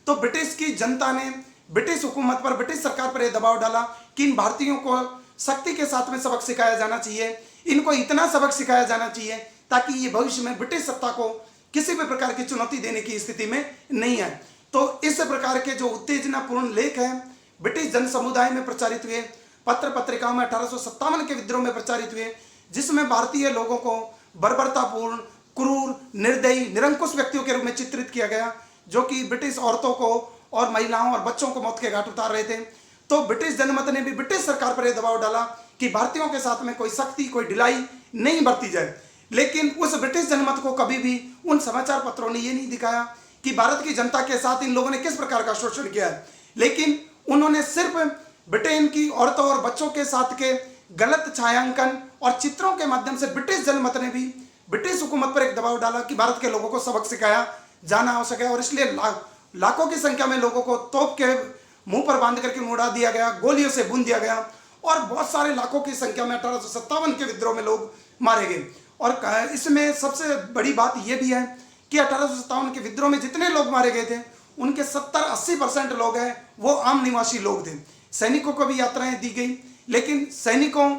तो ब्रिटिश की जनता ने ब्रिटिश हुकूमत पर, ब्रिटिश सरकार पर यह दबाव डाला कि इन भारतीयों को सख्ती के साथ में सबक सिखाया जाना चाहिए, इनको इतना सबक सिखाया जाना चाहिए ताकि ये भविष्य में ब्रिटिश सत्ता को किसी भी प्रकार की चुनौती देने की स्थिति में नहीं आए। तो इस प्रकार के जो उत्तेजनापूर्ण लेख हैं ब्रिटिश जन समुदाय में प्रचारित हुए, पत्र पत्रिकाओं में 1857 के विद्रोह में प्रचारित हुए, जिसमें भारतीय लोगों को बर्बरतापूर्ण, क्रूर, निर्दयी, निरंकुश व्यक्तियों के रूप में चित्रित किया गया, जो कि ब्रिटिश औरतों को और महिलाओं और बच्चों को मौत के घाट उतार रहे थे। तो ब्रिटिश जनमत ने भी ब्रिटिश सरकार पर यह दबाव डाला कि भारतीयों के साथ में कोई सख्ती, कोई ढिलाई नहीं बरती जाए। लेकिन उस ब्रिटिश जनमत को कभी भी उन समाचार पत्रों ने ये नहीं दिखाया कि भारत की जनता के साथ इन लोगों ने किस प्रकार का शोषण किया है, लेकिन उन्होंने सिर्फ ब्रिटेन की औरतों और बच्चों के साथ के गलत छायांकन और चित्रों के माध्यम से ब्रिटिश जनमत ने भी ब्रिटिश हुकूमत पर एक दबाव डाला कि भारत के लोगों को सबक सिखाया जाना आवश्यक है। और इसलिए लाखों की संख्या में लोगों को तोप के मुंह पर बांध करके उड़ा दिया गया, गोलियों से भून दिया गया और बहुत सारे लाखों की संख्या में 1857 के विद्रोह में लोग मारे गए। और इसमें सबसे बड़ी बात यह भी है कि 1857 के विद्रोह में जितने लोग मारे गए थे उनके 70-80% लोग हैं वो आम निवासी लोग थे। सैनिकों को भी यात्राएं दी गई, लेकिन सैनिकों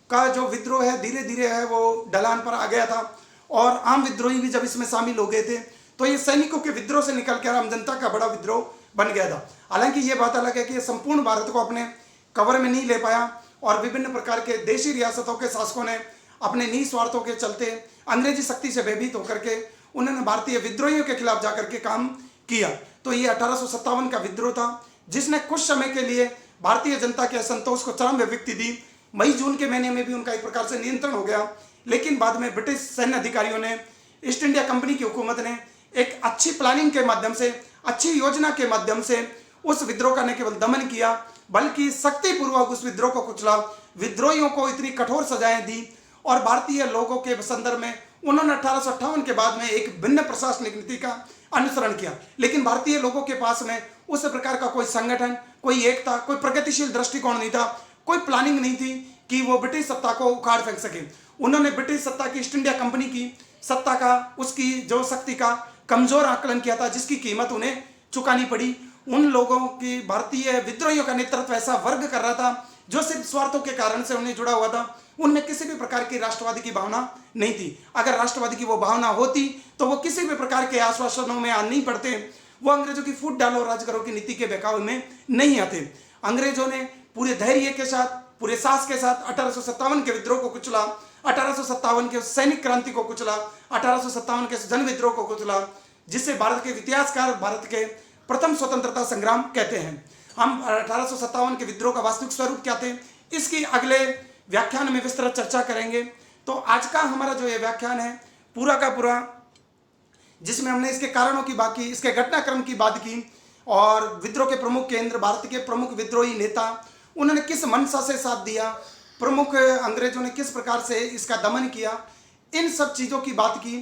का जो विद्रोह है धीरे धीरे है वो ढलान पर आ गया था और आम विद्रोही भी जब इसमें शामिल हो गए थे तो ये सैनिकों के विद्रोह से निकलकर आम जनता का बड़ा विद्रोह बन गया था। हालांकि ये बात अलग है कि ये संपूर्ण भारत को अपने कवर में नहीं ले पाया और विभिन्न प्रकार के देशी रियासतों के शासकों ने अपने निस्वार्थों के चलते अंग्रेजी शक्ति से भयभीत होकर के उन्होंने भारतीय विद्रोहियों के खिलाफ जाकर के काम किया। तो ये 1857 का विद्रोह था जिसने कुछ समय के लिए भारतीय जनता के असंतोष को चरम अभिव्यक्ति दी। मई जून के महीने में भी उनका एक प्रकार से नियंत्रण हो गया, लेकिन बाद में ब्रिटिश सैन्य अधिकारियों ने, ईस्ट इंडिया कंपनी की हुकूमत ने एक अच्छी प्लानिंग के माध्यम से, अच्छी योजना के माध्यम से उस विद्रोह का न केवल दमन किया बल्कि शक्तिपूर्वक उस विद्रोह को कुचला। विद्रोहियों को इतनी कठोर सजाएं दी और भारतीय लोगों के संदर्भ में उन्होंने 1858 के बाद में एक भिन्न प्रशासनिक नीति का अनुसरण किया। लेकिन भारतीय लोगों के पास में उस प्रकार का कोई संगठन, कोई एकता, कोई प्रगतिशील दृष्टिकोण नहीं था, कोई प्लानिंग नहीं थी कि वो ब्रिटिश सत्ता को उखाड़ फेंक सके। उन्होंने ब्रिटिश सत्ता की, ईस्ट इंडिया कंपनी की सत्ता का, उसकी जो शक्ति का कमजोर आकलन किया था जिसकी कीमत उन्हें चुकानी पड़ी। उन लोगों की, भारतीय विद्रोहियों का नेतृत्व ऐसा वर्ग कर रहा था जो सिर्फ स्वार्थों के कारण से उन्हें जुड़ा हुआ था। उनमें किसी भी प्रकार की राष्ट्रवादी की भावना नहीं थी। अगर राष्ट्रवादी की वो भावना होती तो वो किसी भी प्रकार के आश्वासनों में आ नहीं पड़ते, वो अंग्रेजों की फूट डालो राज करो की नीति के बहकावे में नहीं आते। अंग्रेजों ने पूरे धैर्य के साथ, पूरे साहस के साथ 1857 के विद्रोह को कुचला, 1857 के सैनिक क्रांति को कुचला, 1857 के जन विद्रोह को कुचला, जिसे भारत के इतिहासकार भारत के प्रथम स्वतंत्रता संग्राम कहते हैं। हम 1857 के विद्रोह का वास्तविक स्वरूप क्या थे इसकी अगले व्याख्यान में विस्तृत चर्चा करेंगे। तो आज का हमारा जो ये व्याख्यान है पूरा का पूरा, जिसमें हमने इसके कारणों की बात की, इसके घटनाक्रम की बात की और विद्रोह के प्रमुख केंद्र, भारत के प्रमुख विद्रोही नेता, उन्होंने किस मंशा से साथ दिया, प्रमुख अंग्रेजों ने किस प्रकार से इसका दमन किया, इन सब चीज़ों की बात की।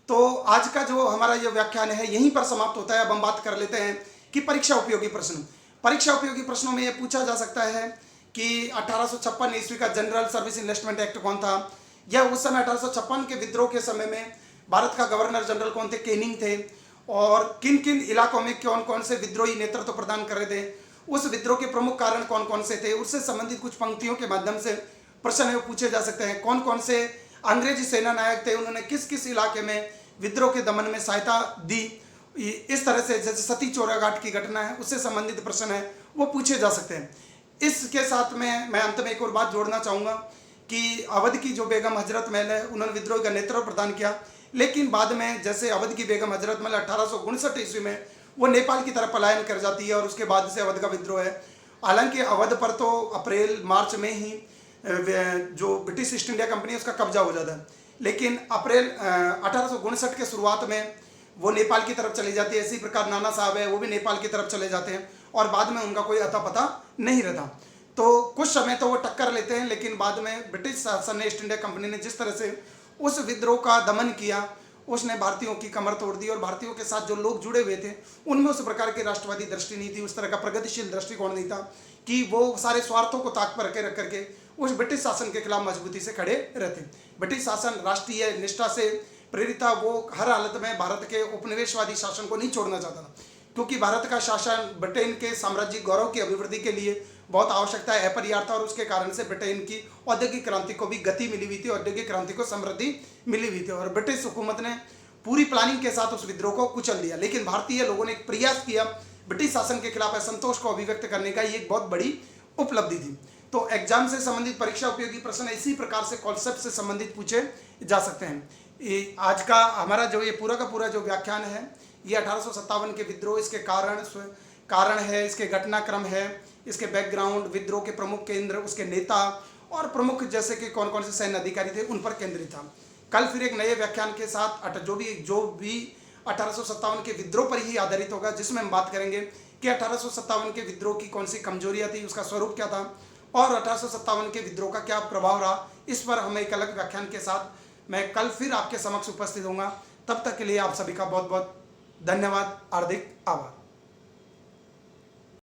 तो आज का जो हमारा ये व्याख्यान है यहीं पर समाप्त होता है। अब हम बात कर लेते हैं कि परीक्षा उपयोगी प्रश्न। परीक्षा उपयोगी प्रश्नों में ये पूछा जा सकता है कि 1856 ईस्वी का जनरल सर्विस इन्वेस्टमेंट एक्ट कौन था, या उस समय 1856 के विद्रोह के समय में भारत का गवर्नर जनरल कौन थे, कैनिंग थे, और किन किन इलाकों में कौन कौन से विद्रोही नेतृत्व प्रदान कर रहे थे, उस विद्रोह के प्रमुख कारण कौन कौन से थे, उससे संबंधित कुछ पंक्तियों के माध्यम से प्रश्न है वो पूछे जा सकते हैं। कौन कौन से अंग्रेजी सेना नायक थे, उन्होंने किस किस इलाके में विद्रोह के दमन में सहायता दी, इस तरह से जैसे सती चोराघाट की घटना है उससे संबंधित प्रश्न है वो पूछे जा सकते हैं। इसके साथ में मैं अंत में एक और बात जोड़ना चाहूँगा कि अवध की जो बेगम हजरत महल है उन्होंने विद्रोह का नेतृत्व प्रदान किया, लेकिन बाद में जैसे अवध की बेगम हजरत महल 1859 ईस्वी में वो नेपाल की तरफ पलायन कर जाती है और उसके बाद से अवध का विद्रोह है। हालांकि अवध पर तो अप्रैल मार्च में ही जो ब्रिटिश ईस्ट इंडिया कंपनी है उसका कब्जा हो जाता है, लेकिन अप्रैल 1859 के शुरुआत में वो नेपाल की तरफ चली जाती है। इसी प्रकार नाना साहब है वो भी नेपाल की तरफ चले जाते हैं और बाद में उनका कोई अता पता नहीं रहता। तो कुछ समय तो वो टक्कर लेते हैं, लेकिन बाद में ब्रिटिश शासन ने, ईस्ट इंडिया कंपनी ने जिस तरह से उस विद्रोह का दमन किया उसने भारतीयों की कमर तोड़ दी और भारतीयों के साथ जो लोग जुड़े हुए थे उनमें उस प्रकार की राष्ट्रवादी दृष्टि नहीं थी, उस तरह का प्रगतिशील दृष्टिकोण नहीं था कि वो सारे स्वार्थों को ताक पर रख करके उस ब्रिटिश शासन के खिलाफ मजबूती से खड़े रहते। ब्रिटिश शासन राष्ट्रीय निष्ठा से प्रेरित था, वो हर हालत में भारत के उपनिवेशवादी शासन को नहीं छोड़ना चाहता था, क्योंकि भारत का शासन ब्रिटेन के साम्राज्यिक गौरव की अभिवृद्धि के लिए बहुत आवश्यकता है, अपरिहार्य था, और उसके कारण से ब्रिटेन की औद्योगिक क्रांति को भी गति मिली हुई थी, औद्योगिक क्रांति को समृद्धि मिली हुई थी और ब्रिटिश हुकूमत ने पूरी प्लानिंग के साथ उस विद्रोह को कुचल दिया। लेकिन भारतीय लोगों ने एक प्रयास किया ब्रिटिश शासन के खिलाफ असंतोष को अभिव्यक्त करने का, ये एक बहुत बड़ी उपलब्धि थी। तो एग्जाम से संबंधित परीक्षा उपयोगी प्रश्न इसी प्रकार से कॉन्सेप्ट से संबंधित पूछे जा सकते हैं। आज का हमारा जो ये पूरा का पूरा जो व्याख्यान है ये 1857 के विद्रोह, इसके कारण है, इसके घटनाक्रम है, इसके बैकग्राउंड, विद्रोह के प्रमुख केंद्र, उसके नेता और प्रमुख जैसे कि कौन कौन से सैन्य अधिकारी थे उन पर केंद्रित था। कल फिर एक नए व्याख्यान के साथ जो भी 1857 के विद्रोह पर ही आधारित होगा, जिसमें हम बात करेंगे कि 1857 के विद्रोह की कौन सी कमजोरियां थी, उसका स्वरूप क्या था और 1857 के विद्रोह का क्या प्रभाव रहा। इस पर हम एक अलग व्याख्यान के साथ मैं कल फिर आपके समक्ष उपस्थित होऊंगा। तब तक के लिए आप सभी का बहुत बहुत धन्यवाद, हार्दिक आभार।